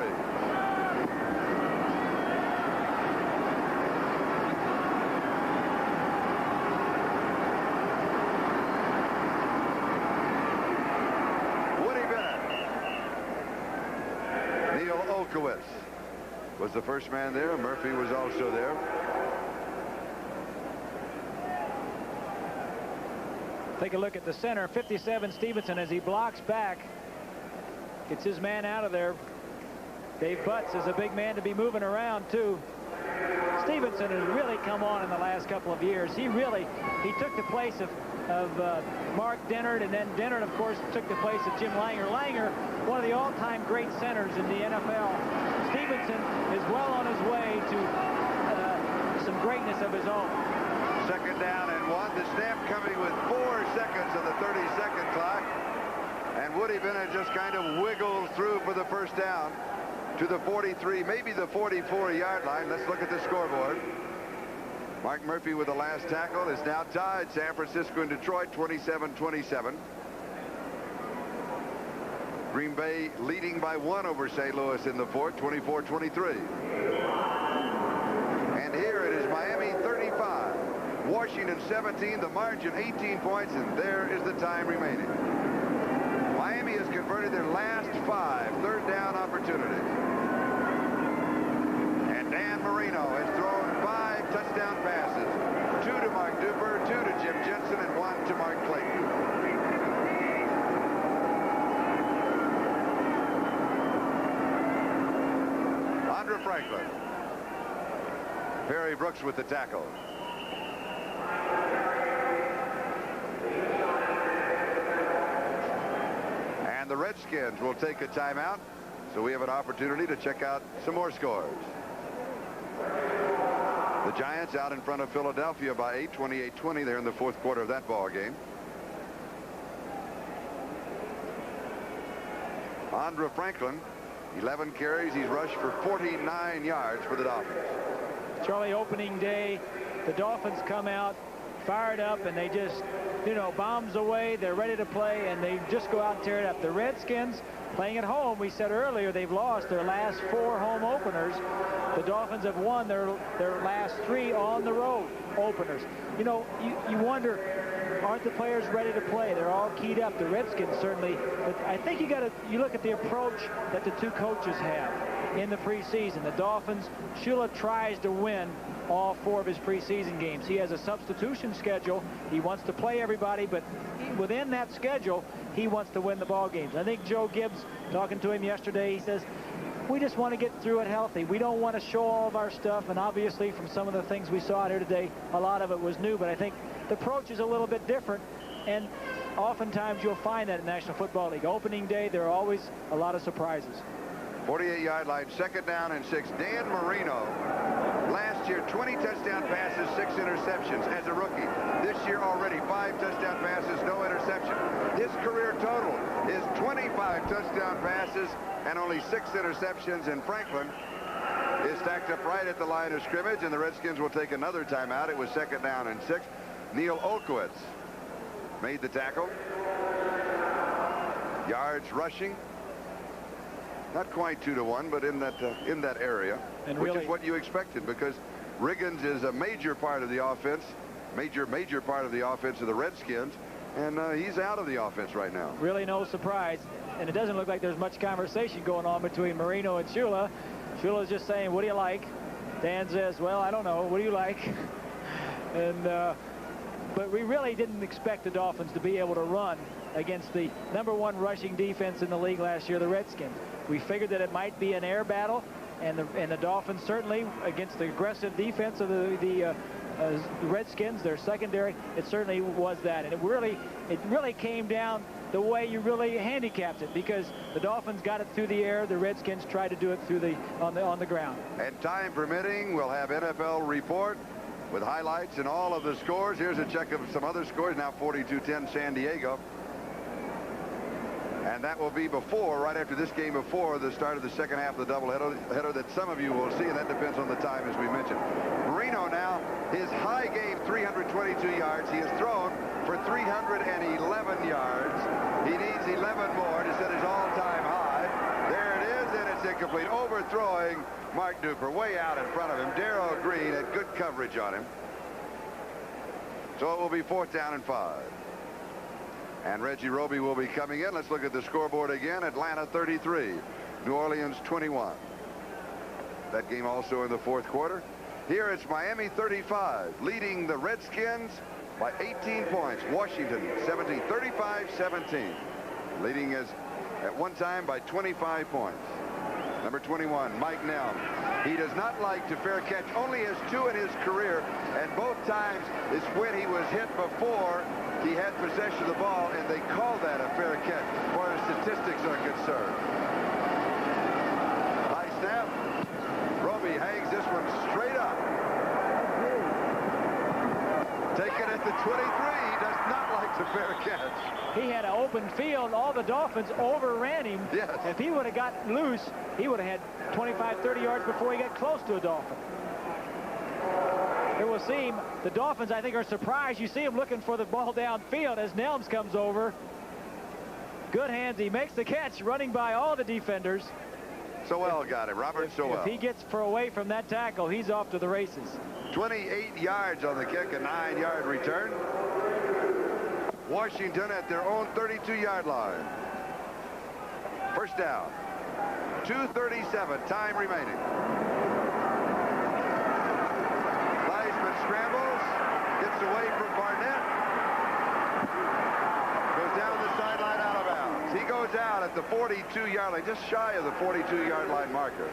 Was the first man there. Murphy was also there. Take a look at the center, 57 Stevenson, as he blocks back. Gets his man out of there. Dave Butts is a big man to be moving around, too. Stevenson has really come on in the last couple of years. He took the place of Mark Dennard, and then Dennard, of course, took the place of Jim Langer. Langer, one of the all-time great centers in the NFL. Stevenson is well on his way to some greatness of his own. Second down and 1. The snap coming with 4 seconds on the 30-second clock. And Woody Bennett just kind of wiggles through for the first down to the 43, maybe the 44-yard line. Let's look at the scoreboard. Mark Murphy with the last tackle is now tied. San Francisco and Detroit 27-27. Green Bay leading by 1 over St. Louis in the fourth, 24-23. And here it is Miami 35, Washington 17, the margin 18 points, and there is the time remaining. Miami has converted their last 5 third down opportunities. And Dan Marino has thrown 5 touchdown passes, 2 to Mark Duper, 2 to Jim Jensen, and 1 to Mark Clayton. Andre Franklin. Perry Brooks with the tackle. And the Redskins will take a timeout, so we have an opportunity to check out some more scores. The Giants out in front of Philadelphia by 8, 28-20. They're in the fourth quarter of that ball game. Andre Franklin, 11 carries. He's rushed for 49 yards for the Dolphins. Charlie, opening day, the Dolphins come out fired up, and they just, bombs away. They're ready to play, and they just go out and tear it up. The Redskins playing at home, we said earlier, they've lost their last 4 home openers. The Dolphins have won their last 3 on the road openers. You wonder, aren't the players ready to play? They're all keyed up. The Redskins certainly, but I think you look at the approach that the two coaches have in the preseason. The Dolphins, Shula tries to win all 4 of his preseason games. He has a substitution schedule. He wants to play everybody, but within that schedule, he wants to win the ball games. I think Joe Gibbs, talking to him yesterday, he says, we just want to get through it healthy. We don't want to show all of our stuff, and obviously from some of the things we saw out here today, a lot of it was new, but I think the approach is a little bit different, and oftentimes you'll find that in National Football League. Opening day, there are always a lot of surprises. 48-yard line, 2nd down and 6. Dan Marino, last year 20 touchdown passes, 6 interceptions as a rookie. This year already 5 touchdown passes, no interception. His career total is 25 touchdown passes and only 6 interceptions. And Franklin is stacked up right at the line of scrimmage, and the Redskins will take another timeout. It was 2nd down and 6. Neil Olkowitz made the tackle. Yards rushing, not quite 2-to-1, but in that area, and which is what you expected, because Riggins is a major part of the offense, major part of the offense of the Redskins, and he's out of the offense right now. Really no surprise, and it doesn't look like there's much conversation going on between Marino and Shula. Shula's just saying, what do you like? Dan says, well, I don't know. What do you like? And but we really didn't expect the Dolphins to be able to run against the #1 rushing defense in the league last year, the Redskins. We figured that it might be an air battle, and the Dolphins certainly, against the aggressive defense of the Redskins, their secondary, it certainly was that. And it really came down the way you really handicapped it, because the Dolphins got it through the air, the Redskins tried to do it through on the ground. And time permitting, we'll have NFL report with highlights and all of the scores. Here's a check of some other scores. Now 42-10 San Diego. And that will be right after this game, before the start of the second half of the doubleheader that some of you will see, and that depends on the time, as we mentioned. Marino now, his high game, 322 yards. He has thrown for 311 yards. He needs 11 more to set his all-time high. There it is, and it's incomplete. Overthrowing Mark Duper, way out in front of him. Darrell Green had good coverage on him. So it will be 4th down and 5. And Reggie Roby will be coming in. Let's look at the scoreboard again. Atlanta 33, New Orleans 21. That game also in the 4th quarter. Here it's Miami 35, leading the Redskins by 18 points. Washington 17, 35-17, leading at one time by 25 points. Number 21, Mike Nelm. He does not like to fair catch. Only has 2 in his career, and both times is when he was hit before he had possession of the ball, and they call that a fair catch, as far as statistics are concerned. High snap. Roby hangs this one straight up. Taken at the 23. He does not like the fair catch. He had an open field. All the Dolphins overran him. Yes. If he would have got loose, he would have had 25, 30 yards before he got close to a Dolphin. It will seem the Dolphins, I think, are surprised. You see him looking for the ball downfield as Nelms comes over. Good hands. He makes the catch, running by all the defenders. Sowell got it. Robert Sowell. If he gets away from that tackle, he's off to the races. 28 yards on the kick, a 9-yard return. Washington at their own 32-yard line. 1st down. 2:37, time remaining. Scrambles, gets away from Barnett, goes down the sideline, out of bounds. He goes out at the 42-yard line, just shy of the 42-yard line marker.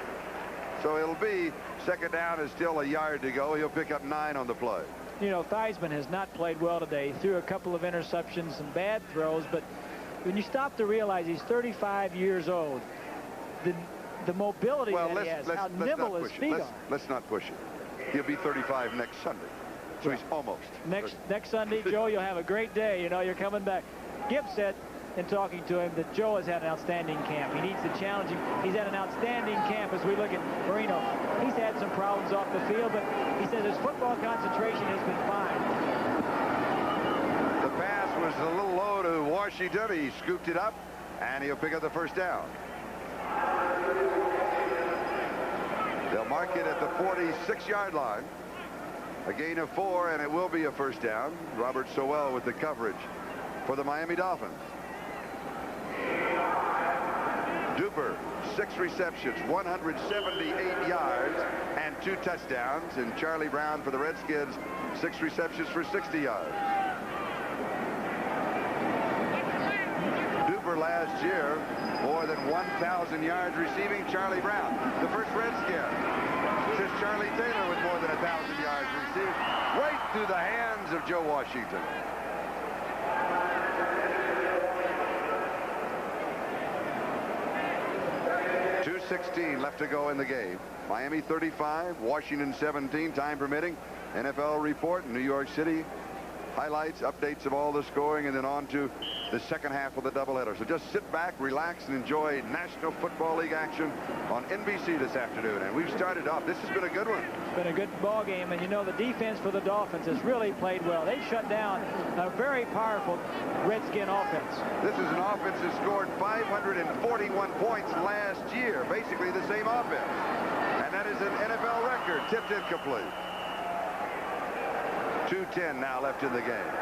So it'll be 2nd down, is still a yard to go. He'll pick up 9 on the play. You know, Theismann has not played well today. He threw a couple of interceptions, some bad throws, but when you stop to realize he's 35 years old, the mobility that he has, how nimble his feet are. Let's not push it. He'll be 35 next Sunday. So he's almost. Next Sunday, Joe, you'll have a great day. You know, you're coming back. Gibbs said in talking to him that Joe has had an outstanding camp. He needs to challenge him. He's had an outstanding camp as we look at Marino. He's had some problems off the field, but he says his football concentration has been fine. The pass was a little low to Washington. He scooped it up, and he'll pick up the 1st down. They'll mark it at the 46-yard line. A gain of 4, and it will be a first down. Robert Sowell with the coverage for the Miami Dolphins. Duper, 6 receptions, 178 yards, and 2 touchdowns. And Charlie Brown for the Redskins, 6 receptions for 60 yards. Duper last year, more than 1,000 yards receiving. Charlie Brown, the first Redskin since Charlie Taylor with more than 1,000 yards received, right through the hands of Joe Washington. .216 left to go in the game. Miami 35, Washington 17, time permitting. NFL report in New York City. Highlights, updates of all the scoring, and then on to the second half of the doubleheader. So just sit back, relax, and enjoy National Football League action on NBC this afternoon. And we've started off. This has been a good one. It's been a good ball game, and you know the defense for the Dolphins has really played well. They shut down a very powerful Redskin offense. This is an offense that scored 541 points last year, basically the same offense. And that is an NFL record, tipped incomplete. 2:10 now left in the game.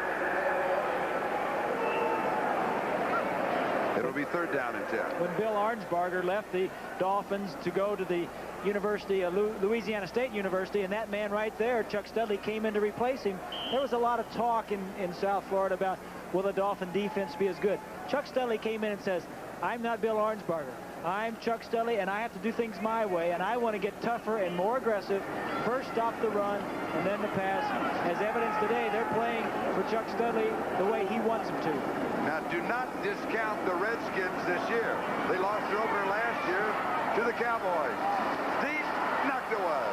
It'll be third down and 10. When Bill Arnsparger left the Dolphins to go to the University of Louisiana State University, and that man right there, Chuck Studley, came in to replace him, there was a lot of talk in South Florida about, will the Dolphin defense be as good? Chuck Studley came in and says, I'm not Bill Arnsparger. I'm Chuck Studley, and I have to do things my way, and I want to get tougher and more aggressive. First stop the run, and then the pass. As evidence today, they're playing for Chuck Studley the way he wants them to. Now, do not discount the Redskins this year. They lost their opener last year to the Cowboys. Deep, knocked away.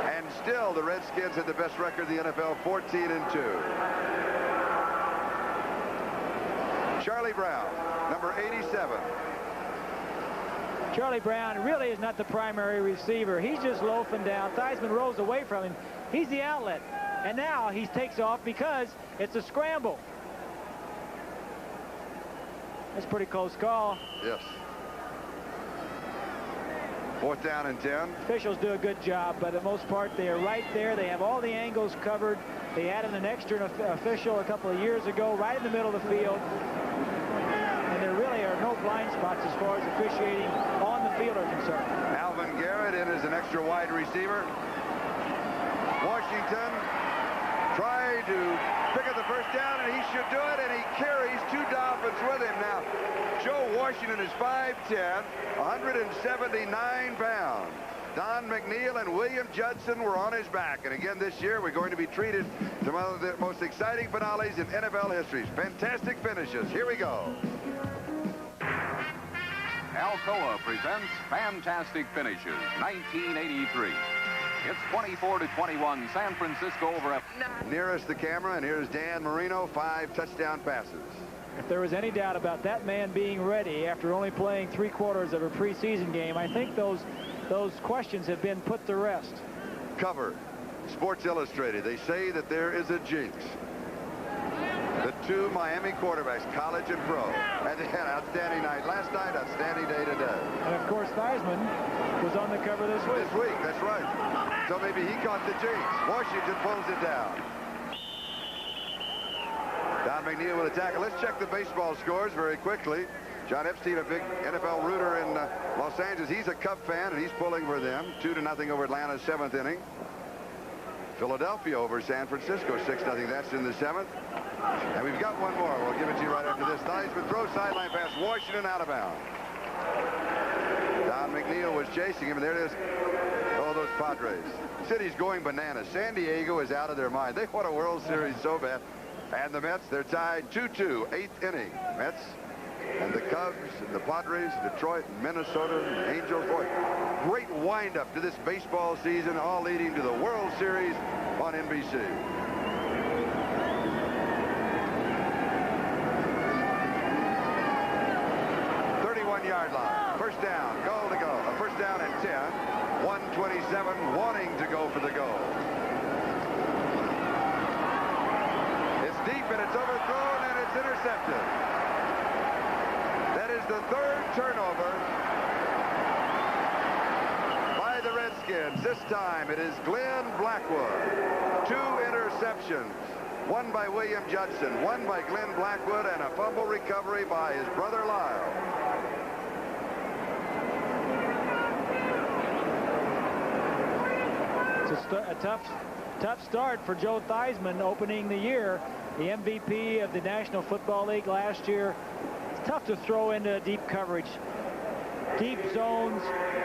And still, the Redskins had the best record in the NFL, 14-2. Charlie Brown, number 87. Charlie Brown really is not the primary receiver. He's just loafing down. Theismann rolls away from him. He's the outlet. And now he takes off because it's a scramble. That's a pretty close call. Yes. Fourth down and 10. Officials do a good job, but for the most part, they are right there. They have all the angles covered. They added an extra official a couple of years ago, right in the middle of the field. And there really are no blind spots as far as officiating on the field are concerned. Alvin Garrett in as an extra wide receiver. Washington tried to pick up the first down, and he should do it, and he carries 2 Dolphins with him. Now, Joe Washington is 5'10", 179 pounds. Don McNeil and William Judson were on his back. And again this year, we're going to be treated to one of the most exciting finales in NFL history. Fantastic finishes. Here we go. Alcoa presents Fantastic Finishes, 1983. It's 24-21, San Francisco over a... Nearest the camera, and here's Dan Marino, 5 touchdown passes. If there was any doubt about that man being ready after only playing 3/4 of a preseason game, I think those questions have been put to rest. Cover, Sports Illustrated. They say that there is a jinx. The 2 Miami quarterbacks, college and pro, and they had an outstanding night last night, outstanding day today. And of course, Theismann was on the cover this week. This week, that's right. So maybe he caught the jinx. Washington pulls it down. Don McNeil with a tackle. Let's check the baseball scores very quickly. John Epstein, a big NFL rooter in Los Angeles. He's a Cub fan, and he's pulling for them. 2-0 over Atlanta, 7th inning. Philadelphia over San Francisco, 6-0. That's in the 7th. And we've got one more. We'll give it to you right after this. Theismann throws sideline pass. Washington out of bounds. Don McNeil was chasing him, and there it is. Oh, those Padres. City's going bananas. San Diego is out of their mind. They want a World Series so bad. And the Mets, they're tied 2-2, 8th inning. Mets and the Cubs and the Padres, Detroit, and Minnesota, and Angels. Boy, great wind-up to this baseball season, all leading to the World Series on NBC. Yard line. First down, goal to go. A first down and 10. 127 wanting to go for the goal. It's deep and it's overthrown and it's intercepted. That is the 3rd turnover by the Redskins. Redskins. This time it is Glenn Blackwood. 2 interceptions. One by William Judson, one by Glenn Blackwood, and a fumble recovery by his brother Lyle. It's a tough start for Joe Theismann opening the year. The MVP of the National Football League last year. It's tough to throw into deep coverage. Deep zones.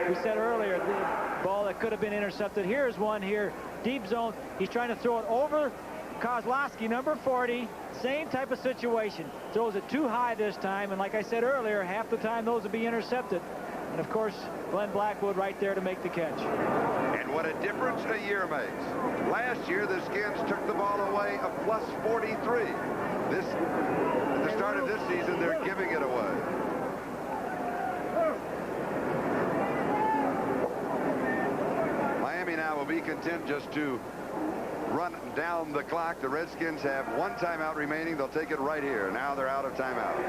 We said earlier, the ball that could have been intercepted. Here's one here. Deep zone. He's trying to throw it over Kozlowski, number 40. Same type of situation. Throws it too high this time. And like I said earlier, half the time those will be intercepted. And of course, Glenn Blackwood right there to make the catch. And what a difference a year makes. Last year, the Skins took the ball away a plus 43. At the start of this season, they're giving it away. Miami now will be content just to run down the clock. The Redskins have 1 timeout remaining. They'll take it right here. Now they're out of timeouts.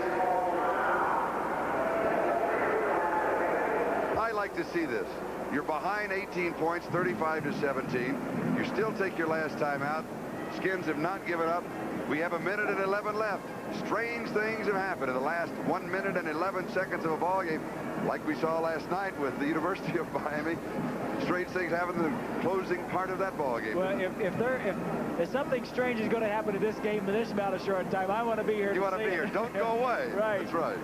I like to see this. You're behind 18 points, 35-17. You still take your last timeout. Skins have not given up. We have 1:11 minutes left. Strange things have happened in the last 1 minute and 11 seconds of a ball game, like we saw last night with the University of Miami. Strange things happen in the closing part of that ball game. Well, if something strange is going to happen in this game in this amount of short time, I want to be here. You want to be here. Don't go away. Right. That's right.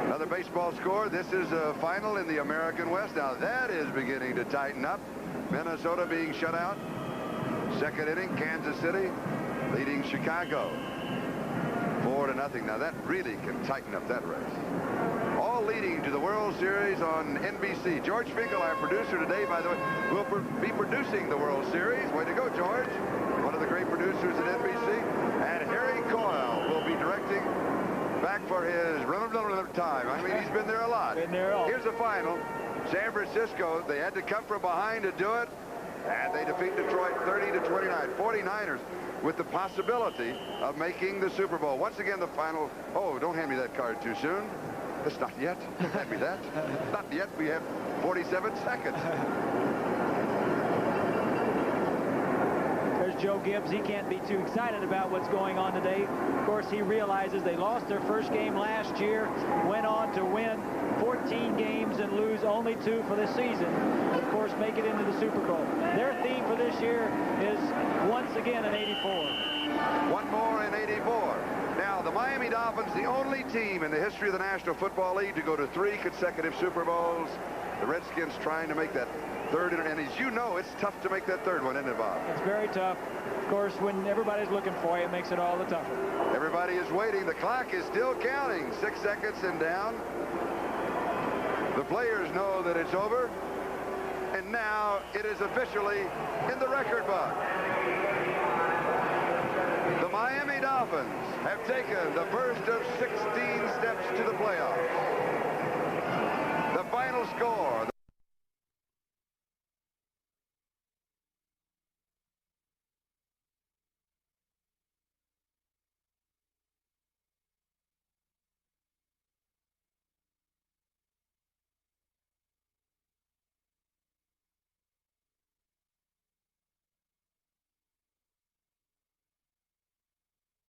Another baseball score. This is a final in the American West. Now that is beginning to tighten up. Minnesota being shut out. Second inning, Kansas City leading Chicago 4-0. Now that really can tighten up that race. All leading to the World Series on NBC. George Finkel, our producer today, by the way, will be producing the World Series. Way to go, George. One of the great producers at NBC. And Harry Coyle will be directing back for his time. I mean, he's been there a lot. Been there all. Here's the final. San Francisco, they had to come from behind to do it, and they defeat Detroit 30-29. 49ers with the possibility of making the Super Bowl. Once again, the final. Oh, don't hand me that card too soon. It's not yet. Hand me that. Not yet. We have 47 seconds. There's Joe Gibbs. He can't be too excited about what's going on today. Of course, he realizes they lost their first game last year, went on to win 14 games and lose only 2 for the season. And of course, make it into the Super Bowl. Their theme for this year is once again in '84. One more in '84. Now, the Miami Dolphins, the only team in the history of the National Football League to go to 3 consecutive Super Bowls. The Redskins trying to make that third, and as you know, it's tough to make that third one, isn't it, Bob? It's very tough. Of course, when everybody's looking for you, it makes it all the tougher. Everybody is waiting. The clock is still counting. 6 seconds and down. The players know that it's over. And now it is officially in the record book. The Miami Dolphins have taken the first of 16 steps to the playoffs. The final score.